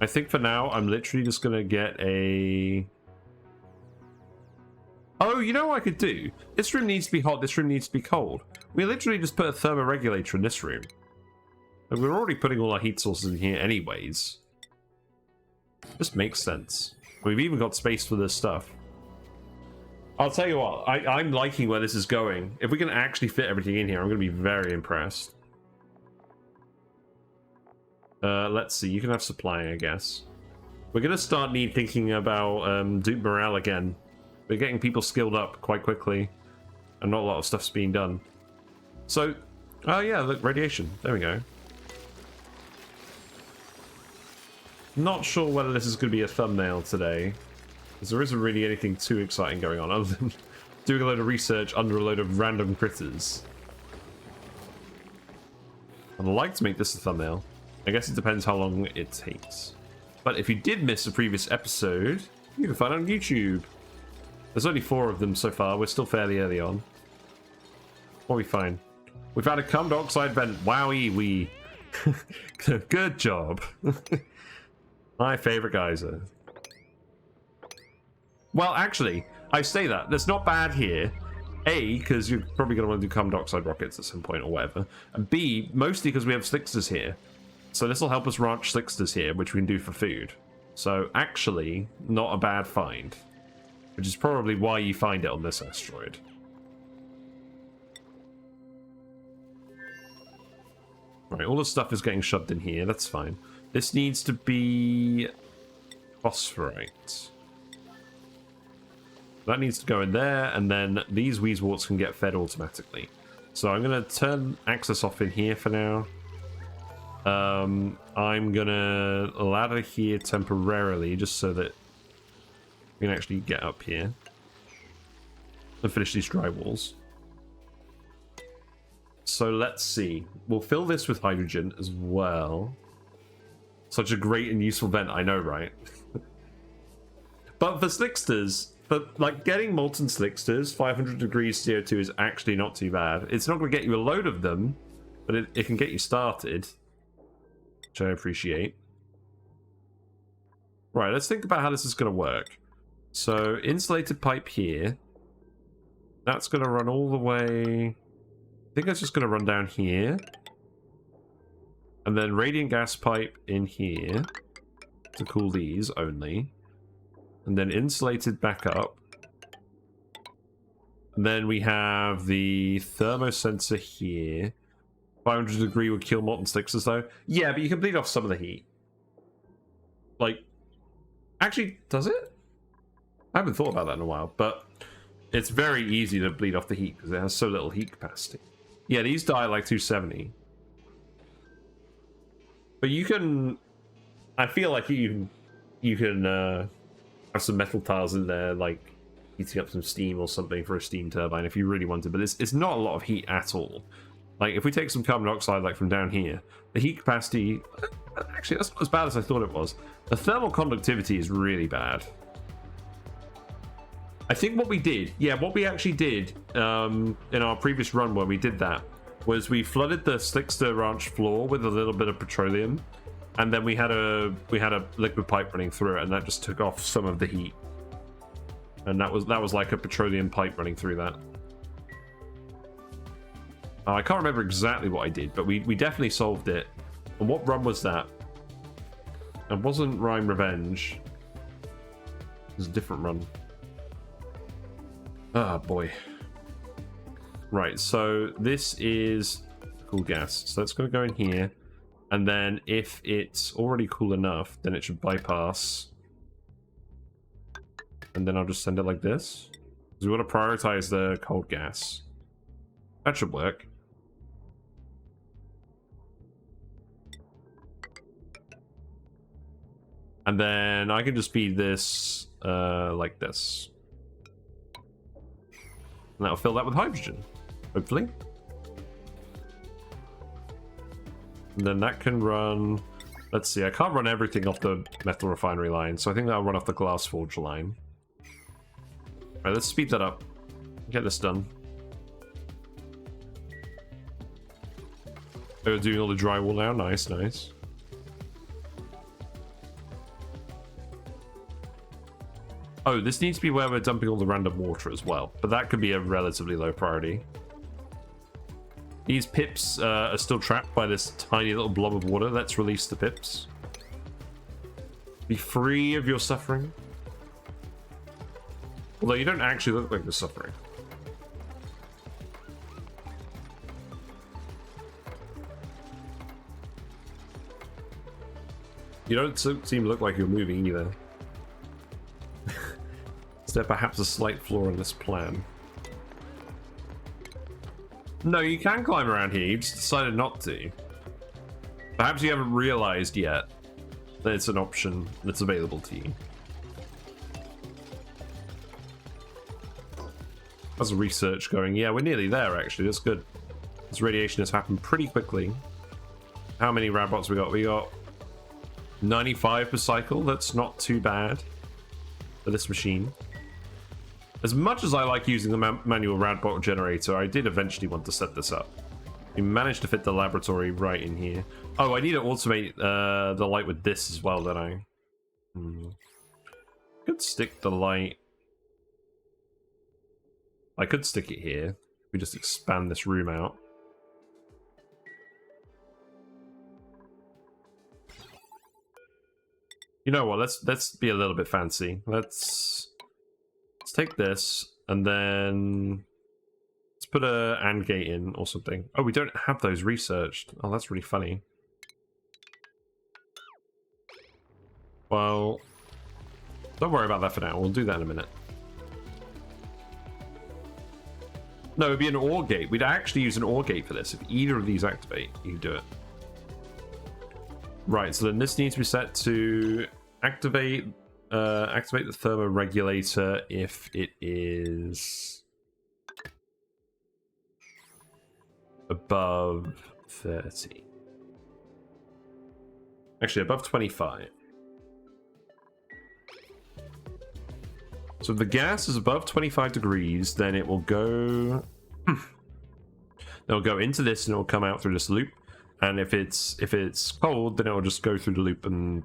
A: I think for now, I'm literally just going to get a... Oh, you know what I could do? This room needs to be hot, this room needs to be cold. We literally just put a Thermo Regulator in this room. And we're already putting all our heat sources in here anyways. Just makes sense. We've even got space for this stuff. I'll tell you what, I'm liking where this is going. If we can actually fit everything in here, I'm going to be very impressed. Let's see, you can have supplying, I guess. We're going to start thinking about dupe morale again. We're getting people skilled up quite quickly, and not a lot of stuff's being done. So, oh yeah, look, radiation. There we go. Not sure whether this is going to be a thumbnail today, because there isn't really anything too exciting going on, other than doing a load of research under a load of random critters. I'd like to make this a thumbnail. I guess it depends how long it takes. But if you did miss a previous episode, you can find it on YouTube. There's only 4 of them so far. We're still fairly early on. What we find? We've had a carbon dioxide vent. Wowie wee. Good job. My favorite geyser. Well, actually, I say that. That's not bad here. A, because you're probably going to want to do carbon dioxide rockets at some point or whatever. And B, mostly because we have slicksters here. So this will help us ranch slicksters here, which we can do for food. So actually, not a bad find. Which is probably why you find it on this asteroid. Right, all the stuff is getting shoved in here. That's fine. This needs to be phosphorite. That needs to go in there, and then these weezeworts can get fed automatically. So I'm going to turn access off in here for now. I'm going to ladder here temporarily, just so that we can actually get up here and finish these dry walls. So let's see. We'll fill this with hydrogen as well. Such a great and useful vent, I know, right? But for slicksters, like getting molten slicksters, 500 degrees CO2 is actually not too bad. It's not going to get you a load of them, but it can get you started, which I appreciate. Right, let's think about how this is going to work. So, insulated pipe here. That's going to run all the way... I think that's just going to run down here. And then radiant gas pipe in here to cool these only. And then insulated back up. And then we have the thermosensor here. 500 degree would kill molten slicksters though. Yeah, but you can bleed off some of the heat. Like, actually, does it? I haven't thought about that in a while, but it's very easy to bleed off the heat because it has so little heat capacity. Yeah, these die at like 270. But you can... I feel like you can have some metal tiles in there, like heating up some steam or something for a steam turbine if you really wanted, but it's not a lot of heat at all. Like, if we take some carbon dioxide, like from down here, the heat capacity... Actually, that's not as bad as I thought it was. The thermal conductivity is really bad. I think what we did, yeah, what we actually did in our previous run where we did that was we flooded the slickster ranch floor with a little bit of petroleum, and then we had a liquid pipe running through it, and that just took off some of the heat. And that was like a petroleum pipe running through that. I can't remember exactly what I did, but we definitely solved it. And what run was that? It wasn't Rhyme Revenge. It's a different run. Ah, boy. Right, so this is cool gas. So that's going to go in here. And then if it's already cool enough, then it should bypass. And then I'll just send it like this. Because we want to prioritize the cold gas. That should work. And then I can just feed this like this. And that'll fill that with hydrogen, hopefully. And then that can run... Let's see, I can't run everything off the Metal Refinery line, so I think that'll run off the Glass Forge line. Alright, let's speed that up. Get this done. Oh, we're doing all the drywall now. Nice, nice. Oh, this needs to be where we're dumping all the random water as well, but that could be a relatively low priority. These pips are still trapped by this tiny little blob of water. Let's release the pips. Be free of your suffering. Although you don't actually look like you're suffering. You don't seem to look like you're moving either. Is there perhaps a slight flaw in this plan? No, you can climb around here, you just decided not to. Perhaps you haven't realized yet that it's an option that's available to you. How's the research going? Yeah, we're nearly there actually, that's good. This radiation has happened pretty quickly. How many radbots we got? We got 95 per cycle, that's not too bad for this machine. As much as I like using the manual radbot generator, I did eventually want to set this up. We managed to fit the laboratory right in here. Oh, I need to automate the light with this as well, don't I? Could stick the light... I could stick it here. We just expand this room out. You know what? Let's be a little bit fancy. Let's take this and then let's put a AND gate in or something. Oh, we don't have those researched. Oh, that's really funny. Well, don't worry about that for now. We'll do that in a minute. No, it'd be an OR gate. We'd actually use an OR gate for this. If either of these activate, you can do it. Right, so then this needs to be set to activate the Thermo Regulator if it is above 30. Actually, above 25. So if the gas is above 25 degrees, then it will go... It'll go into this and it will come out through this loop. And if it's cold, then it will just go through the loop and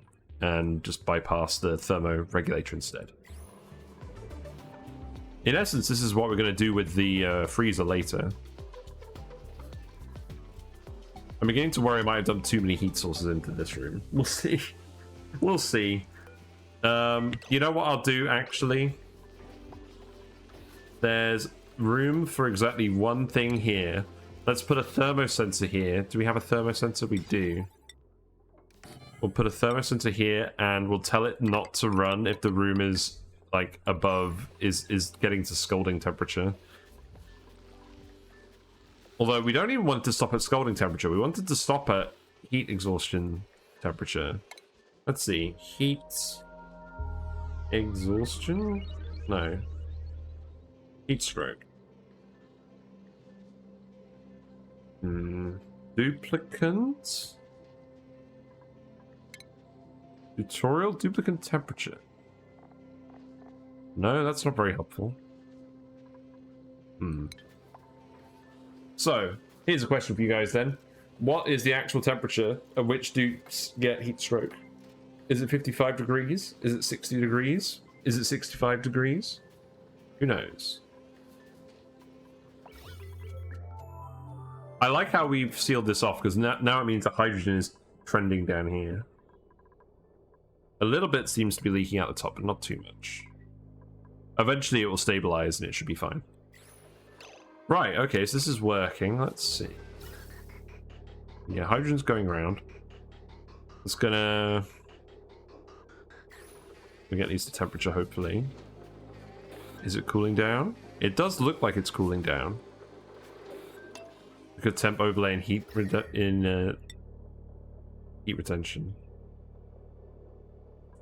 A: just bypass the Thermo Regulator instead. In essence, this is what we're going to do with the freezer later. I'm beginning to worry I might have done too many heat sources into this room. We'll see. We'll see. You know what I'll do, actually? There's room for exactly one thing here. Let's put a thermosensor here. Do we have a thermosensor? We do. We'll put a thermosensor here and we'll tell it not to run if the room is like above, is getting to scalding temperature. Although we don't even want to stop at scalding temperature. We wanted to stop at heat exhaustion temperature. Let's see. Heat exhaustion? No. Heat stroke. Duplicant? Tutorial duplicant temperature. No, that's not very helpful. So, here's a question for you guys then. What is the actual temperature at which dupes get heat stroke? Is it 55 degrees? Is it 60 degrees? Is it 65 degrees? Who knows? I like how we've sealed this off, because now it means that hydrogen is trending down here. A little bit seems to be leaking out the top, but not too much. Eventually it will stabilize and it should be fine. Right, okay, so this is working. Let's see. Yeah, hydrogen's going around. It's gonna... we get these to temperature, hopefully. Is it cooling down? It does look like it's cooling down. Good temp overlay and heat heat retention.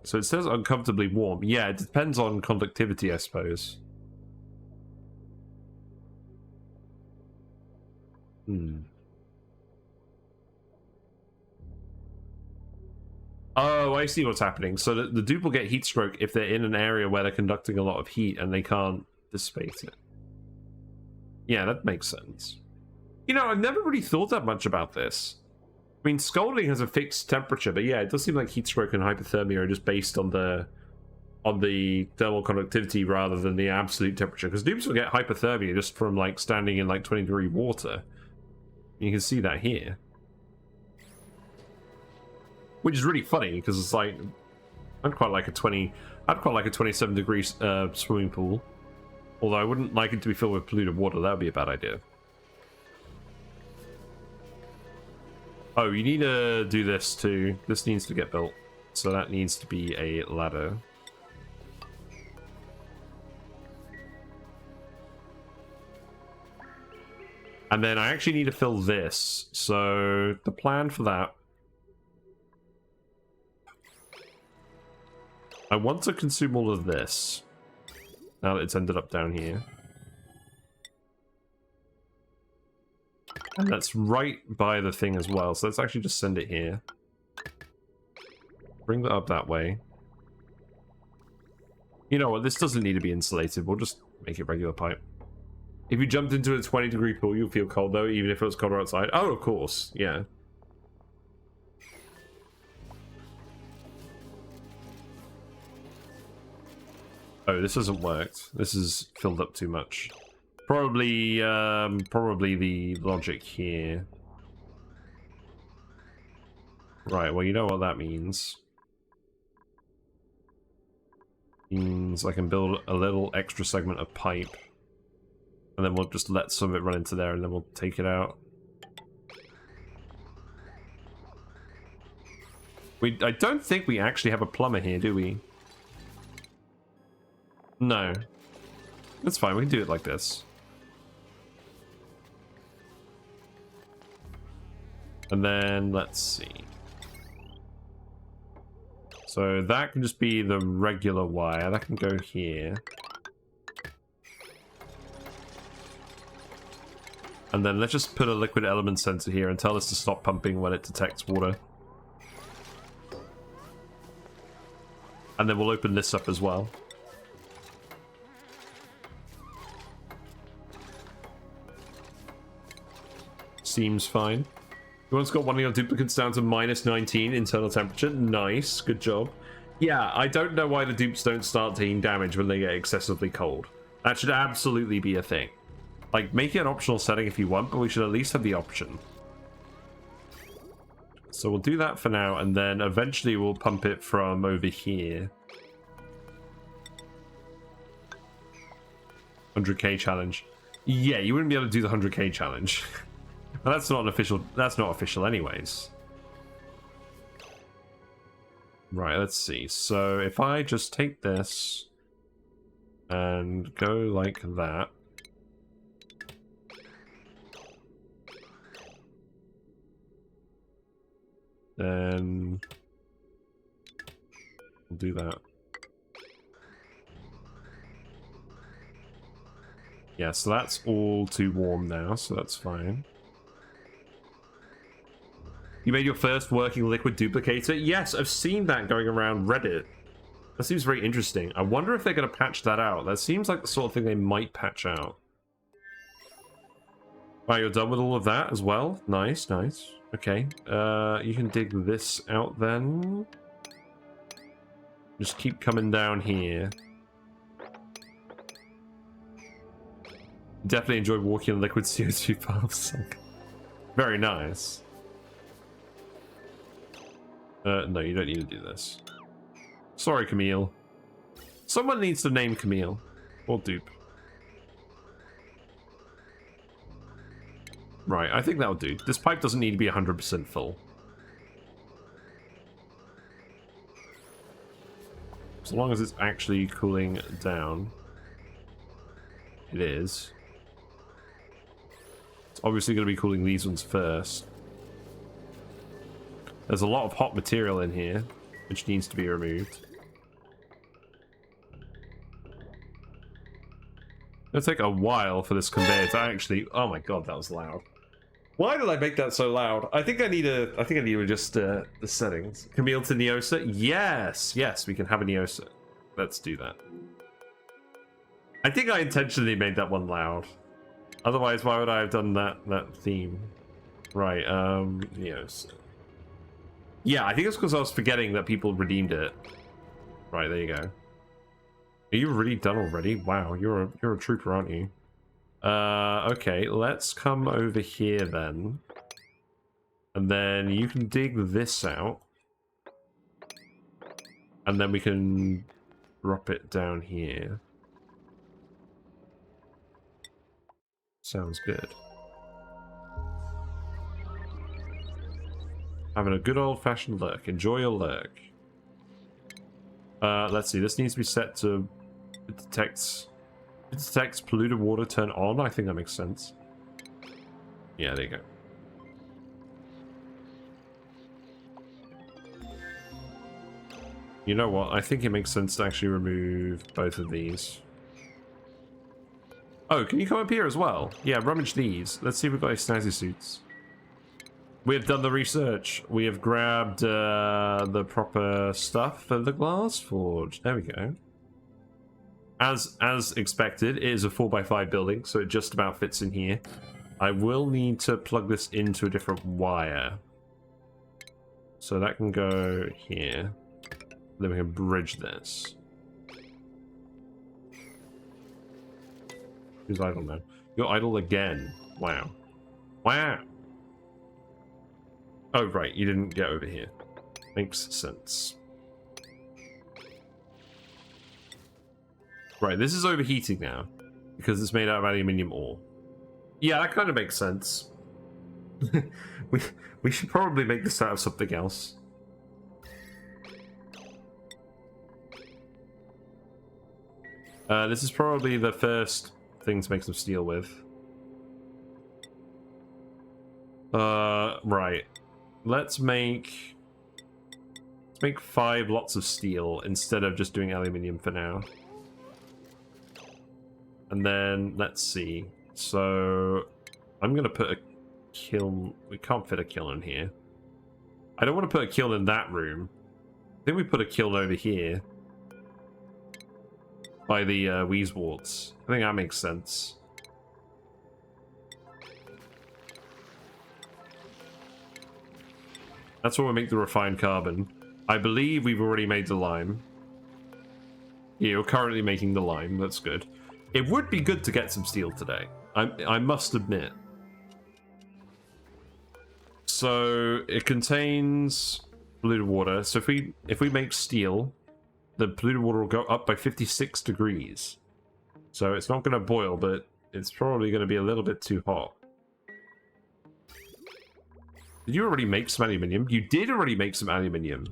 A: So it says uncomfortably warm. Yeah, it depends on conductivity, I suppose. Oh, I see what's happening. So the dupe will get heat stroke if they're in an area where they're conducting a lot of heat and they can't dissipate it. Yeah, that makes sense. You know, I've never really thought that much about this. I mean, scalding has a fixed temperature, but yeah, it does seem like heat stroke and hypothermia are just based on the thermal conductivity rather than the absolute temperature. Because dupes will get hypothermia just from like standing in like 20-degree water. You can see that here. Which is really funny because it's like I'd quite like a 27 degree swimming pool. Although I wouldn't like it to be filled with polluted water. That would be a bad idea. Oh, you need to do this too. This needs to get built. So that needs to be a ladder. And then I actually need to fill this. So the plan for that... I want to consume all of this. Now that it's ended up down here. And that's right by the thing as well. So let's actually just send it here. Bring that up that way. You know what? This doesn't need to be insulated. We'll just make it regular pipe. If you jumped into a 20-degree pool, you'll feel cold though, even if it was colder outside. Oh, of course. Yeah. Oh, this hasn't worked. This is filled up too much. Probably the logic here. Right, well, you know what that means. Means I can build a little extra segment of pipe. And then we'll just let some of it run into there and then we'll take it out. I don't think we actually have a plumber here, do we? No. That's fine, we can do it like this. And then, let's see. So that can just be the regular wire. That can go here. And then let's just put a liquid element sensor here and tell us to stop pumping when it detects water. And then we'll open this up as well. Seems fine. You once got one of your duplicates down to -19 internal temperature. Nice, good job. Yeah, I don't know why the dupes don't start taking damage when they get excessively cold. That should absolutely be a thing. Like, make it an optional setting if you want, but we should at least have the option. So we'll do that for now, and then eventually we'll pump it from over here. 100k challenge. Yeah, you wouldn't be able to do the 100k challenge. Well, that's not official anyways. Right, let's see. So if I just take this and go like that. Then we'll do that. Yeah, so that's all too warm now, so that's fine. You made your first working liquid duplicator? Yes, I've seen that going around Reddit. That seems very interesting. I wonder if they're going to patch that out. That seems like the sort of thing they might patch out. Right, you're done with all of that as well? Nice, nice. Okay, you can dig this out then. Just keep coming down here. Definitely enjoy walking on liquid CO2 paths. Very nice. No, you don't need to do this. Sorry, Camille. Someone needs to name Camille. Or dupe. Right, I think that'll do. This pipe doesn't need to be 100% full. As long as it's actually cooling down. It is. It's obviously going to be cooling these ones first. There's a lot of hot material in here, which needs to be removed. It'll take a while for this conveyor to actually... Oh my god, that was loud. Why did I make that so loud? I think I need to adjust the settings. Camille to Neosa? Yes, yes, we can have a Neosa. Let's do that. I think I intentionally made that one loud. Otherwise, why would I have done that theme? Right, Neosa. Yeah, I think it's because I was forgetting that people redeemed it. Right, there you go. Are you really done already? Wow, you're a trooper, aren't you? Okay, let's come over here then. And then you can dig this out. And then we can drop it down here. Sounds good. Having a good old-fashioned lurk. Enjoy your lurk. Let's see, this needs to be set to... It detects polluted water, turn on. I think that makes sense. Yeah, there you go. You know what? I think it makes sense to actually remove both of these. Oh, can you come up here as well? Yeah, rummage these. Let's see if we've got any snazzy suits. We have done the research. We have grabbed the proper stuff for the glass forge. There we go. As expected, it is a 4x5 building, so it just about fits in here. I will need to plug this into a different wire. So that can go here. Then we can bridge this. Who's idle now? You're idle again. Wow. Wow. Oh, right. You didn't get over here. Makes sense. Right, this is overheating now because it's made out of aluminium ore. Yeah, that kind of makes sense. we should probably make this out of something else. This is probably the first thing to make some steel with. Right. Let's make 5 lots of steel instead of just doing aluminium for now. And then, let's see. So, I'm going to put a kiln. We can't fit a kiln in here. I don't want to put a kiln in that room. I think we put a kiln over here. By the Weezewarts. I think that makes sense. That's where we make the refined carbon. I believe we've already made the lime. Yeah, we're currently making the lime. That's good. It would be good to get some steel today. I must admit. So it contains polluted water. So if we make steel, the polluted water will go up by 56 degrees. So it's not going to boil, but it's probably going to be a little bit too hot. Did you already make some aluminium? You did already make some aluminium.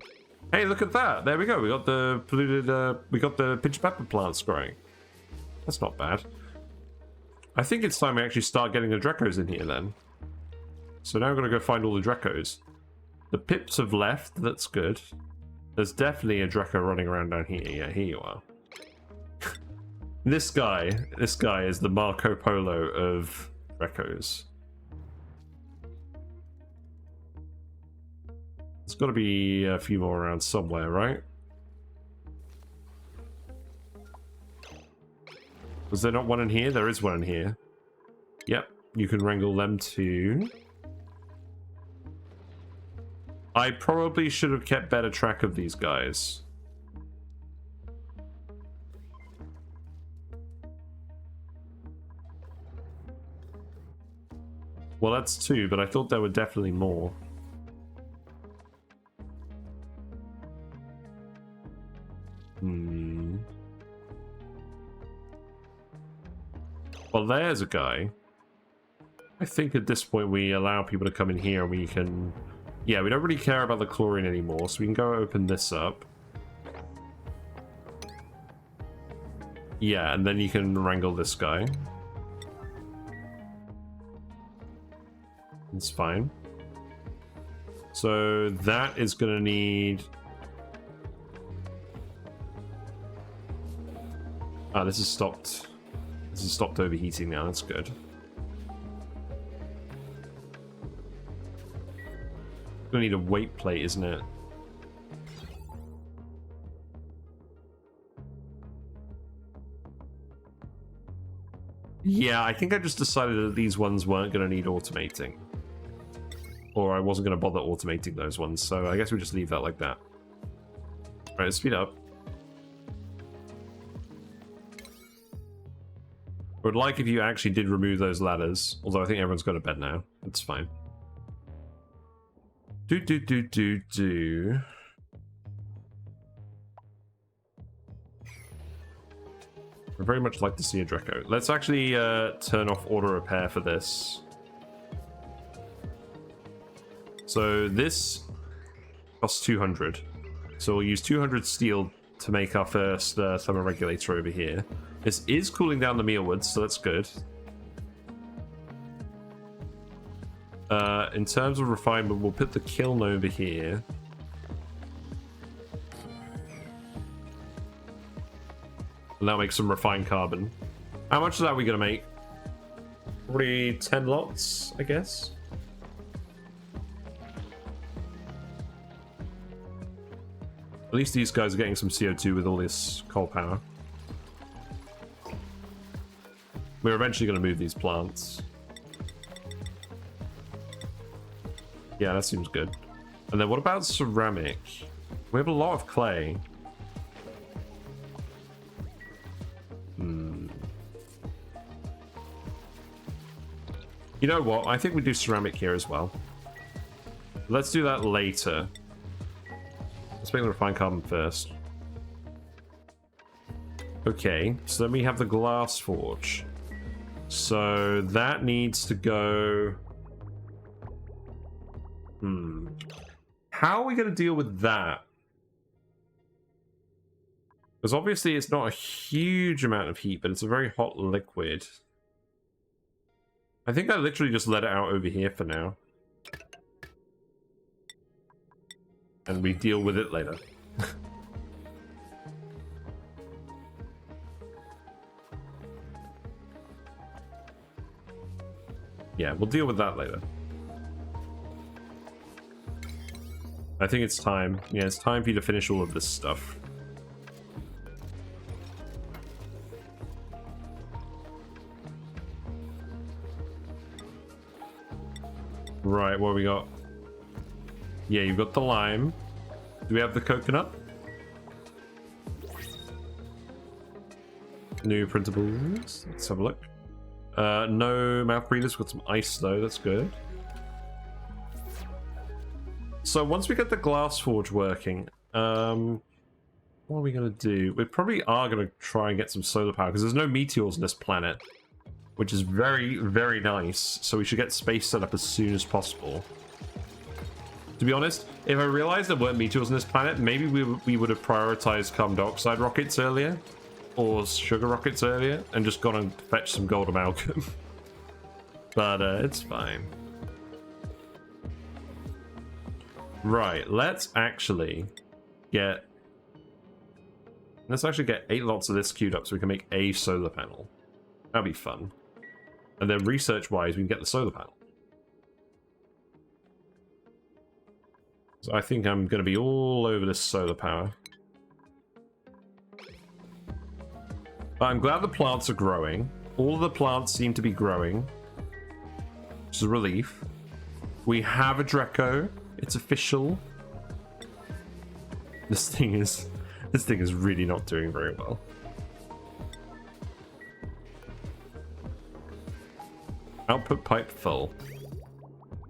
A: Hey, look at that. There we go. We got the polluted, we got the Pincha Pepperplants growing. That's not bad. I think it's time we actually start getting the Dreckos in here then. So now we're going to go find all the Dreckos. The Pips have left. That's good. There's definitely a Drecko running around down here. Yeah, here you are. This guy is the Marco Polo of Dreckos. There's got to be a few more around somewhere, right? Was there not one in here? There is one in here. Yep, you can wrangle them too. I probably should have kept better track of these guys. Well, that's 2, but I thought there were definitely more. Well, there's a guy. I think at this point we allow people to come in here and we can... Yeah, we don't really care about the chlorine anymore, so we can go open this up. Yeah, and then you can wrangle this guy. It's fine. So that is going to need... Ah, this is stopped. This has stopped overheating now, that's good. Gonna need a weight plate, isn't it? Yeah, I think I just decided that these ones weren't gonna need automating. Or I wasn't gonna bother automating those ones, so I guess we just leave that like that. Alright, let's speed up. I would like if you actually did remove those ladders, although I think everyone's gone to bed now. It's fine. Do. I'd very much like to see a Drecko. Let's actually turn off auto repair for this. So this costs 200. So we'll use 200 steel to make our first Thermo Regulator over here. This is cooling down the Mealwoods, so that's good. In terms of refinement, we'll put the kiln over here. And that'll make some refined carbon. How much of that are we going to make? Probably 10 lots, I guess. At least these guys are getting some CO2 with all this coal power. We're eventually going to move these plants. Yeah, that seems good. And then what about ceramic? We have a lot of clay. You know what? I think we do ceramic here as well. Let's do that later. Let's make the refined carbon first. Okay, so then we have the glass forge. So that needs to go... How are we going to deal with that? Because obviously it's not a huge amount of heat, but it's a very hot liquid. I think I literally just let it out over here for now. And we deal with it later. Yeah, we'll deal with that later. I think it's time. Yeah, it's time for you to finish all of this stuff. Right, what have we got? Yeah, you've got the lime. Do we have the coconut? New printables. Let's have a look. No mouth breathers. Got some ice though. That's good. So once we get the glass forge working, what are we gonna do? We probably are gonna try and get some solar power because there's no meteors on this planet, which is very, very nice. So we should get space set up as soon as possible. To be honest, if I realized there weren't meteors on this planet, maybe we would have prioritized carbon dioxide rockets earlier, or sugar rockets earlier, and just gone and fetched some gold amalgam. But it's fine. Right, let's actually get 8 lots of this queued up so we can make a solar panel. That'd be fun. And then research-wise, we can get the solar panel. So I think I'm going to be all over this solar power. But I'm glad the plants are growing. All of the plants seem to be growing, which is a relief. We have a Drecko. It's official. This thing is really not doing very well. Output pipe full.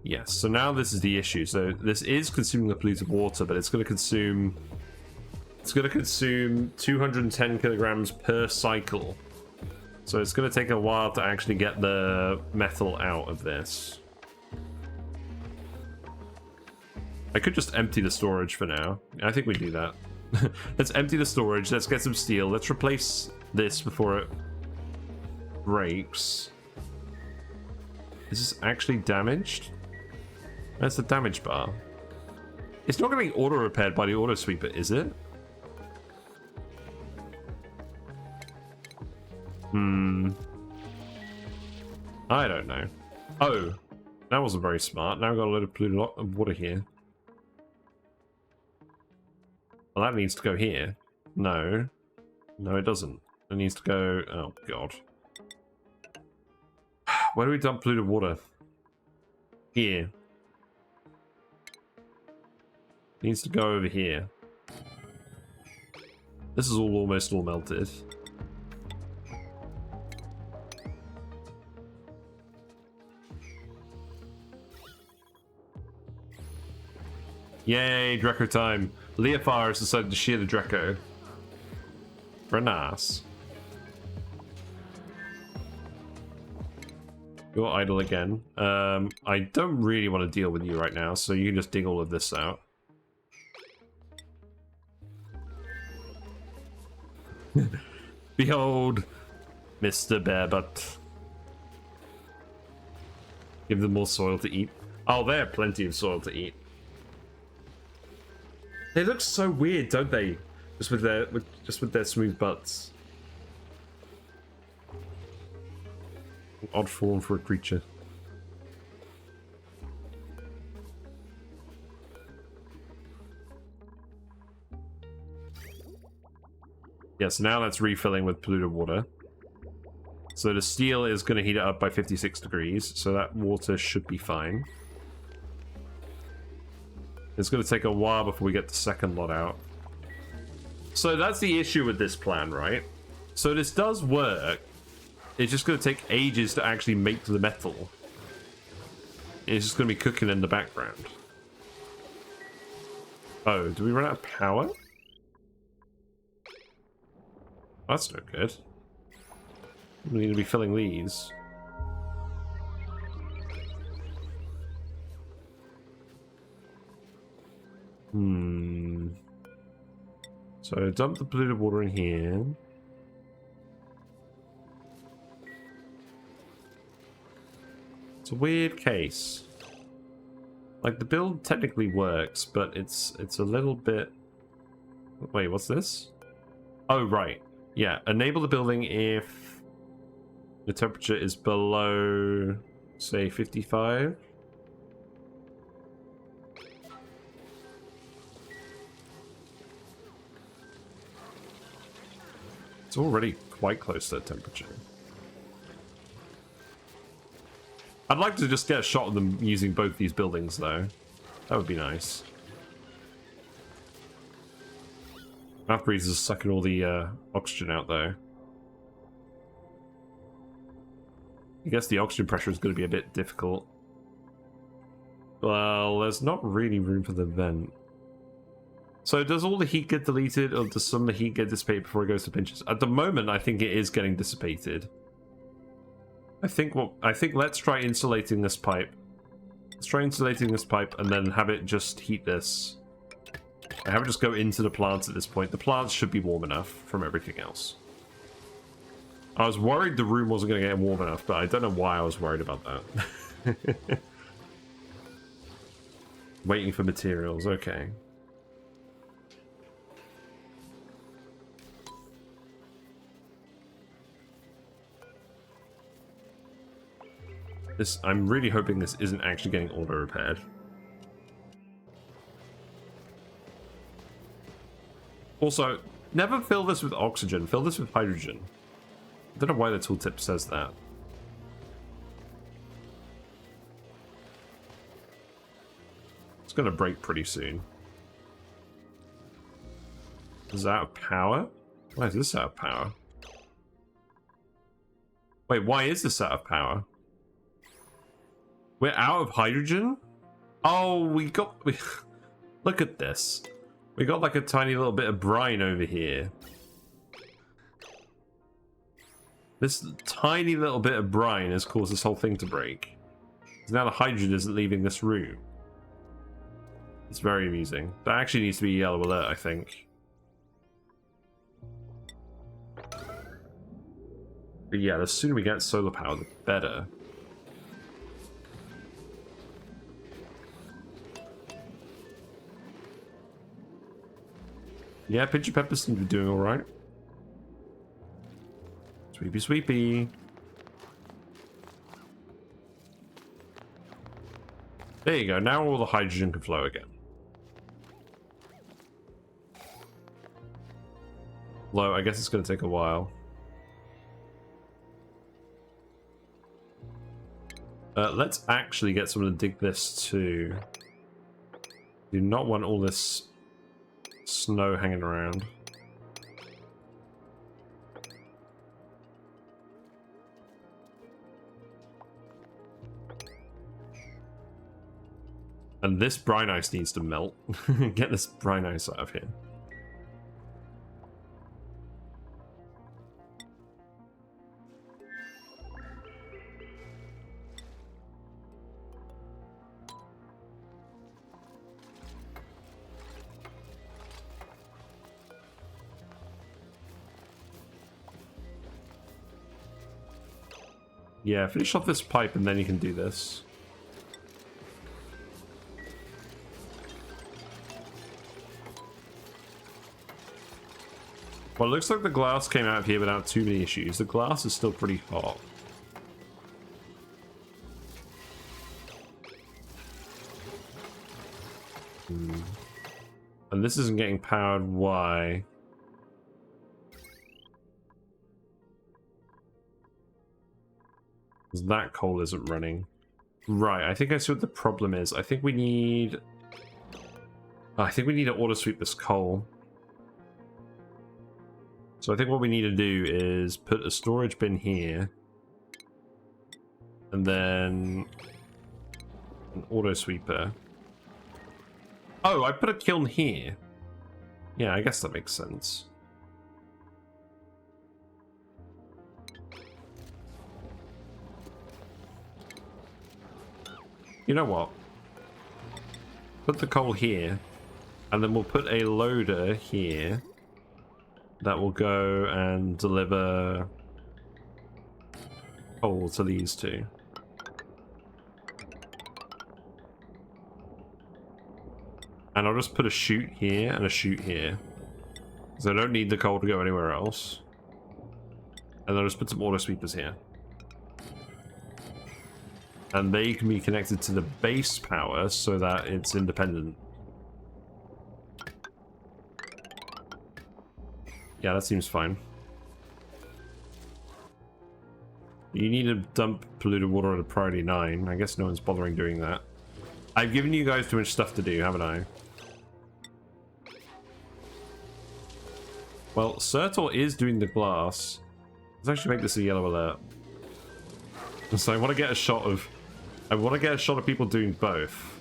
A: Yes, so now this is the issue. So this is consuming the polluted water, but it's going to consume 210 kilograms per cycle. So it's going to take a while to actually get the metal out of this. I could just empty the storage for now. I think we do that. Let's empty the storage. Let's get some steel. Let's replace this before it breaks. Is this actually damaged? That's the damage bar. It's not going to be auto-repaired by the auto-sweeper, is it? I don't know. Oh, that wasn't very smart. Now I've got a load of polluted water here. Well, that needs to go here. No. No, it doesn't. It needs to go... Oh, God. Where do we dump polluted water? Here. Needs to go over here. This is all almost all melted. Yay, Drecko time. Leofar has decided to shear the Drecko. Very nice. You're idle again. I don't really want to deal with you right now, so you can just dig all of this out. Behold, Mr. Bearbutt. Give them more soil to eat. Oh, they have plenty of soil to eat. They look so weird, don't they? Just with their smooth butts. Odd form for a creature. Yes, now that's refilling with polluted water. So the steel is going to heat it up by 56 degrees, so that water should be fine. It's going to take a while before we get the second lot out. So that's the issue with this plan, right? So this does work. It's just going to take ages to actually make the metal. It's just going to be cooking in the background. Oh, do we run out of power? That's no good. We need to be filling these. So dump the polluted water in here. It's a weird case. Like, the build technically works, but it's a little bit... Wait, what's this? Oh, right. Yeah, enable the building if the temperature is below, say, 55. It's already quite close to that temperature. I'd like to just get a shot of them using both these buildings, though. That would be nice. Mouth Breathers is sucking all the oxygen out, though. I guess the oxygen pressure is going to be a bit difficult. Well, there's not really room for the vent. So does all the heat get deleted, or does some of the heat get dissipated before it goes to pinches? At the moment, I think it is getting dissipated. I think let's try insulating this pipe. Let's try insulating this pipe and then have it just heat this. I have it just go into the plants at this point. The plants should be warm enough from everything else. I was worried the room wasn't going to get warm enough, but I don't know why I was worried about that. Waiting for materials, okay. I'm really hoping this isn't actually getting auto-repaired. Also, never fill this with oxygen, fill this with hydrogen. I don't know why the tooltip says that. It's gonna break pretty soon. Is that out of power? Why is this out of power? Wait, why is this out of power? We're out of hydrogen? Oh, look at this. We got like a tiny little bit of brine over here. This tiny little bit of brine has caused this whole thing to break. Now the hydrogen isn't leaving this room. It's very amusing. That actually needs to be a yellow alert, I think. But yeah, the sooner we get solar power, the better. Yeah, Pincha Pepperplants seem to be doing alright. Sweepy, sweepy. There you go, now all the hydrogen can flow again. Although, I guess it's going to take a while. Let's actually get someone to dig this too. Do not want all this snow hanging around. And this brine ice needs to melt. Get this brine ice out of here. Yeah, finish off this pipe and then you can do this. Well, it looks like the glass came out of here without too many issues. The glass is still pretty hot. And this isn't getting powered. Why? Because that coal isn't running. Right, I think I see what the problem is. I think we need... to auto sweep this coal. So I think what we need to do is put a storage bin here. And then... an auto sweeper. Oh, I put a kiln here. Yeah, I guess that makes sense. You know what? Put the coal here, and then we'll put a loader here that will go and deliver coal to these two. And I'll just put a chute here and a chute here, because I don't need the coal to go anywhere else. And I'll just put some auto sweepers here. And they can be connected to the base power so that it's independent. Yeah, that seems fine. You need to dump polluted water at a priority 9. I guess no one's bothering doing that. I've given you guys too much stuff to do, haven't I? Well, Sertor is doing the glass. Let's actually make this a yellow alert. So I want to get a shot of... people doing both.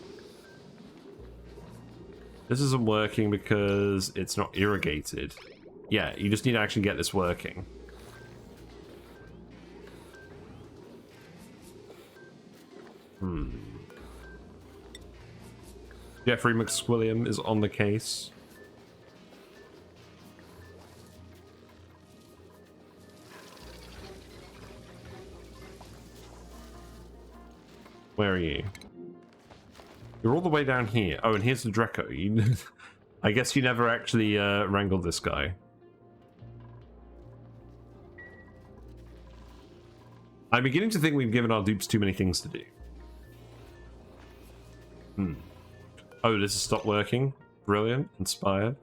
A: This isn't working because it's not irrigated. Yeah, you just need to actually get this working. Jeffrey McSwilliam is on the case. Where are you? You're all the way down here. Oh, and here's the Drecko. I guess you never actually wrangled this guy. I'm beginning to think we've given our dupes too many things to do. Oh, this has stopped working. Brilliant. Inspired.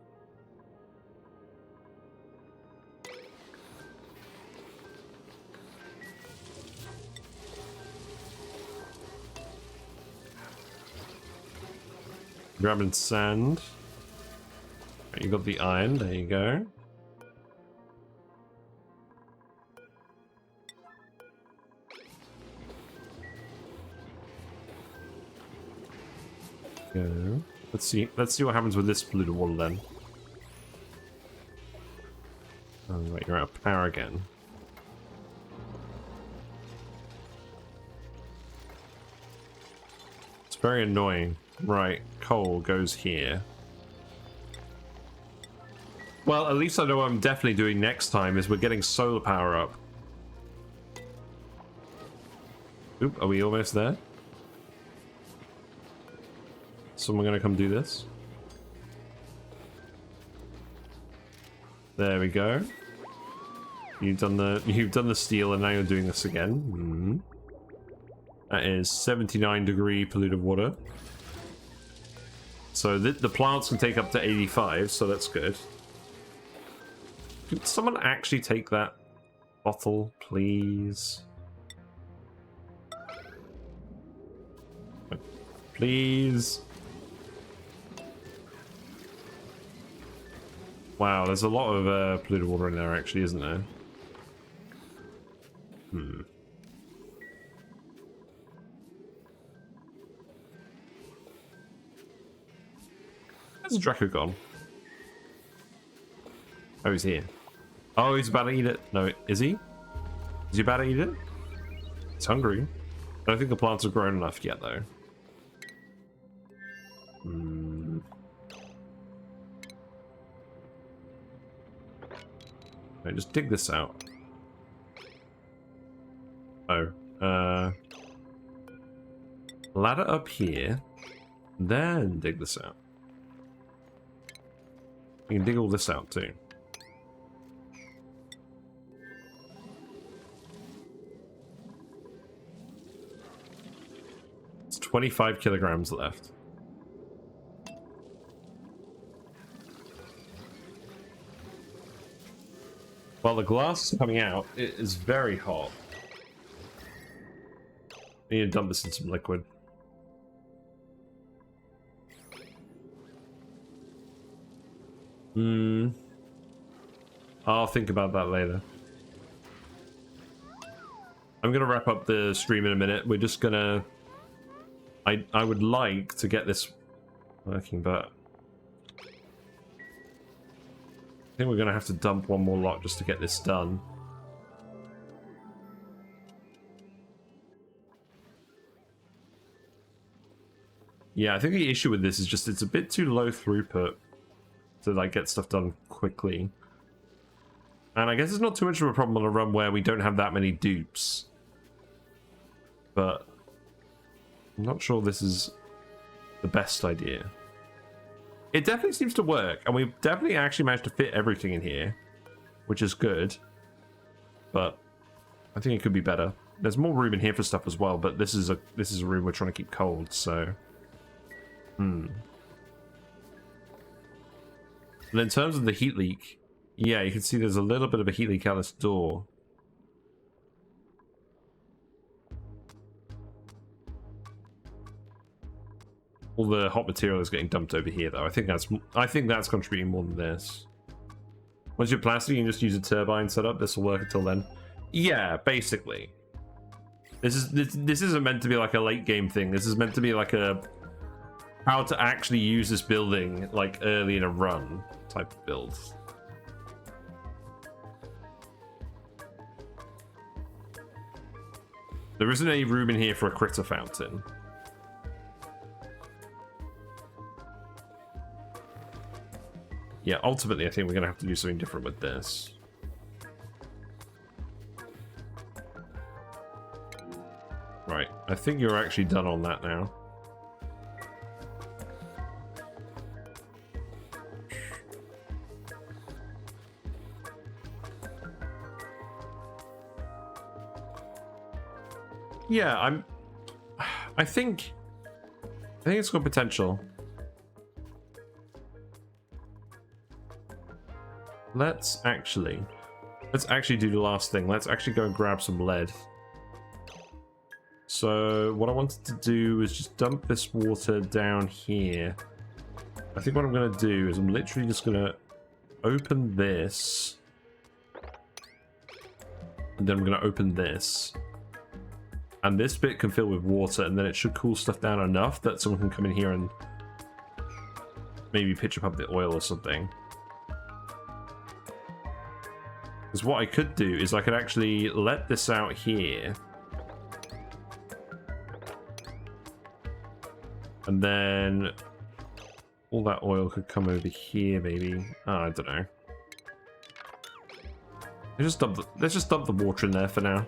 A: Grabbing sand. You got the iron, there you go. Go. Let's see what happens with this polluted water then. Oh wait, you're out of power again. Very annoying. Right, coal goes here. Well, at least I know what I'm definitely doing next time is we're getting solar power up. Oop, are we almost there? Someone gonna come do this? There we go. You've done the steel and now you're doing this again. That is 79-degree polluted water. So the plants can take up to 85, so that's good. Could someone actually take that bottle, please? Please. Wow, there's a lot of polluted water in there actually, isn't there? Where's Drecko gone? Oh, he's here. Oh, he's about to eat it. No, is he? Is he about to eat it? He's hungry. I don't think the plants have grown enough yet, though. Right, just dig this out. Oh, ladder up here, then dig this out. You can dig all this out too. It's 25 kilograms left. While the glass is coming out, it is very hot. I need to dump this in some liquid. I'll think about that later. I'm gonna wrap up the stream in a minute. We're just gonna... I would like to get this working, but... I think we're gonna have to dump one more lot just to get this done. Yeah, I think the issue with this is just it's a bit too low throughput to like get stuff done quickly. And I guess it's not too much of a problem on a run where we don't have that many dupes. But I'm not sure this is the best idea. It definitely seems to work, and we've definitely actually managed to fit everything in here, which is good. But I think it could be better. There's more room in here for stuff as well, but this is a room we're trying to keep cold, so... And in terms of the heat leak, yeah, you can see there's a little bit of a heat leak out this door. All the hot material is getting dumped over here, though. I think that's contributing more than this. Once you're plastic, you can just use a turbine setup. This will work until then. Yeah, basically. This isn't meant to be like a late game thing. This is meant to be like a how to actually use this building like early in a run type of build. There isn't any room in here for a critter fountain. Yeah, ultimately I think we're gonna have to do something different with this. Right, I think you're actually done on that now. Yeah, I think it's got potential. Let's actually do the last thing. Let's actually go and grab some lead. So what I wanted to do is just dump this water down here. I think what I'm going to do is I'm literally just going to open this. And then I'm going to open this. And this bit can fill with water, and then it should cool stuff down enough that someone can come in here and maybe pitch up the oil or something. Because what I could do is I could actually let this out here. And then all that oil could come over here, maybe. Oh, I don't know. Let's just dump the water in there for now.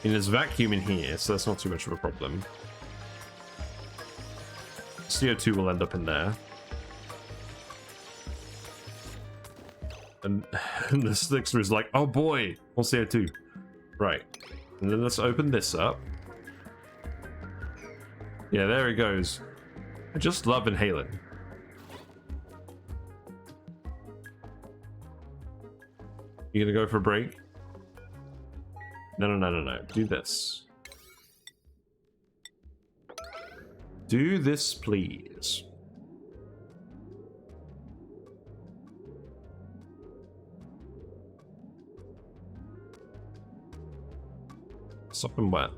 A: I mean, there's vacuum in here, so that's not too much of a problem. CO2 will end up in there. And the Slickster is like, oh boy, more CO2. Right. And then let's open this up. Yeah, there he goes. I just love inhaling. You gonna go for a break? No. Do this. Do this, please. Soft and wet.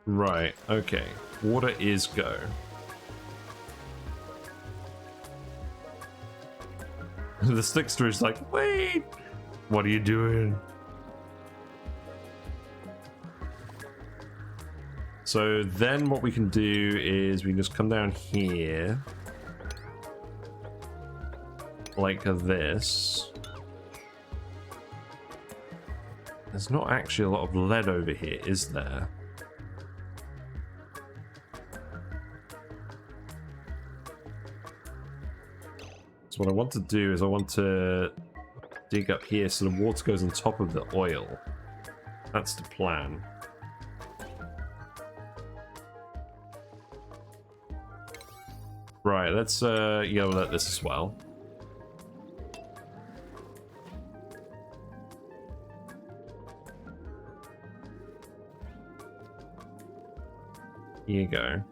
A: Right, okay. Water is go. The Slickster is like, wait! What are you doing? So then what we can do is we can just come down here. Like this. There's not actually a lot of lead over here, is there? So what I want to do is I want to dig up here so the water goes on top of the oil. That's the plan. Right, let's yellow at this as well. Here you go.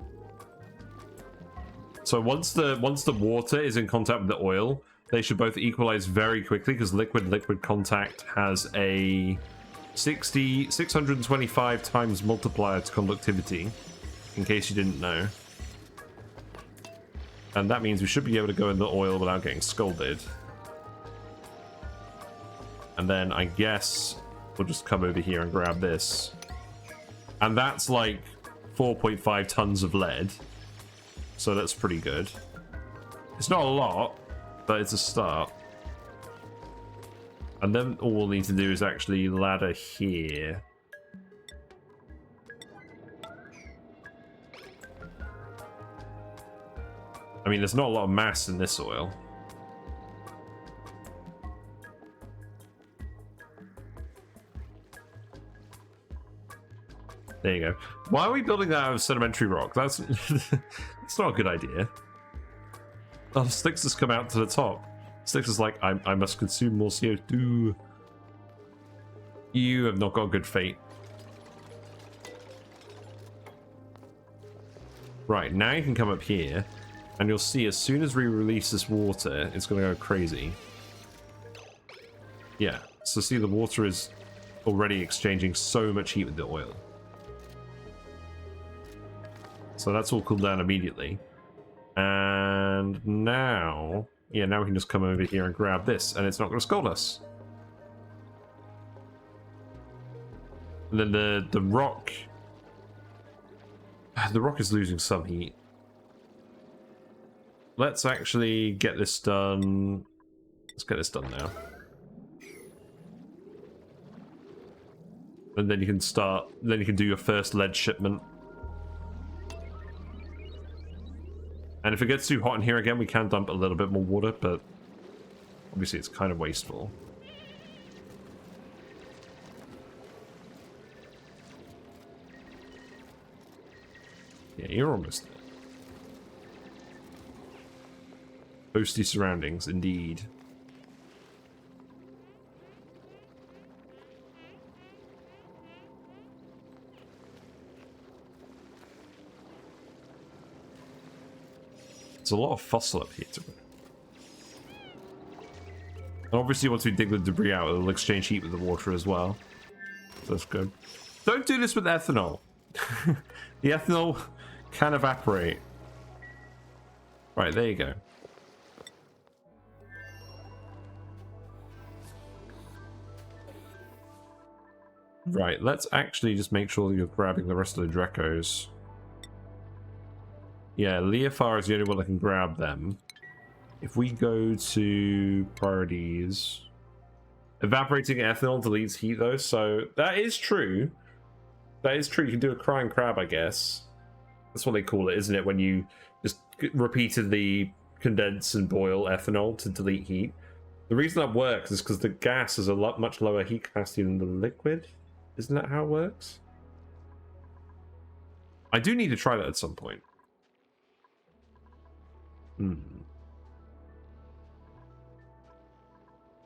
A: So once the water is in contact with the oil, they should both equalize very quickly because liquid contact has a 625 times multiplier to conductivity, in case you didn't know. And that means we should be able to go in the oil without getting scalded. And then I guess we'll just come over here and grab this. And that's like 4.5 tons of lead. So that's pretty good. It's not a lot, but it's a start. And then all we'll need to do is actually ladder here. I mean, there's not a lot of mass in this oil. There you go. Why are we building that out of sedimentary rock? That's that's not a good idea. Oh, the sticks just come out to the top. Sticks is like, I must consume more CO2. You have not got good fate. Right, now you can come up here. And you'll see as soon as we release this water, it's going to go crazy. Yeah, so see the water is already exchanging so much heat with the oil. So that's all cooled down immediately. And now, yeah, now we can just come over here and grab this, and it's not going to scald us. And then the rock is losing some heat. Let's actually get this done. Let's get this done now. And then you can start, then you can do your first lead shipment. And if it gets too hot in here again, we can dump a little bit more water, but obviously it's kind of wasteful. Yeah, you're almost there. Toasty surroundings, indeed. There's a lot of fossil up here too. And obviously once we dig the debris out, it'll exchange heat with the water as well. So that's good. Don't do this with ethanol. The ethanol can evaporate. Right, there you go. Right, let's actually just make sure that you're grabbing the rest of the Dreckos. Yeah, Leofar is the only one that can grab them. If we go to priorities... Evaporating ethanol deletes heat though, so that is true. That is true, you can do a crying crab, I guess. That's what they call it, isn't it? When you just repeatedly condense and boil ethanol to delete heat. The reason that works is because the gas has a much lower heat capacity than the liquid. Isn't that how it works? I do need to try that at some point.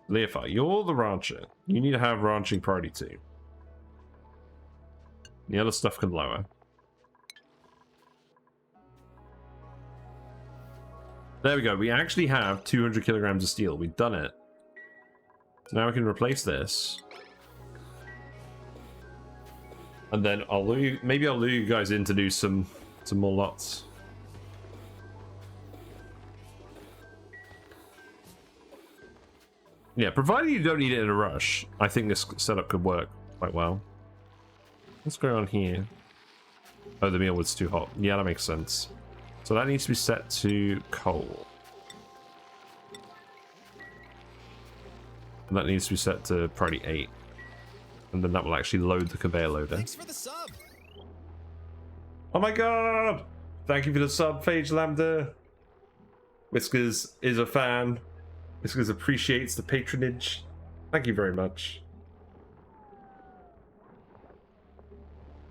A: Leofar, you're the rancher. You need to have ranching priority 2. The other stuff can lower. There we go. We actually have 200 kilograms of steel. We've done it. So now we can replace this. And then maybe I'll lure you guys in to do some more lots. Yeah, provided you don't need it in a rush, I think this setup could work quite well. What's going on here? Oh, the Mealwood's too hot. Yeah, that makes sense. So that needs to be set to coal. And that needs to be set to priority 8. And then that will actually load the conveyor loader.
B: Thanks for the sub.
A: Oh my god! Thank you for the sub, Phage Lambda. Whiskers is a fan. Whiskers appreciates the patronage. Thank you very much.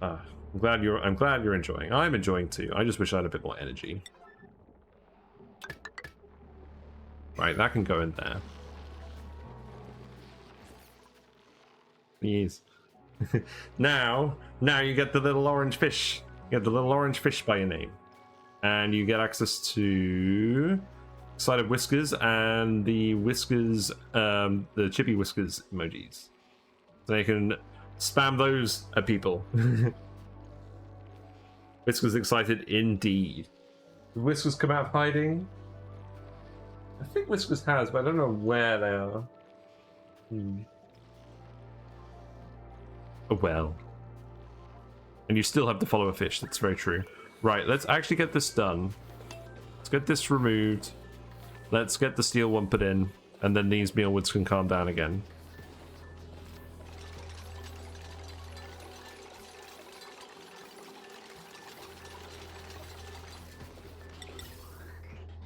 A: I'm glad you're enjoying. I'm enjoying too. I just wish I had a bit more energy. Right, that can go in there. Yes. now you get the little orange fish. You get the little orange fish by your name. And you get access to excited whiskers and the whiskers, the chippy whiskers emojis. So you can spam those at people. Whiskers excited indeed. Did Whiskers come out of hiding? I think Whiskers has, but I don't know where they are. Oh well. And you still have to follow a fish, that's very true. Right, let's actually get this done. Let's get this removed. Let's get the steel one put in, and then these Mealwoods can calm down again.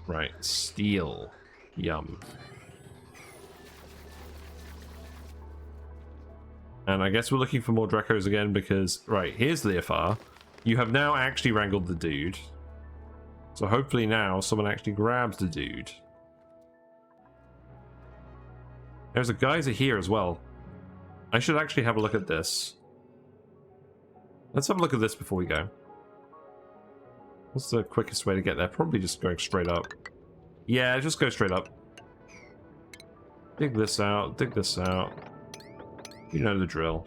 A: Right, steel. Yum. And I guess we're looking for more Dreckos again because, right, here's Leofar. You have now actually wrangled the dude. So hopefully now someone actually grabs the dude. There's a geyser here as well. I should actually have a look at this. Let's have a look at this before we go. What's the quickest way to get there? Probably just going straight up. Yeah, just go straight up. Dig this out, dig this out. You know the drill.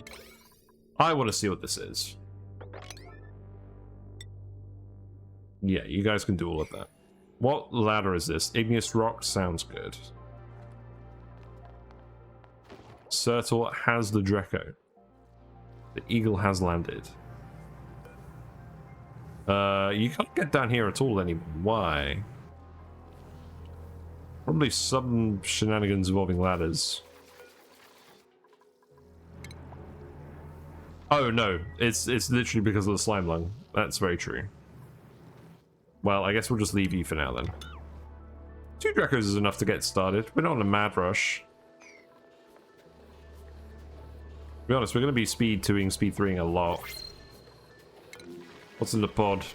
A: I want to see what this is. Yeah, you guys can do all of that. What ladder is this? Igneous rock sounds good. Sertor has the Drecko. The eagle has landed. You can't get down here at all anymore. Why? Probably some shenanigans involving ladders. Oh no, it's literally because of the Slimelung. That's very true. Well, I guess we'll just leave you for now then. 2 Dreckos is enough to get started. We're not on a mad rush. To be honest, we're going to be speed 2ing, speed 3ing a lot. What's in the pod?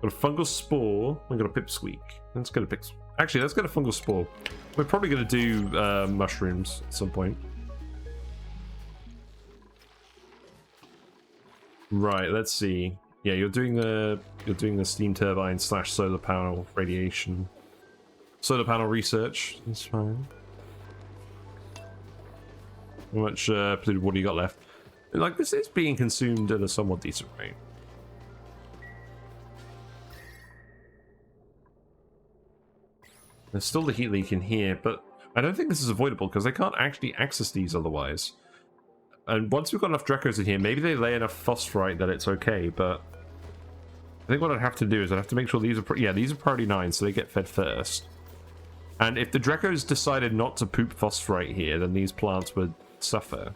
A: Got a fungal spore. I got a pipsqueak. Let's get a pip. Actually, let's get a fungal spore. We're probably going to do mushrooms at some point. Right. Let's see. Yeah, you're doing the steam turbine / solar panel radiation, solar panel research. That's fine. How much polluted water you got left? Like, this is being consumed at a somewhat decent rate. There's still the heat leak in here, but I don't think this is avoidable because they can't actually access these otherwise. And once we've got enough Dreckos in here, maybe they lay enough phosphorite that it's okay, but I think what I'd have to do is I'd have to make sure these are, yeah, these are priority 9, so they get fed first. And if the Dreckos decided not to poop phosphorite here, then these plants would suffer.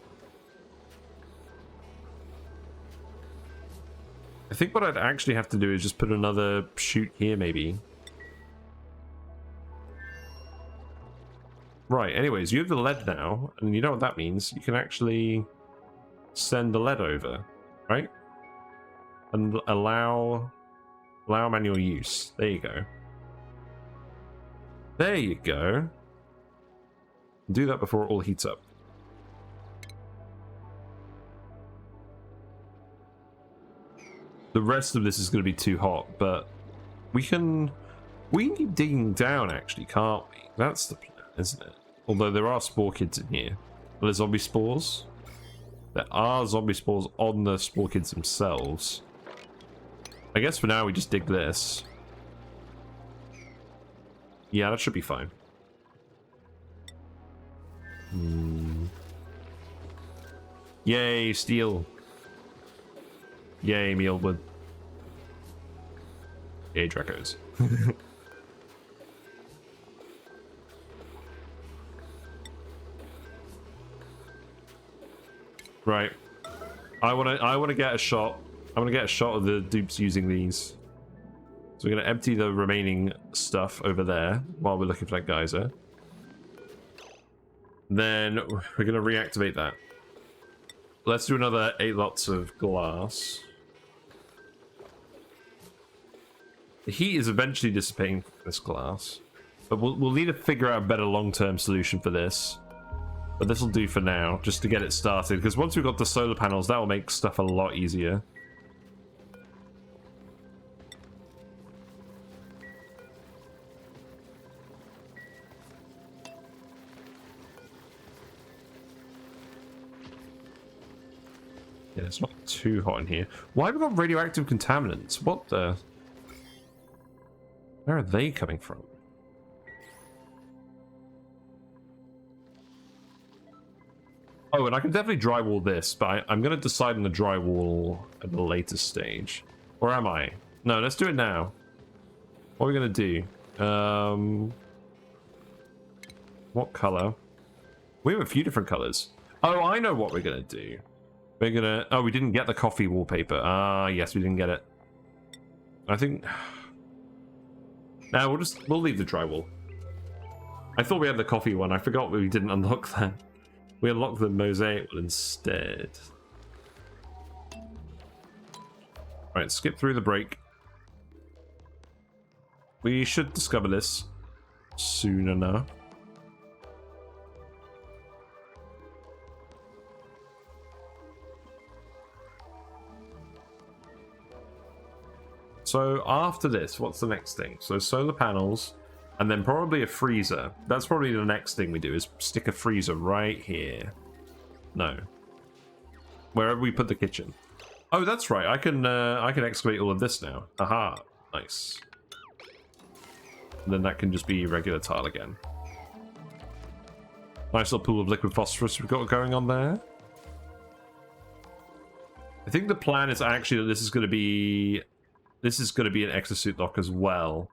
A: I think what I'd actually have to do is just put another chute here, maybe. Right, anyways, you have the lead now, and you know what that means. You can actually send the lead over, right? And allow manual use. There you go. There you go. Do that before it all heats up. The rest of this is going to be too hot, but we can keep digging down, actually, can't we? That's the plan, isn't it? Although there are spore kids in here. Are there zombie spores? There are zombie spores on the spore kids themselves. I guess for now we just dig this. Yeah, that should be fine. Yay, steel. Yay, mealwood. Yay, Dreckos. Right. I wanna get a shot. I wanna get a shot of the dupes using these. So we're gonna empty the remaining stuff over there while we're looking for that geyser. Then we're gonna reactivate that. Let's do another 8 lots of glass. The heat is eventually dissipating from this glass, but we'll need to figure out a better long-term solution for this. But this will do for now, just to get it started, because once we've got the solar panels, that will make stuff a lot easier. Yeah, it's not too hot in here. Why have we got radioactive contaminants? What the... Where are they coming from? Oh, and I can definitely drywall this, but I'm going to decide on the drywall at the later stage. Or am I? No, let's do it now. What are we going to do? What color? We have a few different colors. Oh, I know what we're going to do. We're going to... Oh, we didn't get the coffee wallpaper. Ah, yes, we didn't get it. I think... Nah, we'll leave the drywall. I thought we had the coffee one. I forgot we didn't unlock that. We unlocked the mosaic one instead. Right, skip through the break. We should discover this soon enough. So after this, what's the next thing? So solar panels. And then probably a freezer. That's probably the next thing we do, is stick a freezer right here. No. Wherever we put the kitchen. Oh, that's right. I can excavate all of this now. Aha. Nice. And then that can just be regular tile again. Nice little pool of liquid phosphorus we've got going on there. I think the plan is actually that this is going to be an exosuit lock as well.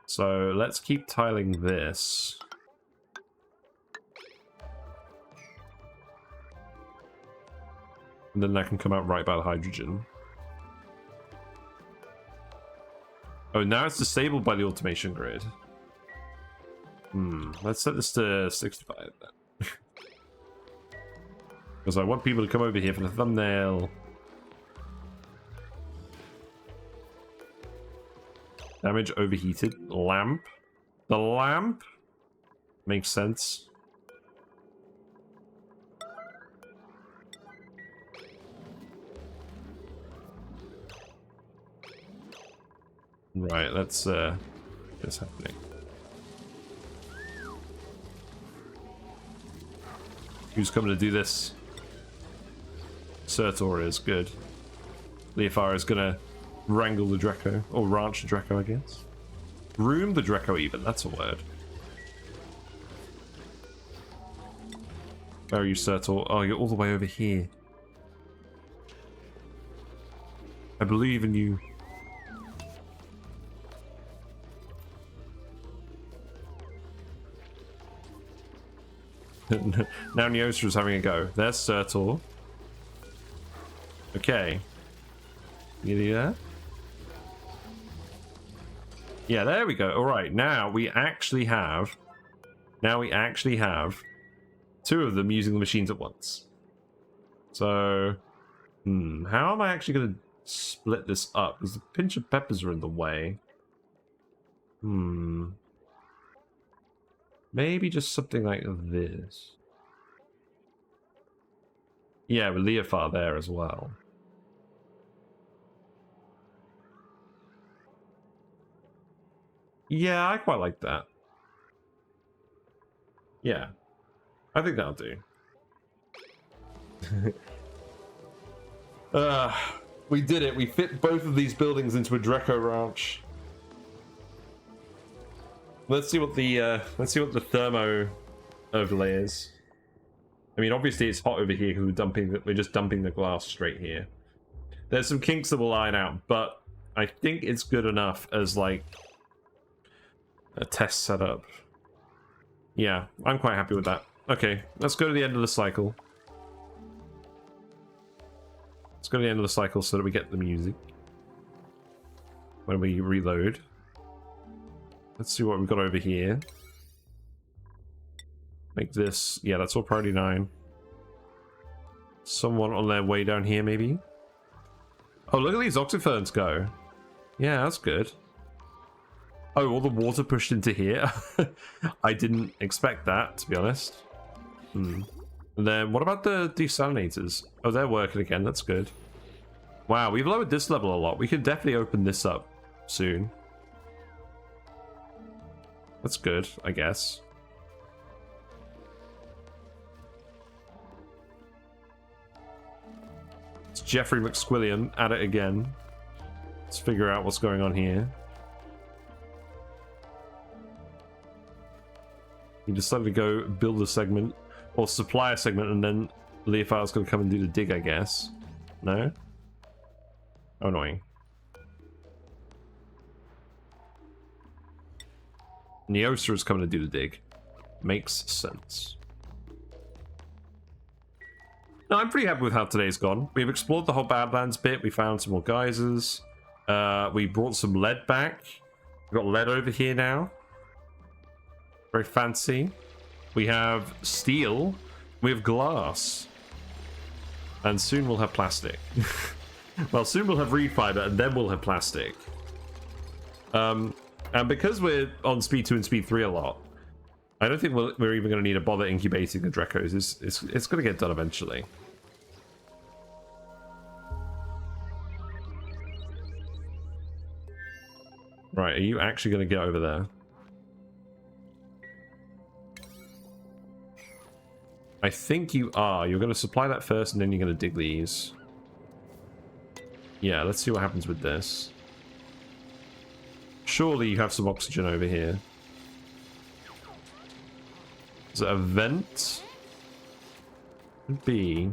A: So let's keep tiling this. And then that can come out right by the hydrogen. Oh, now it's disabled by the automation grid. Let's set this to 65 then. Because I want people to come over here for the thumbnail. Damage overheated. Lamp. The lamp makes sense. Right, let's what's happening. Who's coming to do this? Surtur is good. Leofar is gonna wrangle the Drecko, or ranch the Drecko, I guess. Room the Drecko even, that's a word. Where are you, Sertor? Oh, you're all the way over here. I believe in you. Now Neostra's having a go. There's Sertor. Okay. You there? Yeah, there we go. Alright, now we actually have... two of them using the machines at once. So... how am I actually going to split this up? Because the pinch of peppers are in the way. Maybe just something like this. Yeah, with Leofar there as well. Yeah, I quite like that. Yeah. I think that'll do. We did it. We fit both of these buildings into a Drecko ranch. Let's see what the thermo overlay is. I mean, obviously it's hot over here because we're just dumping the glass straight here. There's some kinks that will iron out, but I think it's good enough as like a test setup. Yeah, I'm quite happy with that. Okay, let's go to the end of the cycle. Let's go to the end of the cycle so that we get the music when we reload. Let's see what we've got over here. Make this... yeah, that's all priority 9. Someone on their way down here, maybe? Oh, look at these oxyferns go. Yeah, that's good. Oh, all the water pushed into here? I didn't expect that, to be honest. And then, what about the desalinators? Oh, they're working again, that's good. Wow, we've lowered this level a lot. We could definitely open this up soon. That's good, I guess. It's Jeffrey McSquilliam at it again. Let's figure out what's going on here. He decided to go build a segment, or supply a segment, and then Leofar's going to come and do the dig, I guess. No? Oh, annoying. Neostra is coming to do the dig. Makes sense. No, I'm pretty happy with how today's gone. We've explored the whole Badlands bit. We found some more geysers. We brought some lead back. We've got lead over here now. Very fancy. We have steel. We have glass. And soon we'll have plastic. Well, soon we'll have reed fiber, and then we'll have plastic. And because we're on speed 2 and speed 3 a lot, I don't think we're even going to need to bother incubating the Dreckos. It's going to get done eventually. Right, are you actually going to get over there? I think you are. You're going to supply that first, and then you're going to dig these. Yeah, let's see what happens with this. Surely you have some oxygen over here. Is it a vent? Could be.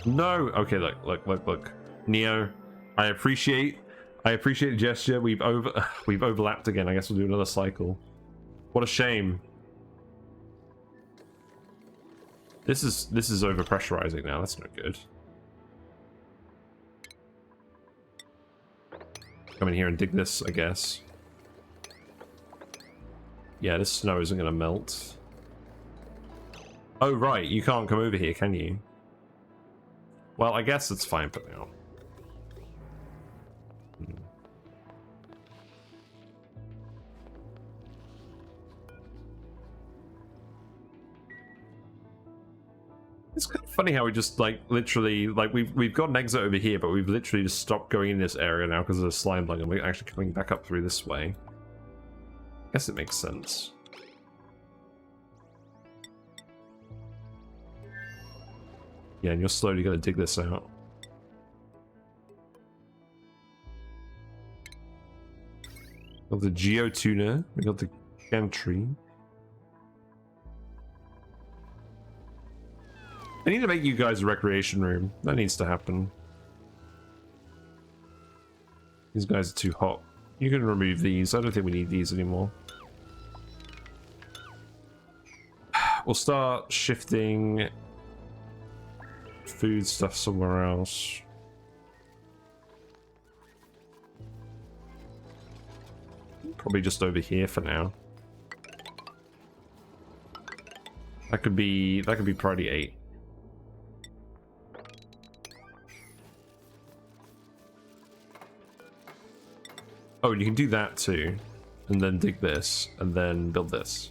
A: No. Okay, look. Neo, I appreciate the gesture. We've overlapped again. I guess we'll do another cycle. What a shame. This is overpressurizing now. That's not good. Come in here and dig this, I guess. Yeah, this snow isn't going to melt. Oh, right. You can't come over here, can you? Well, I guess it's fine for now. It's kind of funny how we just, like, literally, like, we've got an exit over here, but we've literally just stopped going in this area now because of the Slimelung, and we're actually coming back up through this way. I guess it makes sense. Yeah, and you're slowly going to dig this out. We got the Geotuner, we got the Gantry. I need to make you guys a recreation room. That needs to happen. These guys are too hot. You can remove these. I don't think we need these anymore. We'll start shifting food stuff somewhere else. Probably just over here for now. That could be priority 8. Oh, you can do that too, and then dig this, and then build this.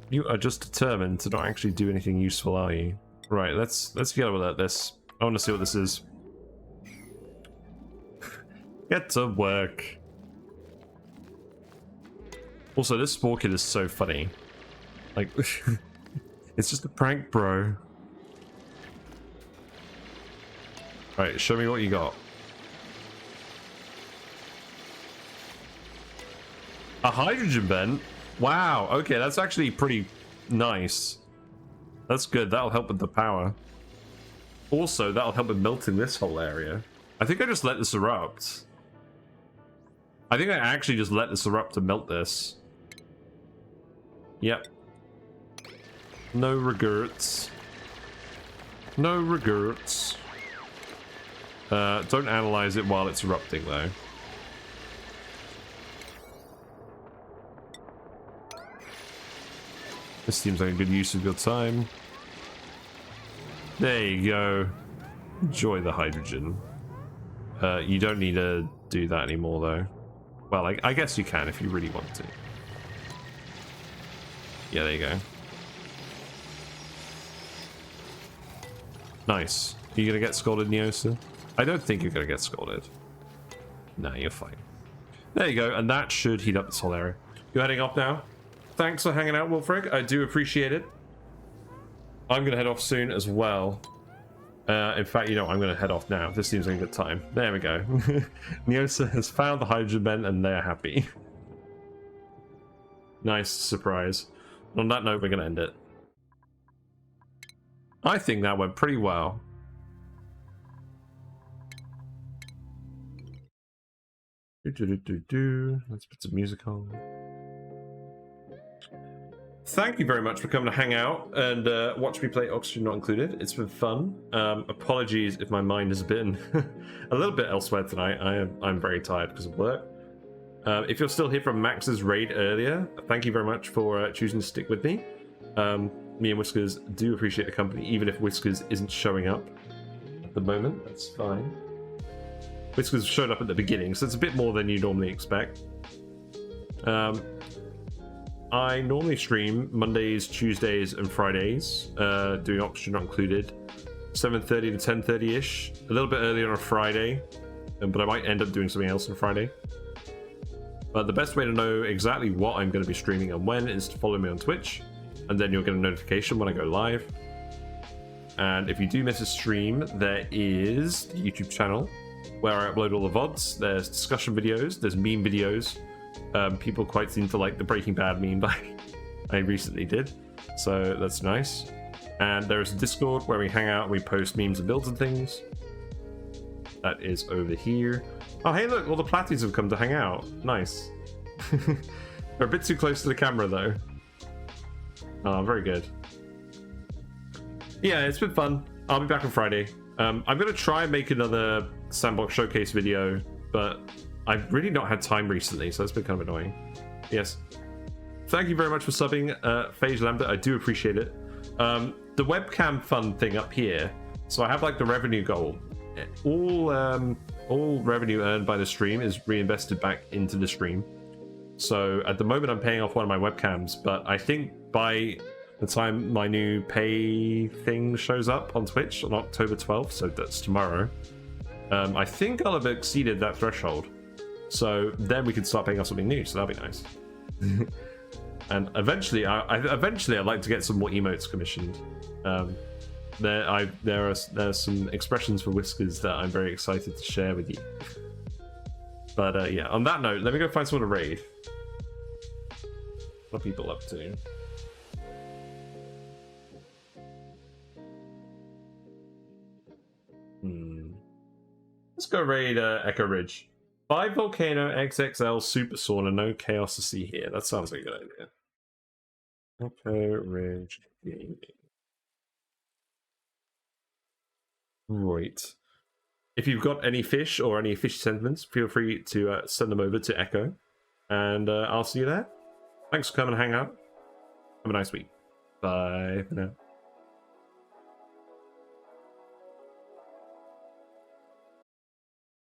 A: You are just determined to not actually do anything useful, are you? Right, let's get over at this. I want to see what this is. Get to work. Also, this Spore Kid is so funny. Like, it's just a prank, bro. Right, show me what you got. A hydrogen vent? Wow, okay, that's actually pretty nice. That's good, that'll help with the power. Also, that'll help with melting this whole area. I think I just let this erupt. I think I actually just let this erupt to melt this. Yep. No regrets. No regrets. Don't analyze it while it's erupting, though. This seems like a good use of your time. There you go. Enjoy the hydrogen. You don't need to do that anymore, though. Well, I guess you can if you really want to. Yeah, there you go. Nice. Are you gonna get scolded, Neosa? I don't think you're gonna get scolded. No, you're fine. There you go, and that should heat up this whole area. You're heading off now? Thanks for hanging out, Wolfrig. I do appreciate it. I'm gonna head off soon as well. In fact, you know, I'm gonna head off now. This seems like a good time. There we go. Neosa has found the hydrogen vent and they're happy. Nice surprise. On that note, we're gonna end it. I think that went pretty well. Let's put some music on. Thank you very much for coming to hang out and watch me play Oxygen Not Included. It's been fun. Apologies if my mind has been a little bit elsewhere tonight. I'm very tired because of work. If you're still here from Max's raid earlier, thank you very much for choosing to stick with me. Me and Whiskers do appreciate the company, even if Whiskers isn't showing up at the moment. That's fine. Whiskers showed up at the beginning, so it's a bit more than you normally expect. I normally stream Mondays, Tuesdays, and Fridays, doing Oxygen Not Included, 7:30 to 10:30-ish. A little bit earlier on a Friday, but I might end up doing something else on Friday. But the best way to know exactly what I'm going to be streaming and when is to follow me on Twitch, and then you'll get a notification when I go live. And if you do miss a stream, there is the YouTube channel where I upload all the VODs. There's discussion videos, there's meme videos. People quite seem to like the Breaking Bad meme I recently did, so that's nice. And there's a Discord where we hang out and we post memes and builds and things. That is over here. Oh, hey, look, all the Platties have come to hang out. Nice. They're a bit too close to the camera, though. Oh, very good. Yeah, it's been fun. I'll be back on Friday. I'm going to try and make another Sandbox Showcase video, but I've really not had time recently, so it's been kind of annoying. Yes. Thank you very much for subbing, Phage Lambda. I do appreciate it. The webcam fund thing up here. So I have like the revenue goal. All revenue earned by the stream is reinvested back into the stream. So at the moment I'm paying off one of my webcams, but I think by the time my new pay thing shows up on Twitch on October 12th, so that's tomorrow, I think I'll have exceeded that threshold. So then we can start paying off something new, so that'll be nice. And eventually, I'd like to get some more emotes commissioned. there are some expressions for whiskers that I'm very excited to share with you. But yeah, on that note, let me go find someone to raid. What are people up to? Let's go raid Echo Ridge. 5 Volcano XXL Super Sauna, no chaos to see here. That sounds like a good idea. Echo Ridge Gaming. Right. If you've got any fish or any fishy sentiments, feel free to send them over to Echo. And I'll see you there. Thanks for coming and hang out. Have a nice week. Bye for now.